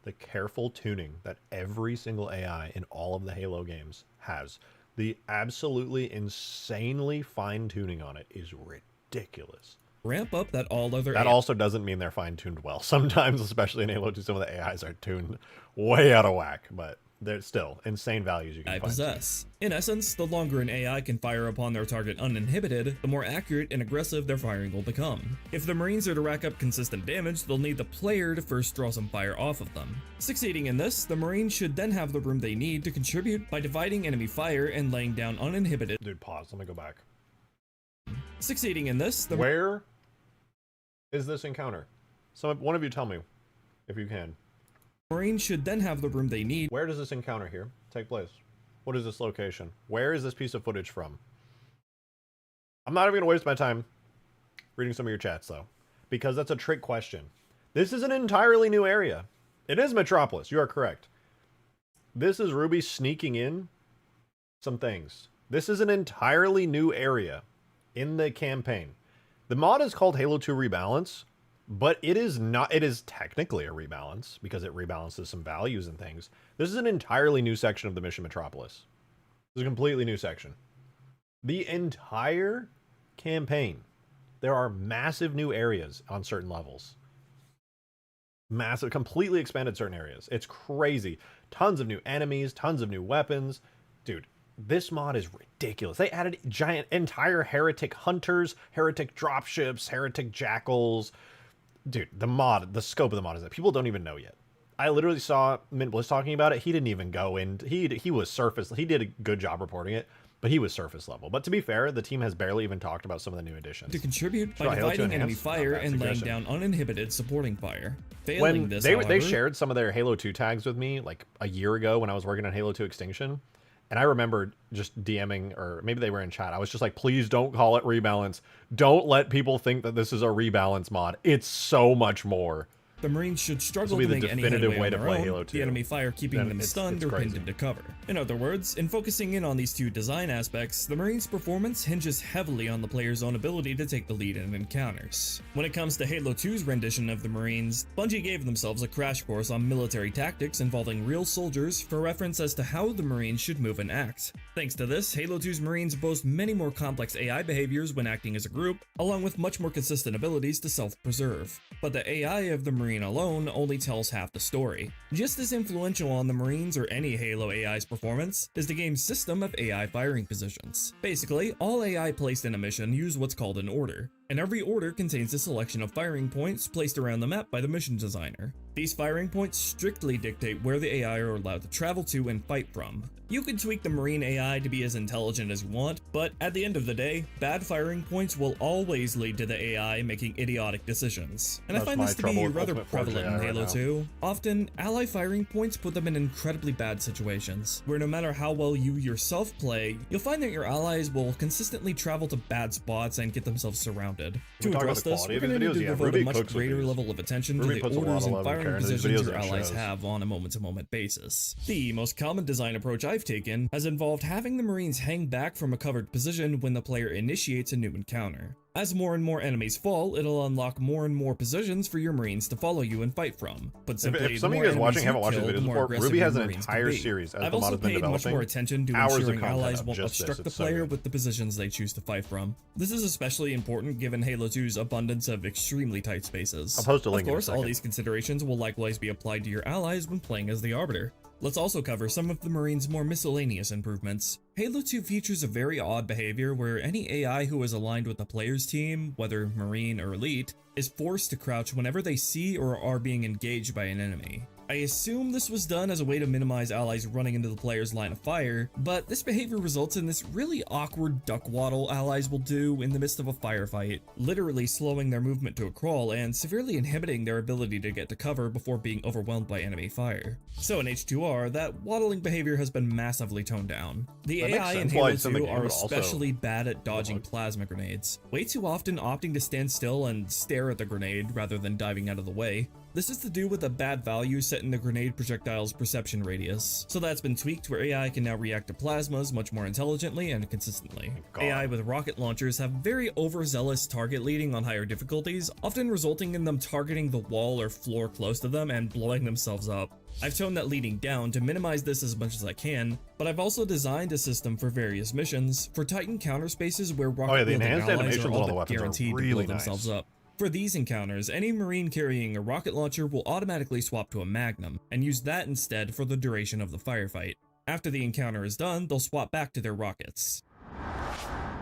the careful tuning that every single AI in all of the Halo games has. The absolutely insanely fine tuning on it is ridiculous. Ramp up that all other... That also doesn't mean they're fine tuned well. Sometimes, especially in Halo 2, some of the AIs are tuned way out of whack, but they're still insane values you can possess. In essence, the longer an AI can fire upon their target uninhibited, the more accurate and aggressive their firing will become. If the Marines are to rack up consistent damage, they'll need the player to first draw some fire off of them. Succeeding in this, the Marines should then have the room they need to contribute by dividing enemy fire and laying down uninhibited... Dude, pause. Let me go back. Succeeding in this, the... Where is this encounter? One of you tell me, if you can. Marines should then have the room they need. Where does this encounter here take place? What is this location? Where is this piece of footage from? I'm not even going to waste my time reading some of your chats, though, because that's a trick question. This is an entirely new area. It is Metropolis. You are correct. This is Ruby sneaking in some things. This is an entirely new area in the campaign. The mod is called Halo 2 Rebalance, but it is not. It is technically a rebalance because it rebalances some values and things. This is an entirely new section of the mission Metropolis. This is a completely new section. The entire campaign, there are massive new areas on certain levels. Massive, completely expanded certain areas. It's crazy. Tons of new enemies, tons of new weapons. Dude, this mod is ridiculous. They added giant, entire heretic hunters, heretic dropships, heretic jackals. Dude, the scope of the mod is that people don't even know yet. I literally saw Mint Bliss talking about it. He didn't even go in. He was surface. He did a good job reporting it, but he was surface level. But to be fair, the team has barely even talked about some of the new additions. To contribute by dividing enemy fire and laying down uninhibited supporting fire. Failing this, however, they shared some of their Halo 2 tags with me like a year ago when I was working on Halo 2 Extinction. And I remember just DMing, or maybe they were in chat. I was just like, please don't call it rebalance. Don't let people think that this is a rebalance mod. It's so much more. The Marines should struggle to make any headway on their own, the enemy fire keeping them stunned or pinned into cover. In other words, in focusing in on these two design aspects, the Marines' performance hinges heavily on the player's own ability to take the lead in encounters. When it comes to Halo 2's rendition of the Marines, Bungie gave themselves a crash course on military tactics involving real soldiers for reference as to how the Marines should move and act. Thanks to this, Halo 2's Marines boast many more complex AI behaviors when acting as a group, along with much more consistent abilities to self-preserve. But the AI of the Marine alone only tells half the story. Just as influential on the Marines or any Halo AI's performance is the game's system of AI firing positions. Basically, all AI placed in a mission use what's called an order, and every order contains a selection of firing points placed around the map by the mission designer. These firing points strictly dictate where the AI are allowed to travel to and fight from. You can tweak the Marine AI to be as intelligent as you want, but at the end of the day, bad firing points will always lead to the AI making idiotic decisions. And I find this to be rather prevalent in Halo 2. Often, ally firing points put them in incredibly bad situations, where no matter how well you yourself play, you'll find that your allies will consistently travel to bad spots and get themselves surrounded. To address this, we're going to need to devote a much greater level of attention to the orders and firing positions your allies have on a moment-to-moment basis. The most common design approach I've taken has involved having the Marines hang back from a covered position when the player initiates a new encounter. As more and more enemies fall, it'll unlock more and more positions for your Marines to follow you and fight from. But simply, if some of you guys watching haven't watched this video before, Ruby has an entire series as I've the mod also has been paid developing. much more attention to ensuring allies won't obstruct the player with the positions they choose to fight from. This is especially important given Halo 2's abundance of extremely tight spaces. I'll post a link. Of course, all these considerations will likewise be applied to your allies when playing as the Arbiter. Let's also cover some of the Marines' more miscellaneous improvements. Halo 2 features a very odd behavior where any AI who is aligned with the player's team, whether Marine or Elite, is forced to crouch whenever they see or are being engaged by an enemy. I assume this was done as a way to minimize allies running into the player's line of fire, but this behavior results in this really awkward duck waddle allies will do in the midst of a firefight, literally slowing their movement to a crawl and severely inhibiting their ability to get to cover before being overwhelmed by enemy fire. So in H2R, that waddling behavior has been massively toned down. The AI in Halo 2 are especially bad at dodging plasma grenades, way too often opting to stand still and stare at the grenade rather than diving out of the way. This is to do with a bad value set in the grenade projectile's perception radius, so that's been tweaked where AI can now react to plasmas much more intelligently and consistently. AI with rocket launchers have very overzealous target leading on higher difficulties, often resulting in them targeting the wall or floor close to them and blowing themselves up. I've toned that leading down to minimize this as much as I can, but I've also designed a system for various missions for Titan counter spaces where rocket-wielding allies are all but guaranteed to blow themselves up. For these encounters, any Marine carrying a rocket launcher will automatically swap to a Magnum, and use that instead for the duration of the firefight. After the encounter is done, they'll swap back to their rockets.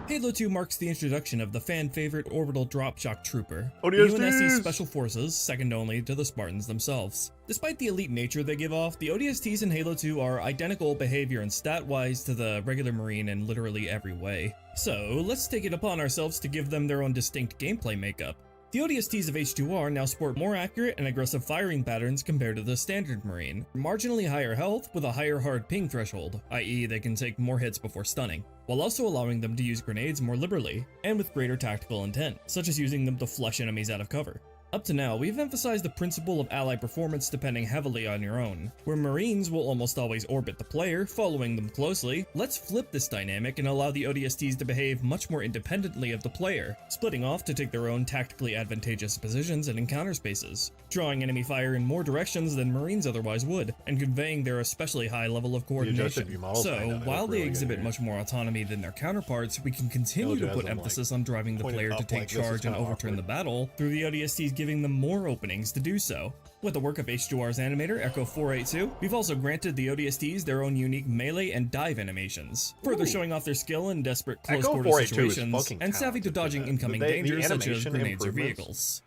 Halo 2 marks the introduction of the fan-favorite Orbital Drop Shock Trooper, ODSTs! UNSC's special forces, second only to the Spartans themselves. Despite the elite nature they give off, the ODSTs in Halo 2 are identical behavior and stat-wise to the regular Marine in literally every way. So, let's take it upon ourselves to give them their own distinct gameplay makeup. The ODSTs of H2R now sport more accurate and aggressive firing patterns compared to the standard Marine, marginally higher health with a higher hard ping threshold, i.e. they can take more hits before stunning, while also allowing them to use grenades more liberally, and with greater tactical intent, such as using them to flush enemies out of cover. Up to now, we've emphasized the principle of ally performance depending heavily on your own, where Marines will almost always orbit the player, following them closely. Let's flip this dynamic and allow the ODSTs to behave much more independently of the player, splitting off to take their own tactically advantageous positions and encounter spaces, drawing enemy fire in more directions than Marines otherwise would, and conveying their especially high level of coordination. So, while they exhibit much more autonomy than their counterparts, we can continue to put emphasis on driving the player to take charge and overturn the battle, through the ODSTs giving them more openings to do so. With the work of H2R's animator, Echo 482, we've also granted the ODSTs their own unique melee and dive animations, further showing off their skill in desperate close-quarter situations, and savvy to dodging incoming dangers such as grenades or vehicles.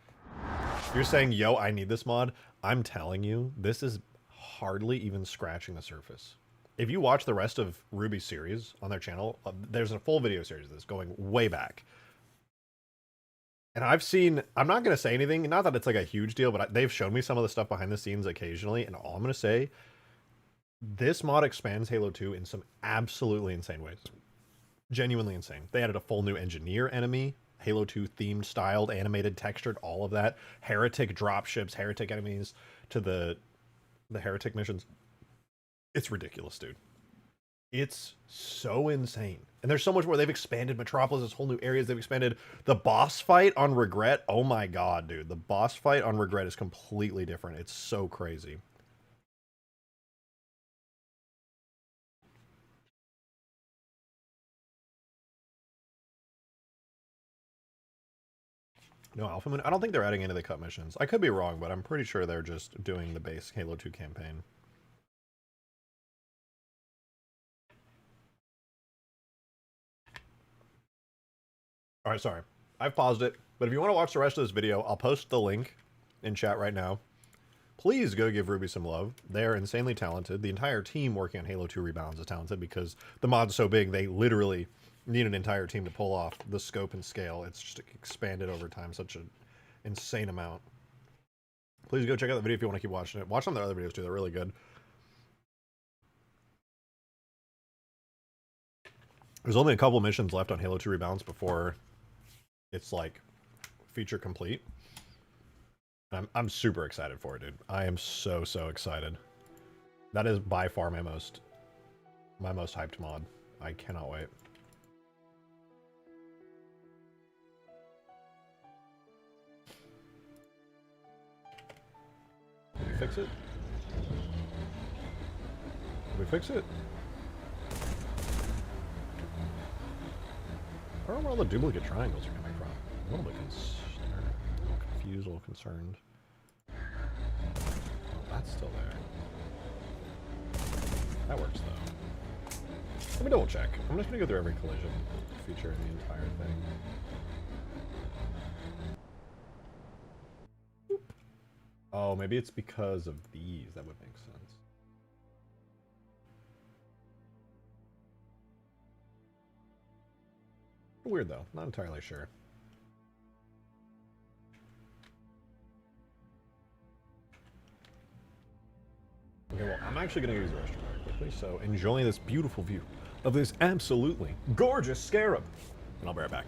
You're saying, yo, I need this mod? I'm telling you, this is hardly even scratching the surface. If you watch the rest of Ruby's series on their channel, there's a full video series of this going way back. And I've seen, I'm not going to say anything, not that it's like a huge deal, but they've shown me some of the stuff behind the scenes occasionally, and all I'm going to say, this mod expands Halo 2 in some absolutely insane ways. Genuinely insane. They added a full new engineer enemy, Halo 2 themed, styled, animated, textured, all of that. Heretic dropships, heretic enemies to the heretic missions. It's ridiculous, dude. It's so insane. And there's so much more. They've expanded Metropolis, there's whole new areas. They've expanded the boss fight on Regret. Oh my god, dude. The boss fight on Regret is completely different. It's so crazy. No, Alpha Moon. I don't think they're adding any of the cut missions. I could be wrong, but I'm pretty sure they're just doing the base Halo 2 campaign. All right, sorry. I've paused it, but if you want to watch the rest of this video, I'll post the link in chat right now. please go give Ruby some love. They're insanely talented. The entire team working on Halo 2 Rebalance is talented because the mod's so big, they literally need an entire team to pull off the scope and scale. It's just expanded over time, such an insane amount. Please go check out the video if you want to keep watching it. Watch some of their other videos too, they're really good. There's only a couple missions left on Halo 2 Rebalance before it's like feature complete. I'm super excited for it, dude. I am so excited. That is by far my most hyped mod. I cannot wait. Did we fix it? Did we fix it? I don't know where all the duplicate triangles are coming from. I'm a little bit confused, a little concerned. Oh, that's still there. That works, though. Let me double check. I'm just gonna go through every collision feature in the entire thing. Boop. Oh, maybe it's because of these. That would make sense. Weird, though. Not entirely sure. Okay, well, I'm actually going to use the restroom very quickly, so enjoy this beautiful view of this absolutely gorgeous Scarab. And I'll be right back.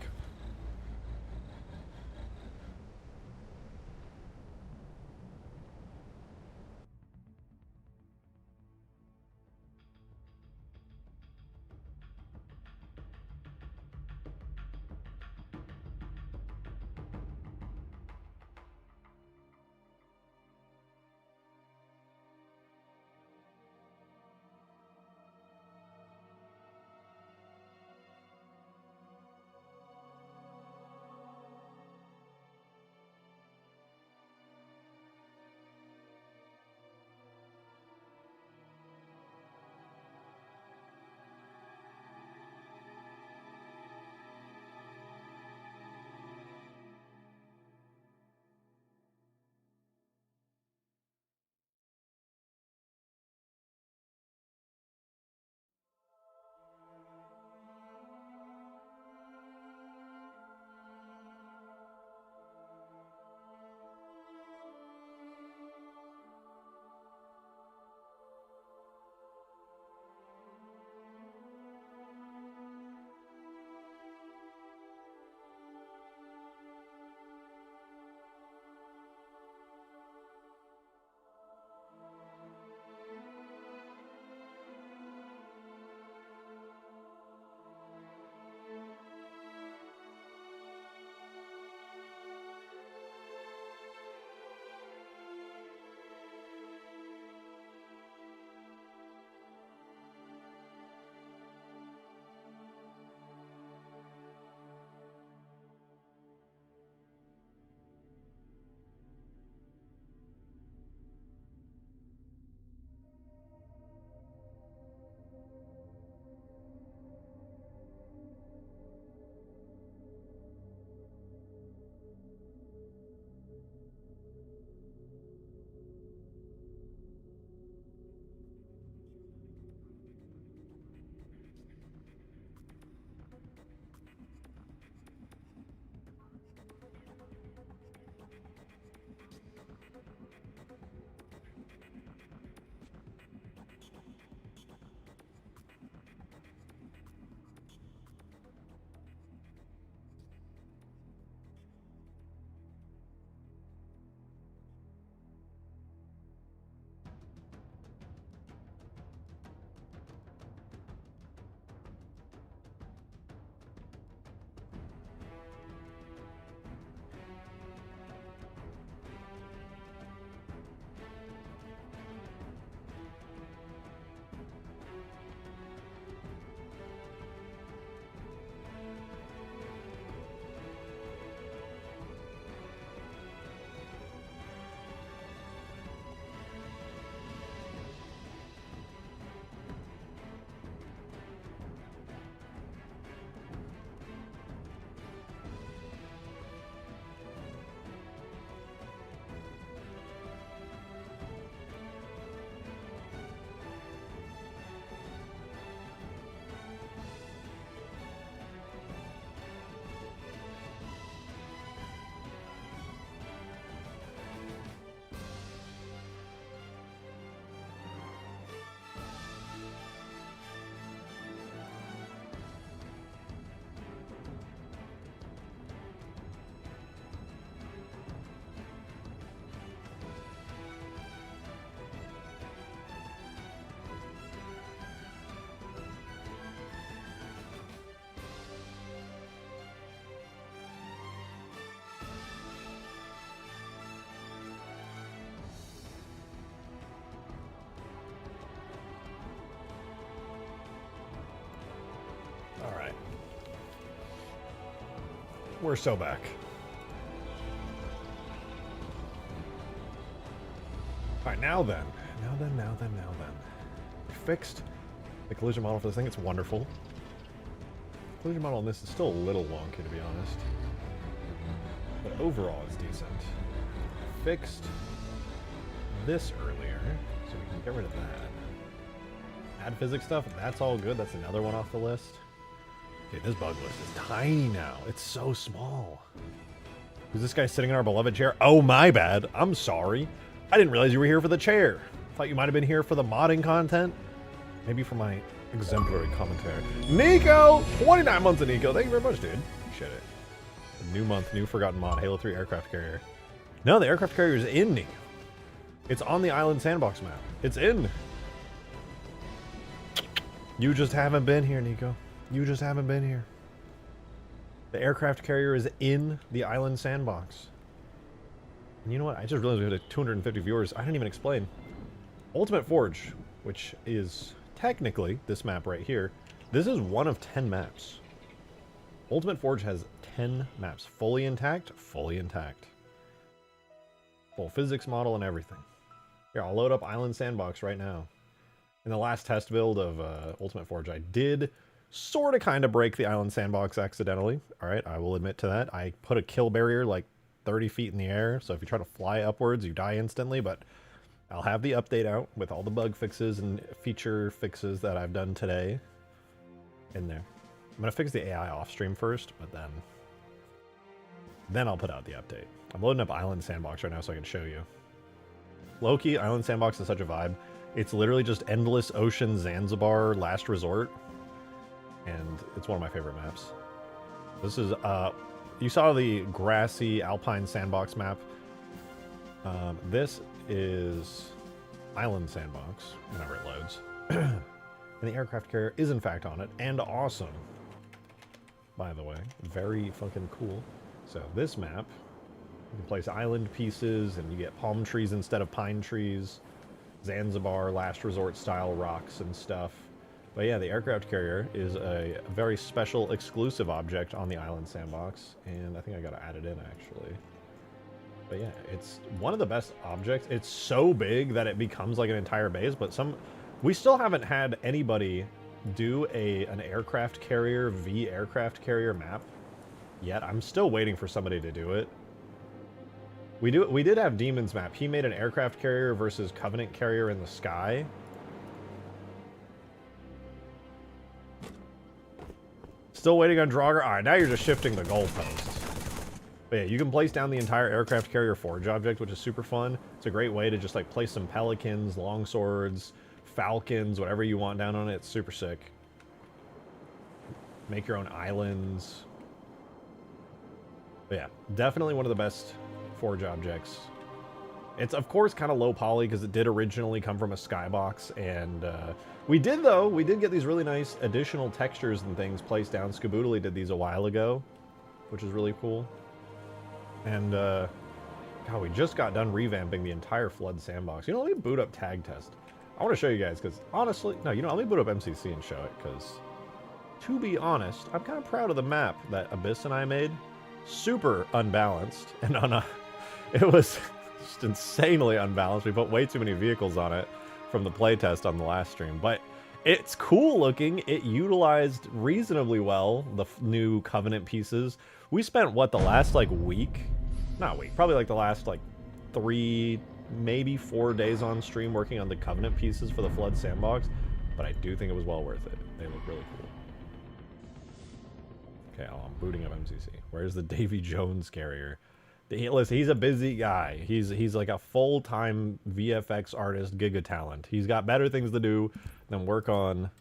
Alright. We're so back. Alright, now then. Now then. We fixed the collision model for this thing. It's wonderful. Collision model on this is still a little wonky, to be honest. But overall, it's decent. Fixed this earlier, so we can get rid of that. Add physics stuff, that's all good. That's another one off the list. Okay, this bug list is tiny now. It's so small. Is this guy sitting in our beloved chair? Oh, my bad. I'm sorry. I didn't realize you were here for the chair. Thought you might have been here for the modding content. Maybe for my exemplary commentary. Nico! 29 months of Nico. Thank you very much, dude. Appreciate it. New month, new forgotten mod, Halo 3 aircraft carrier. No, the aircraft carrier is in Nico. It's on the island sandbox map. It's in. You just haven't been here, Nico. You just haven't been here. The aircraft carrier is in the island sandbox. And you know what? I just realized we had 250 viewers. I didn't even explain. Ultimate Forge, which is technically this map right here. This is one of 10 maps. Ultimate Forge has 10 maps. Fully intact, fully intact. Full physics model and everything. Here, I'll load up Island Sandbox right now. In the last test build of Ultimate Forge, I did sort of kind of break the Island Sandbox accidentally. Alright, I will admit to that. I put a kill barrier like 30 feet in the air, so if you try to fly upwards, you die instantly, but I'll have the update out with all the bug fixes and feature fixes that I've done today in there. I'm going to fix the AI off stream first, but then I'll put out the update. I'm loading up Island Sandbox right now so I can show you. Low-key, Island Sandbox is such a vibe. It's literally just endless ocean Zanzibar last resort, and it's one of my favorite maps. This is, you saw the grassy Alpine Sandbox map. This is Island Sandbox, whenever it loads. And the aircraft carrier is in fact on it, and awesome. By the way, very fucking cool. So this map, you can place island pieces, and you get palm trees instead of pine trees. Zanzibar, last resort style rocks and stuff. But yeah, the aircraft carrier is a very special exclusive object on the Island Sandbox, and I think I gotta add it in actually. But yeah, it's one of the best objects. It's so big that it becomes like an entire base, but we still haven't had anybody do an aircraft carrier v aircraft carrier map yet. I'm still waiting for somebody to do it. We did have Demon's map. He made an aircraft carrier versus Covenant carrier in the sky. Still waiting on Draugr. Alright, now you're just shifting the goalposts. But yeah, you can place down the entire aircraft carrier forge object, which is super fun. It's a great way to just like place some Pelicans, longswords, Falcons, whatever you want down on it. It's super sick. Make your own islands. But yeah, definitely one of the best forge objects. It's of course kind of low poly because it did originally come from a skybox, and we did get these really nice additional textures and things placed down. Skaboodly did these a while ago, which is really cool. And God, we just got done revamping the entire Flood sandbox. You know, let me boot up Tag Test. I want to show you guys because honestly, no, you know, let me boot up MCC and show it because, to be honest, I'm kind of proud of the map that Abyss and I made. Super unbalanced, and it was just insanely unbalanced. We put way too many vehicles on it from the playtest on the last stream, but it's cool looking. It utilized reasonably well the new Covenant pieces. We spent, what, the last, like, week? Not week, probably, like, the last, like, 3, maybe 4 days on stream working on the Covenant pieces for the Flood sandbox, but I do think it was well worth it. They look really cool. Okay, I'm booting up MCC. Where's the Davy Jones carrier? Listen, he's a busy guy. He's like a full-time VFX artist, giga talent. He's got better things to do than work on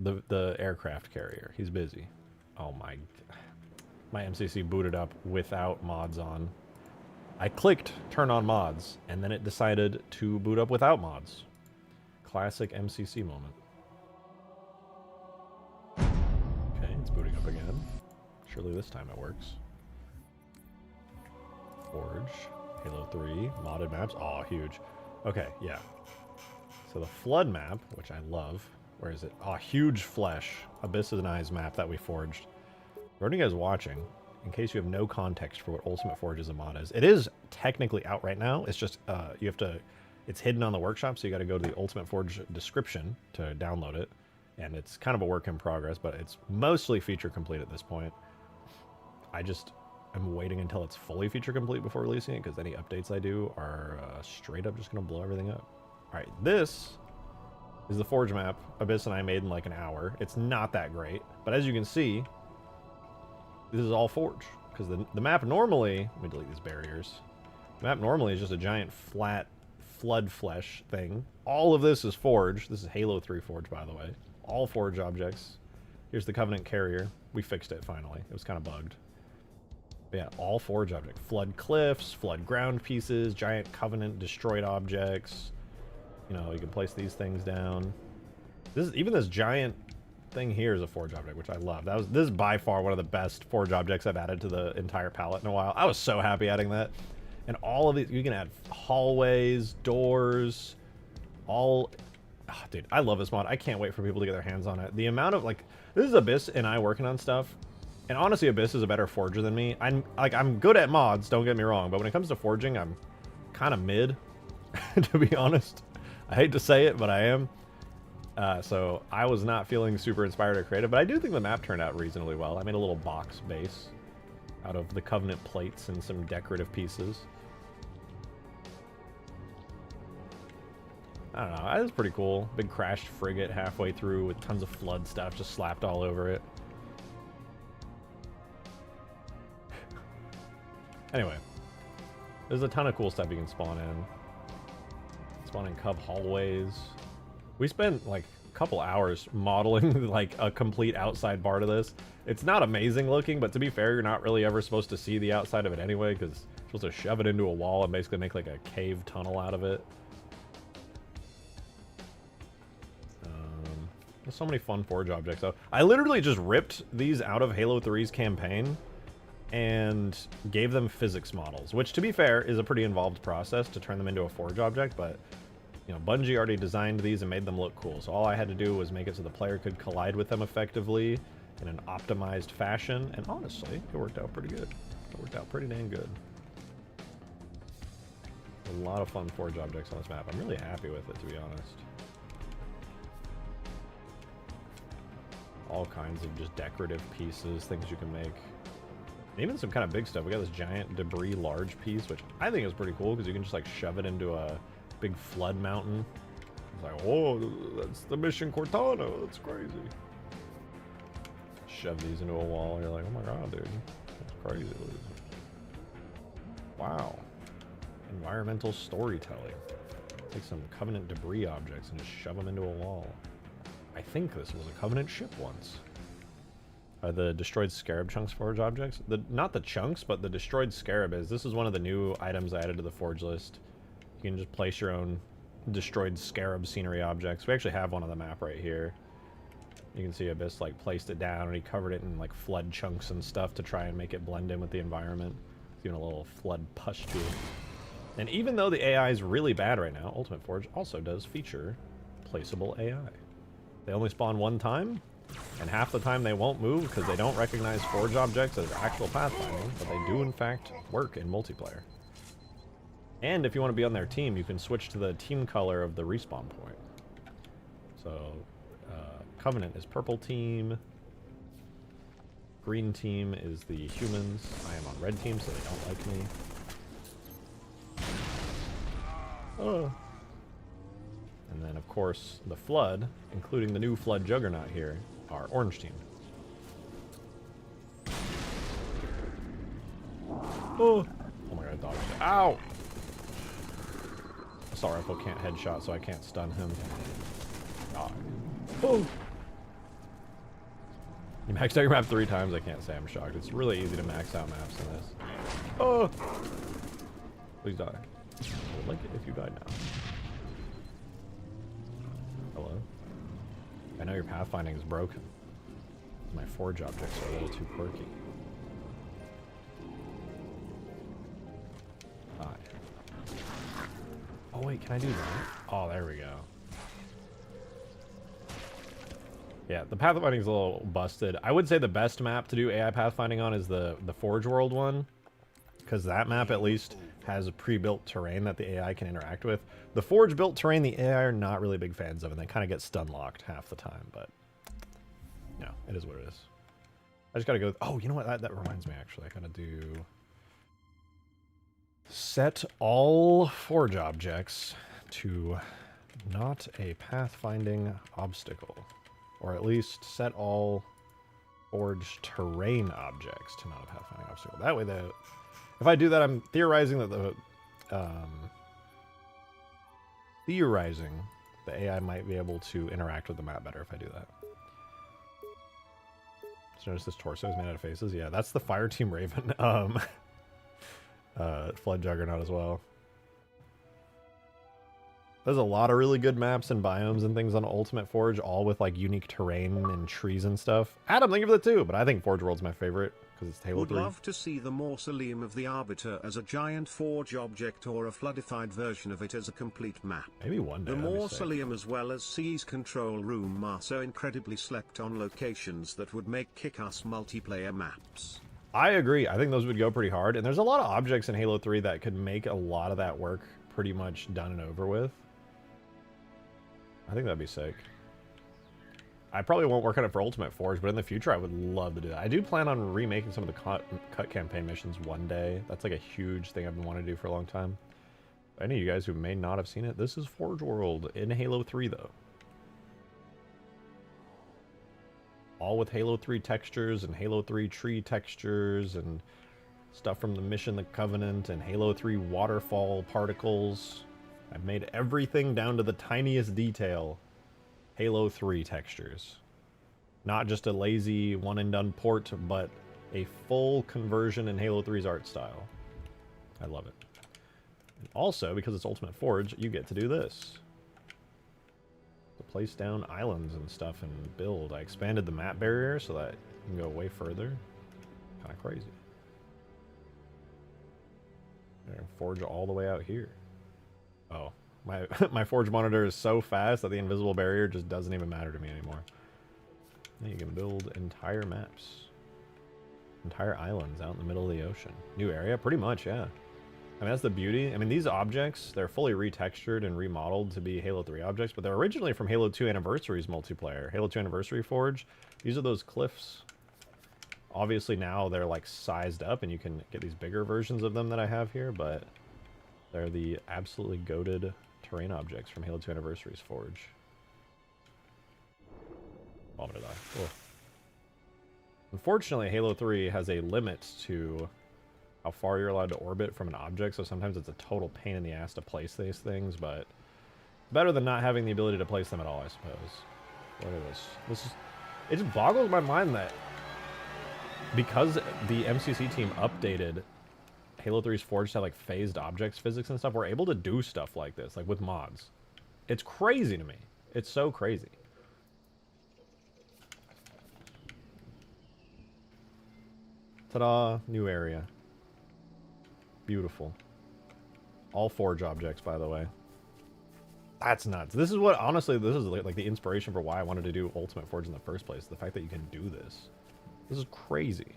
the aircraft carrier. He's busy. Oh my MCC booted up without mods on. I clicked turn on mods, and then it decided to boot up without mods. Classic MCC moment. Okay, it's booting up again. Surely this time it works. Forge, Halo 3, modded maps. Oh, huge. Okay, yeah. So the Flood map, which I love, Where is it? Oh, Huge Flesh. Abyss and Eyes map that we forged. For any of you guys watching, in case you have no context for what Ultimate Forge is a mod is, it is technically out right now. It's just, you have to, it's hidden on the workshop, so you got to go to the Ultimate Forge description to download it. And it's kind of a work in progress, but it's mostly feature complete at this point. I'm waiting until it's fully feature complete before releasing it, because any updates I do are straight up just going to blow everything up. All right, this is the Forge map Abyss and I made in like an hour. It's not that great, but as you can see, this is all Forge. Because the map normally, let me delete these barriers. The map normally is just a giant flat flood flesh thing. All of this is Forge. This is Halo 3 Forge, by the way. All Forge objects. Here's the Covenant carrier. We fixed it finally. It was kind of bugged. But yeah, all Forge objects. Flood cliffs, flood ground pieces, giant Covenant destroyed objects. You know, you can place these things down. Even this giant thing here is a Forge object, which I love. This is by far one of the best Forge objects I've added to the entire palette in a while. I was so happy adding that. And all of these, you can add hallways, doors, all... Oh, dude, I love this mod. I can't wait for people to get their hands on it. The amount of, like... This is Abyss and I working on stuff. And honestly, Abyss is a better forger than me. I'm good at mods, don't get me wrong. But when it comes to forging, I'm kind of mid, to be honest. I hate to say it, but I am. So I was not feeling super inspired or creative. But I do think the map turned out reasonably well. I made a little box base out of the Covenant plates and some decorative pieces. I don't know. That was pretty cool. Big crashed frigate halfway through with tons of flood stuff just slapped all over it. Anyway, there's a ton of cool stuff you can spawn in. Spawn in cub hallways. We spent like a couple hours modeling like a complete outside part of this. It's not amazing looking, but to be fair, you're not really ever supposed to see the outside of it anyway, because you're supposed to shove it into a wall and basically make like a cave tunnel out of it. There's so many fun Forge objects though. I literally just ripped these out of Halo 3's campaign and gave them physics models, which to be fair is a pretty involved process to turn them into a Forge object, but you know, Bungie already designed these and made them look cool. So all I had to do was make it so the player could collide with them effectively in an optimized fashion, and honestly, it worked out pretty good. It worked out pretty dang good. A lot of fun Forge objects on this map. I'm really happy with it, to be honest. All kinds of just decorative pieces, things you can make. And even some kind of big stuff. We got this giant debris large piece, which I think is pretty cool because you can just like shove it into a big flood mountain. It's like, whoa, that's the Mission Cortana. That's crazy. Shove these into a wall. You're like, oh my god, dude. That's crazy. Wow. Environmental storytelling. Take some Covenant debris objects and just shove them into a wall. I think this was a Covenant ship once. The destroyed Scarab chunks Forge objects. Not the chunks, but the destroyed Scarab is. This is one of the new items I added to the Forge list. You can just place your own destroyed Scarab scenery objects. We actually have one on the map right here. You can see Abyss like placed it down and he covered it in like flood chunks and stuff to try and make it blend in with the environment. Giving a little flood pustule. And even though the AI is really bad right now, Ultimate Forge also does feature placeable AI. They only spawn one time, and half the time they won't move because they don't recognize Forge objects as actual pathfinding, but they do in fact work in multiplayer. And if you want to be on their team, you can switch to the team color of the respawn point. So, Covenant is purple team, green team is the humans. I am on red team, so they don't like me. Oh. And then, of course, the Flood, including the new Flood Juggernaut here, are orange team. Oh my god, dodged it. Ow! Assault rifle can't headshot, so I can't stun him. Oh! You maxed out your map 3 times, I can't say I'm shocked. It's really easy to max out maps in this. Oh! Please die. I would like it if you died now. Hello? I know your pathfinding is broken. My Forge objects are a little too quirky. Hi. Oh wait, can I do that? Oh, there we go. Yeah, the pathfinding is a little busted. I would say the best map to do AI pathfinding on is the Forge World one, because that map at least has a pre-built terrain that the AI can interact with. The Forge built terrain, the AI are not really big fans of, and they kind of get stun locked half the time. But you know, it is what it is. I just gotta go. Oh, you know what? That reminds me. Actually, I gotta do set all Forge objects to not a pathfinding obstacle. Or at least set all Forge terrain objects to not a pathfinding obstacle. That way, if I do that, I'm theorizing that the AI might be able to interact with the map better if I do that. Just notice this torso is made out of faces. Yeah, that's the Fire Team Raven. Flood Juggernaut as well. There's a lot of really good maps and biomes and things on Ultimate Forge, all with like unique terrain and trees and stuff. Adam, thank you for that too, but I think Forge World's my favorite because it's Halo 3. Would love to see the Mausoleum of the Arbiter as a giant Forge object or a floodified version of it as a complete map. Maybe one day. The Mausoleum as well as C's Control Room are so incredibly slept on locations that would make kick-ass multiplayer maps. I agree. I think those would go pretty hard, and there's a lot of objects in Halo 3 that could make a lot of that work pretty much done and over with. I think that'd be sick. I probably won't work on it for Ultimate Forge, but in the future I would love to do that. I do plan on remaking some of the cut campaign missions one day. That's like a huge thing I've been wanting to do for a long time. Any of you guys who may not have seen it, this is Forge World in Halo 3 though. All with Halo 3 textures and Halo 3 tree textures and stuff from the mission The Covenant and Halo 3 waterfall particles. I've made everything down to the tiniest detail Halo 3 textures. Not just a lazy one and done port, but a full conversion in Halo 3's art style. I love it. And also, because it's Ultimate Forge, you get to do this. To place down islands and stuff and build. I expanded the map barrier so that you can go way further. Kind of crazy. And Forge all the way out here. Oh, my Forge monitor is so fast that the invisible barrier just doesn't even matter to me anymore. Now you can build entire maps. Entire islands out in the middle of the ocean. New area? Pretty much, yeah. I mean, that's the beauty. I mean, these objects, they're fully retextured and remodeled to be Halo 3 objects, but they're originally from Halo 2 Anniversary's multiplayer. Halo 2 Anniversary Forge. These are those cliffs. Obviously now they're like sized up and you can get these bigger versions of them that I have here, but they're the absolutely goated terrain objects from Halo 2 Anniversary's Forge. Oh, I'm gonna die. Oh. Unfortunately, Halo 3 has a limit to how far you're allowed to orbit from an object, so sometimes it's a total pain in the ass to place these things, but better than not having the ability to place them at all, I suppose. Look at this. It just boggles my mind that because the MCC team updated Halo 3's Forge to have like phased objects physics and stuff, we're able to do stuff like this, like with mods. It's crazy to me. It's so crazy. Ta-da! New area. Beautiful. All Forge objects, by the way. That's nuts. This is what, honestly, this is like the inspiration for why I wanted to do Ultimate Forge in the first place. The fact that you can do this. This is crazy.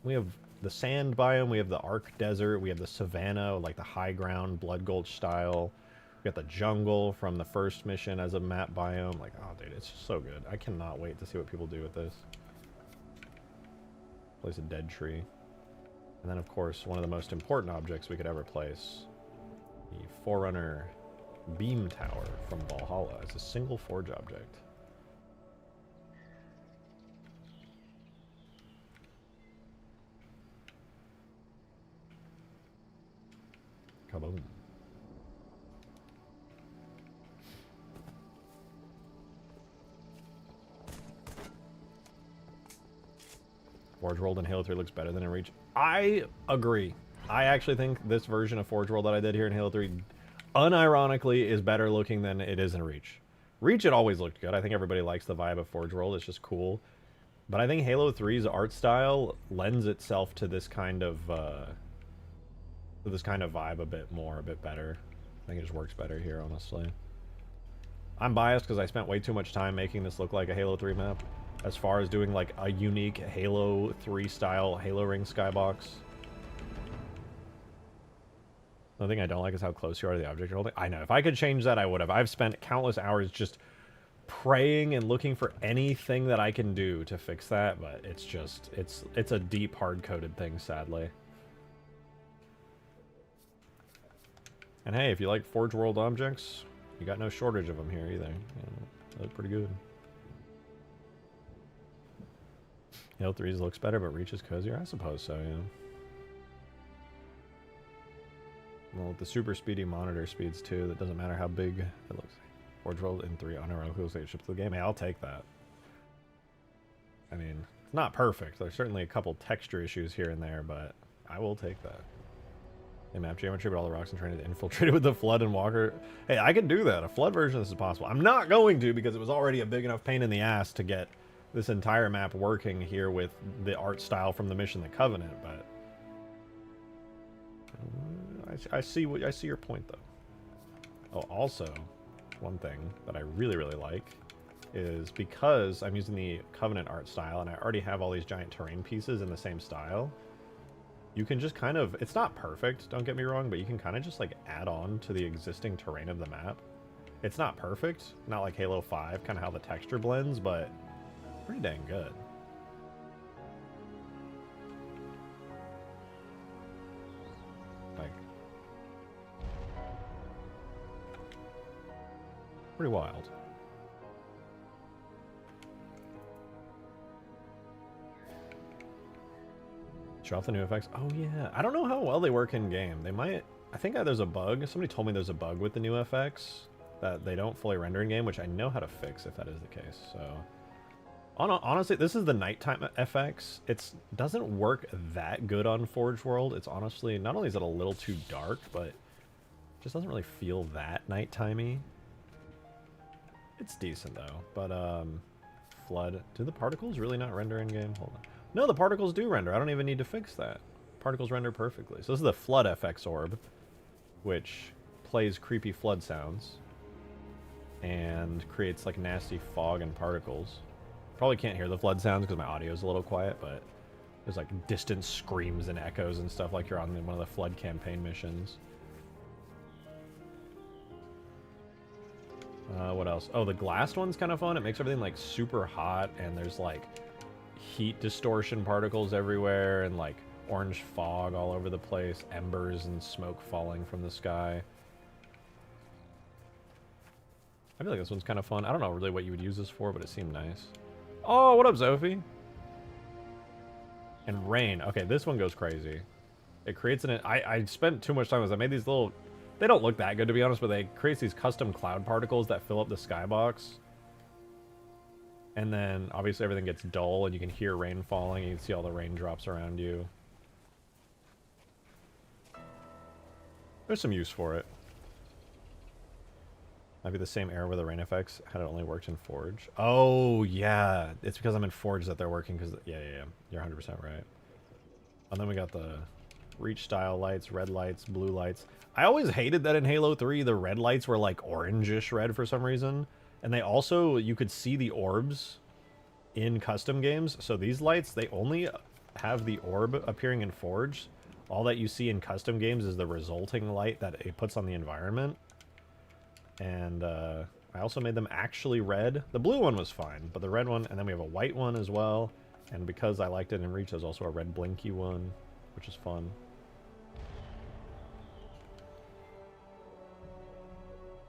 We have the sand biome, we have the Ark Desert, we have the Savannah, like the high ground, Blood Gulch style. We got the jungle from the first mission as a map biome. Like, oh, dude, it's so good. I cannot wait to see what people do with this. Place a dead tree. And then, of course, one of the most important objects we could ever place. The Forerunner Beam Tower from Valhalla. It's a single Forge object. Kaboom. Forge World in Halo 3 looks better than in Reach. I agree. I actually think this version of Forge World that I did here in Halo 3 unironically is better looking than it is in Reach. Reach, it always looked good. I think everybody likes the vibe of Forge World. It's just cool. But I think Halo 3's art style lends itself to this kind of vibe a bit more, a bit better. I think it just works better here, honestly. I'm biased because I spent way too much time making this look like a Halo 3 map, as far as doing like a unique Halo 3 style Halo Ring skybox. The thing I don't like is how close you are to the object you're holding. I know, if I could change that, I would have. I've spent countless hours just praying and looking for anything that I can do to fix that, but it's just, it's a deep, hard-coded thing, sadly. And hey, if you like Forge World objects, you got no shortage of them here either. They look pretty good. Halo 3's looks better, but Reach is cozier? I suppose so, yeah. Well, with the super speedy monitor speeds too, that doesn't matter how big it looks. Forge World in 3 unironically ships to the game. Hey, I'll take that. I mean, it's not perfect. There's certainly a couple texture issues here and there, but I will take that. They map geometry, but all the rocks and terrain is infiltrated with the Flood and Walker. Hey, I can do that. A Flood version of this is possible. I'm not going to, because it was already a big enough pain in the ass to get this entire map working here with the art style from the mission, the Covenant, but I see your point though. Oh, also, one thing that I really, really like is because I'm using the Covenant art style and I already have all these giant terrain pieces in the same style, you can just kind of, it's not perfect, don't get me wrong, but you can kind of just like add on to the existing terrain of the map. It's not perfect, not like Halo 5, kind of how the texture blends, but pretty dang good. Like, pretty wild. Show off the new effects. Oh yeah, I don't know how well they work in game. They might. I think there's a bug. Somebody told me there's a bug with the new effects that they don't fully render in game, which I know how to fix if that is the case. So, honestly, this is the nighttime FX. It doesn't work that good on Forge World. It's honestly, not only is it a little too dark, but it just doesn't really feel that nighttimey. It's decent though, but Flood. Do the particles really not render in game? Hold on. No, the particles do render. I don't even need to fix that. Particles render perfectly. So this is the Flood FX orb, which plays creepy flood sounds and creates like nasty fog and particles. Probably can't hear the flood sounds because my audio is a little quiet, but there's like distant screams and echoes and stuff like you're on one of the Flood campaign missions. What else? Oh, the glassed one's kind of fun. It makes everything like super hot, and there's like heat distortion particles everywhere, and like orange fog all over the place, embers and smoke falling from the sky. I feel like this one's kind of fun. I don't know really what you would use this for, but it seemed nice. Oh, what up, Zophie? And rain. Okay, this one goes crazy. It creates an... I spent too much time with this. I made these little... They don't look that good, to be honest, but they create these custom cloud particles that fill up the skybox. And then, obviously, everything gets dull, and you can hear rain falling. You can see all the raindrops around you. There's some use for it. Might be the same error with the rain effects had it only worked in Forge. Oh, yeah. It's because I'm in Forge that they're working, because... Yeah. You're 100% right. And then we got the Reach style lights, red lights, blue lights. I always hated that in Halo 3, the red lights were like orangish red for some reason. And they also, you could see the orbs in custom games. So these lights, they only have the orb appearing in Forge. All that you see in custom games is the resulting light that it puts on the environment. And I also made them actually red. The blue one was fine, but the red one, and then we have a white one as well. And because I liked it in Reach, there's also a red blinky one, which is fun.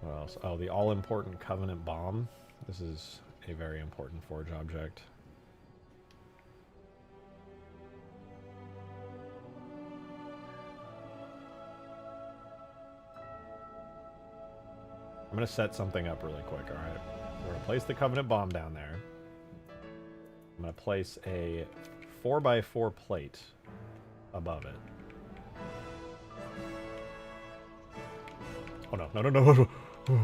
What else? Oh, the all-important Covenant bomb. This is a very important Forge object. I'm going to set something up really quick, alright? We're going to place the Covenant bomb down there. I'm going to place a 4x4 plate above it. Oh, no. Okay,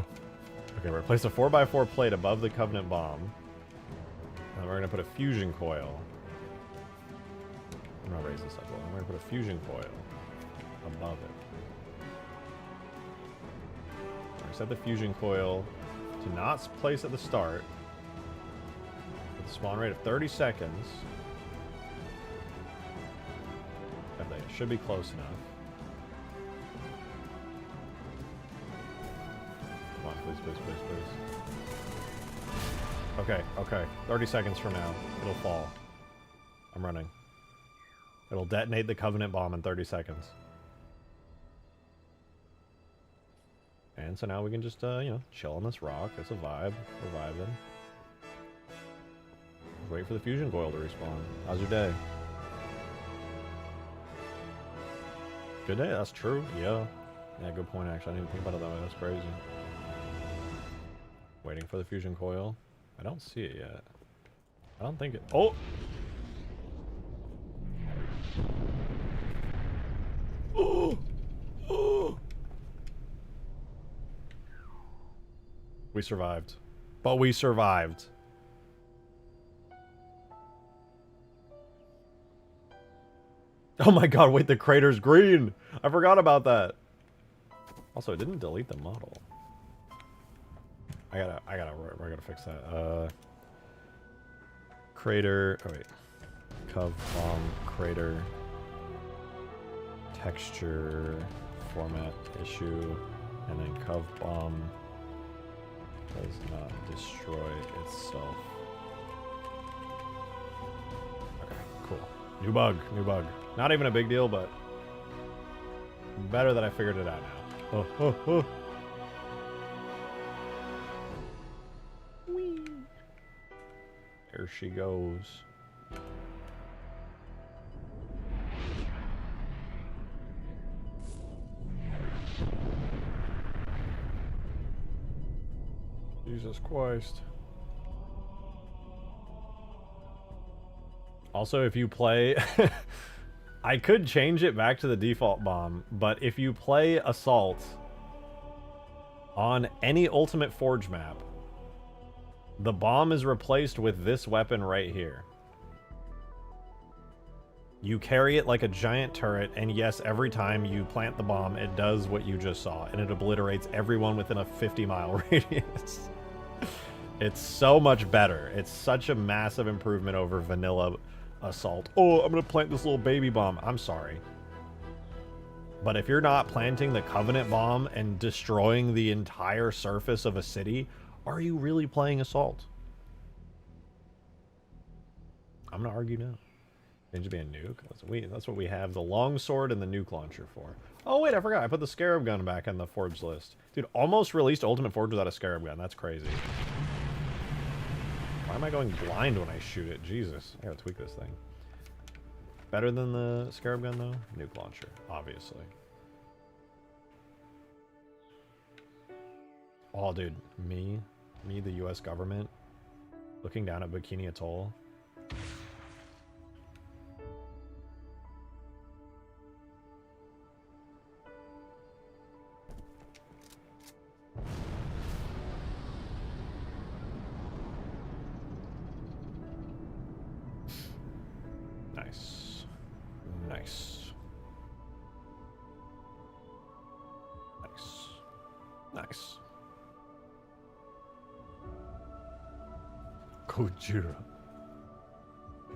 we're going to place a 4x4 plate above the Covenant bomb. And we're going to put a fusion coil. I'm going to raise this up a little. I'm going to put a fusion coil above it. Set the fusion coil to not place at the start with a spawn rate of 30 seconds. It should be close enough. Come on, please, please, please, please. Okay, okay. 30 seconds from now, it'll fall. I'm running. It'll detonate the Covenant bomb in 30 seconds. And so now we can just, you know, chill on this rock. It's a vibe. We're vibing. Just wait for the fusion coil to respawn. How's your day? Good day? That's true. Yeah. Yeah, good point, actually. I didn't even think about it that way. That's crazy. Waiting for the fusion coil. I don't see it yet. I don't think it... Oh! Oh! Oh! We survived. But we survived. Oh my god, wait, the crater's green! I forgot about that. Also, it didn't delete the model. I gotta fix that. Crater, oh wait. Cov bomb, crater, texture, format issue, and then Cov bomb does not destroy itself. Okay, cool. New bug, new bug. Not even a big deal, but better that I figured it out now. Oh, oh, oh. Whee. There she goes. Jesus Christ. Also, if you play... I could change it back to the default bomb, but if you play Assault on any Ultimate Forge map, the bomb is replaced with this weapon right here. You carry it like a giant turret, and yes, every time you plant the bomb, it does what you just saw, and it obliterates everyone within a 50-mile radius. It's so much better. It's such a massive improvement over vanilla Assault. Oh, I'm gonna plant this little baby bomb. I'm sorry. But if you're not planting the Covenant bomb and destroying the entire surface of a city, are you really playing Assault? I'm gonna argue no. It should be a nuke. That's what we have the longsword and the nuke launcher for. Oh wait, I forgot. I put the Scarab gun back on the Forge list. Dude, almost released Ultimate Forge without a Scarab gun. That's crazy. Why am I going blind when I shoot it? Jesus. I gotta tweak this thing. Better than the Scarab gun, though? Nuke launcher, obviously. Oh, dude. Me, the US government, looking down at Bikini Atoll. Nice. Nice. Nice. Nice. Gojira.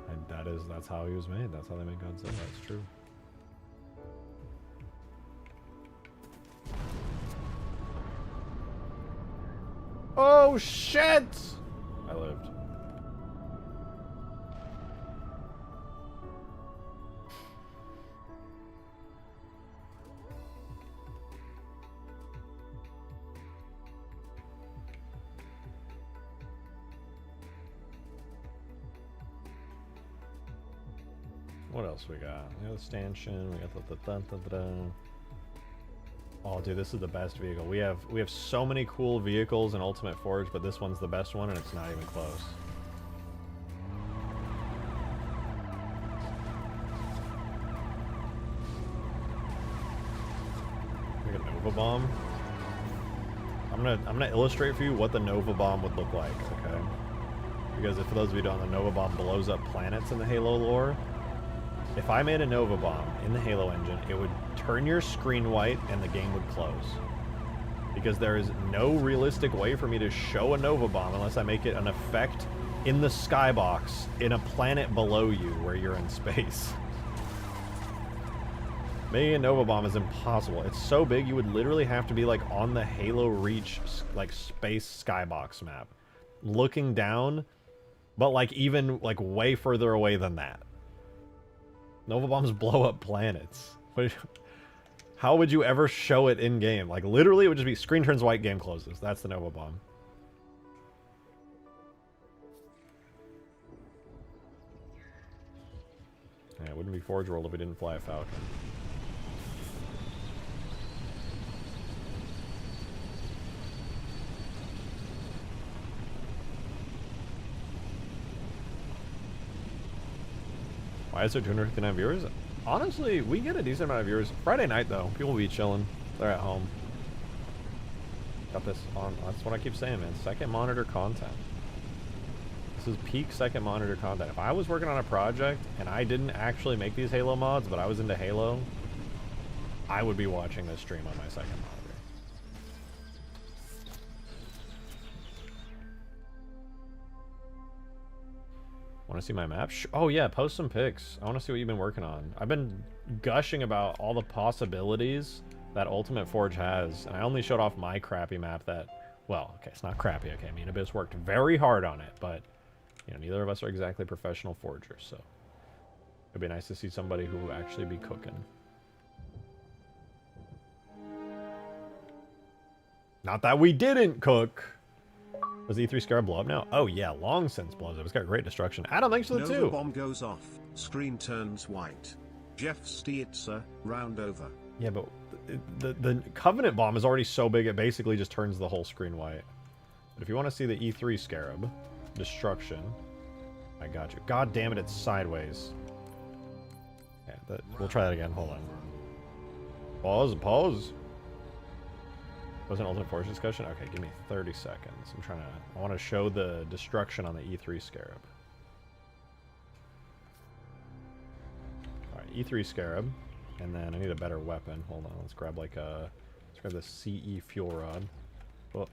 And that's how he was made. That's how they made Godzilla. That's true. Oh shit! I lived. What else we got? We got the stanchion. We got the Oh, dude, this is the best vehicle. We have so many cool vehicles in Ultimate Forge, but this one's the best one, and it's not even close. We got a Nova Bomb. I'm gonna illustrate for you what the Nova Bomb would look like, okay? Because for those of you who don't know, the Nova Bomb blows up planets in the Halo lore. If I made a Nova Bomb in the Halo engine, it would turn your screen white and the game would close. because there is no realistic way for me to show a Nova Bomb unless I make it an effect in the skybox in a planet below you where you're in space. Making a Nova Bomb is impossible. It's so big you would literally have to be like on the Halo Reach like space skybox map, looking down, but like even like way further away than that. Nova Bombs blow up planets. How would you ever show it in game? Like literally it would just be screen turns white, game closes. That's the Nova Bomb. Yeah, it wouldn't be Forge World if we didn't fly a Falcon. Why is there 259 viewers? Honestly, we get a decent amount of viewers. Friday night, though. People will be chilling. They're at home. Got this on. That's what I keep saying, man. Second monitor content. This is peak second monitor content. If I was working on a project and I didn't actually make these Halo mods, but I was into Halo, I would be watching this stream on my second monitor. Want to see my map? Oh yeah, post some pics. I want to see what you've been working on. I've been gushing about all the possibilities that Ultimate Forge has, and I only showed off my crappy map that, well, okay, it's not crappy, okay, me and Abyss worked very hard on it, but, you know, neither of us are exactly professional forgers, so it'd be nice to see somebody who will actually be cooking. Not that we didn't cook. Does the E3 Scarab blow up now? Oh yeah, long since blows up. It's got great destruction. Adam, thanks for the Nova 2. bomb goes off. Screen turns white. Jeff Stietzer, round over. Yeah, but the Covenant bomb is already so big it basically just turns the whole screen white. But if you want to see the E3 Scarab destruction, I got you. God damn it, it's sideways. Yeah, we'll try that again. Hold on. Pause. Was an Ultimate Forge discussion? Okay, give me 30 seconds. I want to show the destruction on the E3 Scarab. Alright, E3 Scarab. And then I need a better weapon. Hold on, let's grab like a... Let's grab the CE fuel rod. Oh.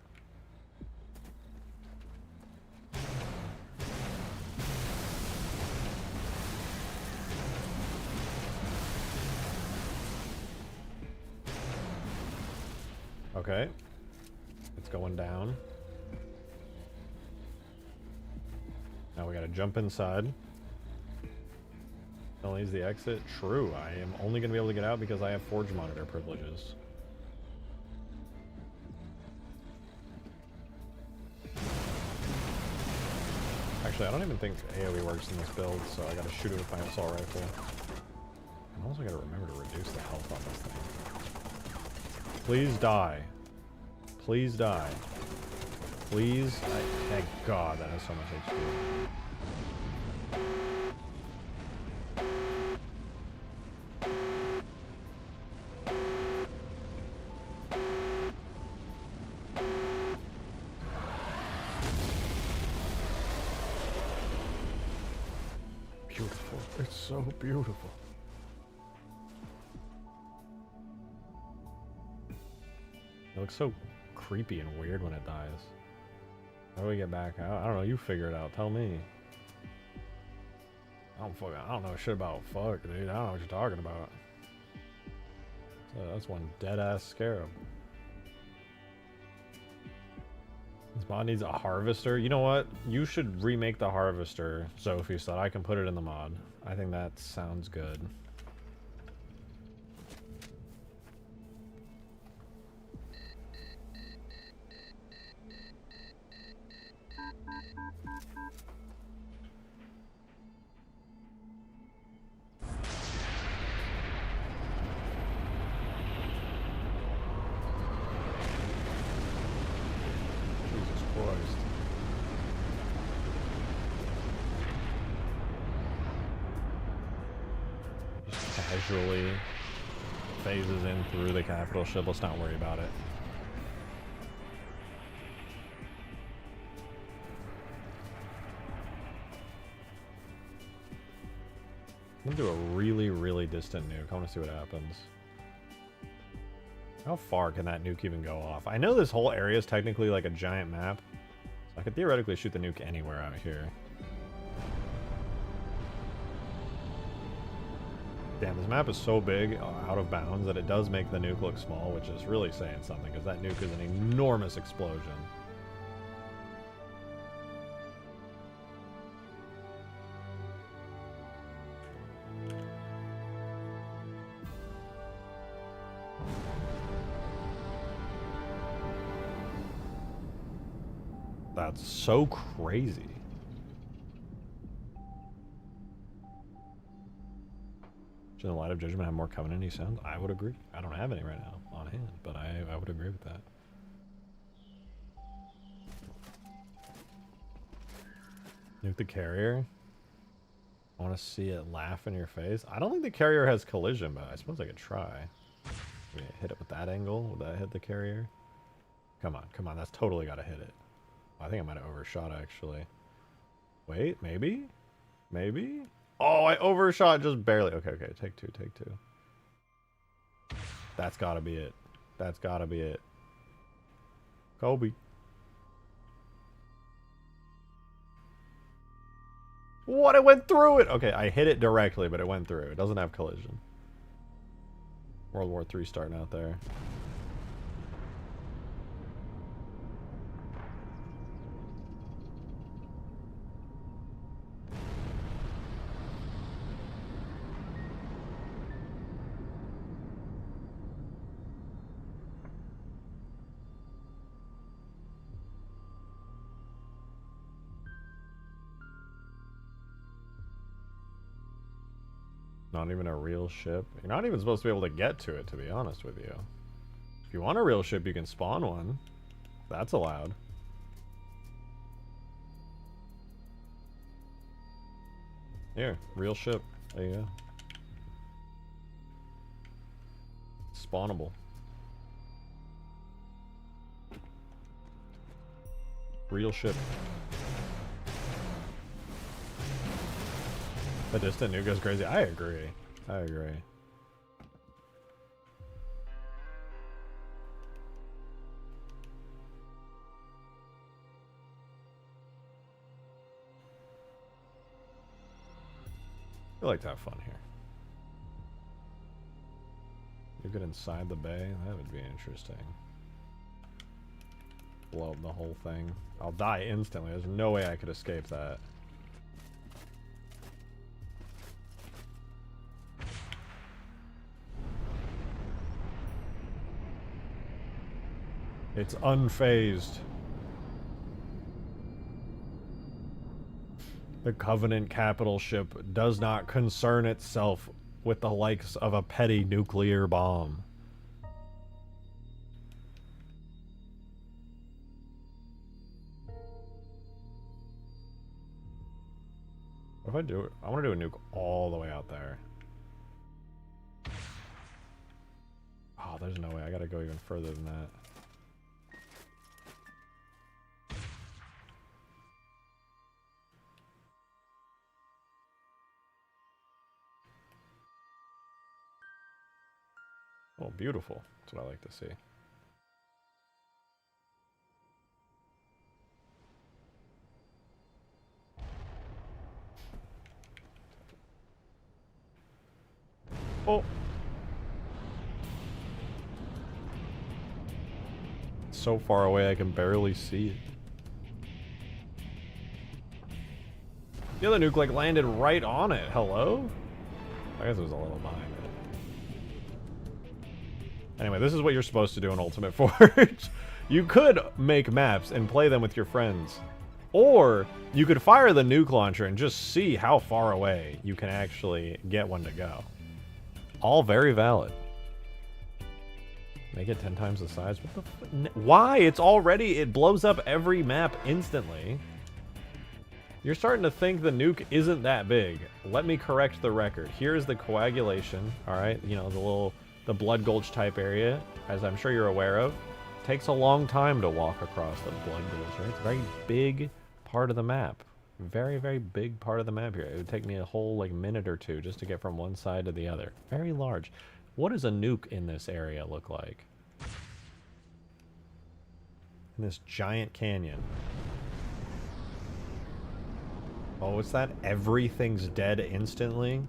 Okay. It's going down. Now we gotta jump inside. Only is the exit. True, I am only gonna be able to get out because I have Forge Monitor privileges. Actually, I don't even think AoE works in this build, so I gotta shoot it with my assault rifle. I'm also gotta remember to reduce the health on this thing. Please die. Please die. Please. Thank God that has so much HP. Beautiful. It's so beautiful. It looks so creepy and weird when it dies. How do we get back out? I don't know. You figure it out. Tell me. I don't know shit about fuck, dude. I don't know what you're talking about. So that's one dead-ass Scarab. This mod needs a harvester. You know what? You should remake the harvester, Sophie, so that I can put it in the mod. I think that sounds good. Casually phases in through the capital ship. Let's not worry about it. I'm gonna do a really, really distant nuke. I want to see what happens. How far can that nuke even go off? I know this whole area is technically like a giant map. So I could theoretically shoot the nuke anywhere out here. Damn, this map is so big, out of bounds, that it does make the nuke look small, which is really saying something, because that nuke is an enormous explosion. That's so crazy. Should the Light of Judgment have more Covenant-y sounds? I would agree. I don't have any right now on hand, but I would agree with that. Nuke the carrier. I want to see it laugh in your face. I don't think the carrier has collision, but I suppose I could try. Maybe hit it with that angle. Would that hit the carrier? Come on, come on. That's totally got to hit it. I think I might have overshot, actually. Wait, maybe? Maybe? Oh, I overshot just barely. Okay, okay. Take two, take two. That's got to be it. That's got to be it. Kobe. What? It went through it! Okay, I hit it directly, but it went through. It doesn't have collision. World War III starting out there. Not even a real ship. You're not even supposed to be able to get to it, to be honest with you. If you want a real ship, you can spawn one. That's allowed. Here, real ship. There you go. Spawnable. Real ship. The distant nuke goes crazy. I agree. I agree. I like to have fun here. Nuke it inside the bay? That would be interesting. Blow up the whole thing. I'll die instantly. There's no way I could escape that. It's unfazed. The Covenant capital ship does not concern itself with the likes of a petty nuclear bomb. What if I do it? I want to do a nuke all the way out there. Oh, there's no way. I gotta go even further than that. Oh, beautiful. That's what I like to see. Oh. It's so far away I can barely see it. The other nuke like landed right on it. Hello? I guess it was a little behind it. Anyway, this is what you're supposed to do in Ultimate Forge. You could make maps and play them with your friends. Or you could fire the nuke launcher and just see how far away you can actually get one to go. All very valid. Make it 10 times the size. What the why? It's already... It blows up every map instantly. You're starting to think the nuke isn't that big. Let me correct the record. Here's the coagulation. Alright, you know, the blood gulch type area, as I'm sure you're aware of. Takes a long time to walk across the blood gulch, right? It's a very big part of the map. Very, very big part of the map here. It would take me a whole like minute or two just to get from one side to the other. Very large. What does a nuke in this area look like? in this giant canyon. Oh, what's that? Everything's dead instantly?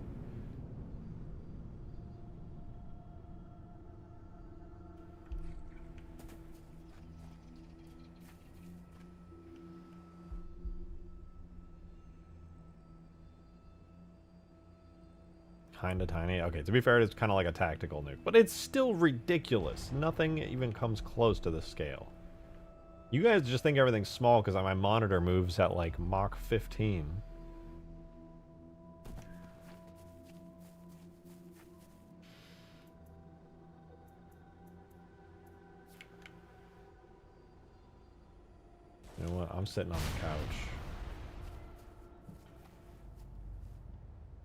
Kinda tiny. Okay, to be fair, it's kind of like a tactical nuke, but it's still ridiculous. Nothing even comes close to the scale. You guys just think everything's small because my monitor moves at like Mach 15. You know what? I'm sitting on the couch.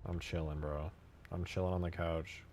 I'm chilling, bro. I'm chilling on the couch.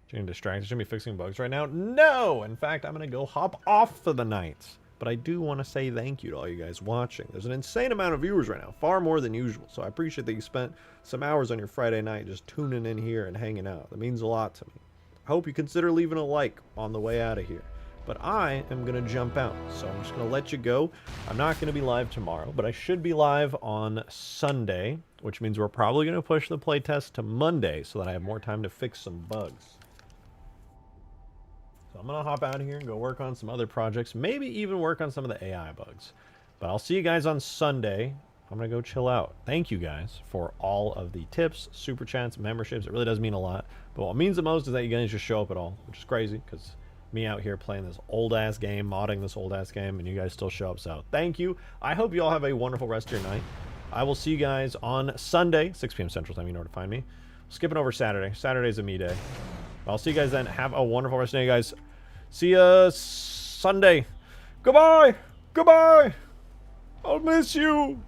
Getting distracted. Should be fixing bugs right now? No! In fact, I'm going to go hop off for the night. But I do want to say thank you to all you guys watching. There's an insane amount of viewers right now. Far more than usual. So I appreciate that you spent some hours on your Friday night just tuning in here and hanging out. That means a lot to me. I hope you consider leaving a like on the way out of here. But I am going to jump out, so I'm just going to let you go. I'm not going to be live tomorrow, but I should be live on Sunday, which means we're probably going to push the playtest to Monday so that I have more time to fix some bugs. So I'm going to hop out of here and go work on some other projects, maybe even work on some of the AI bugs. But I'll see you guys on Sunday. I'm going to go chill out. Thank you guys for all of the tips, super chats, memberships. It really does mean a lot. But what means the most is that you guys just show up at all, which is crazy because me out here playing this old-ass game, modding this old-ass game, and you guys still show up. So thank you. I hope you all have a wonderful rest of your night. I will see you guys on Sunday, 6 p.m. Central Time. You know where to find me. Skipping over Saturday. Saturday's a me day. I'll see you guys then. Have a wonderful rest of the day, guys. See ya Sunday. Goodbye. Goodbye. I'll miss you.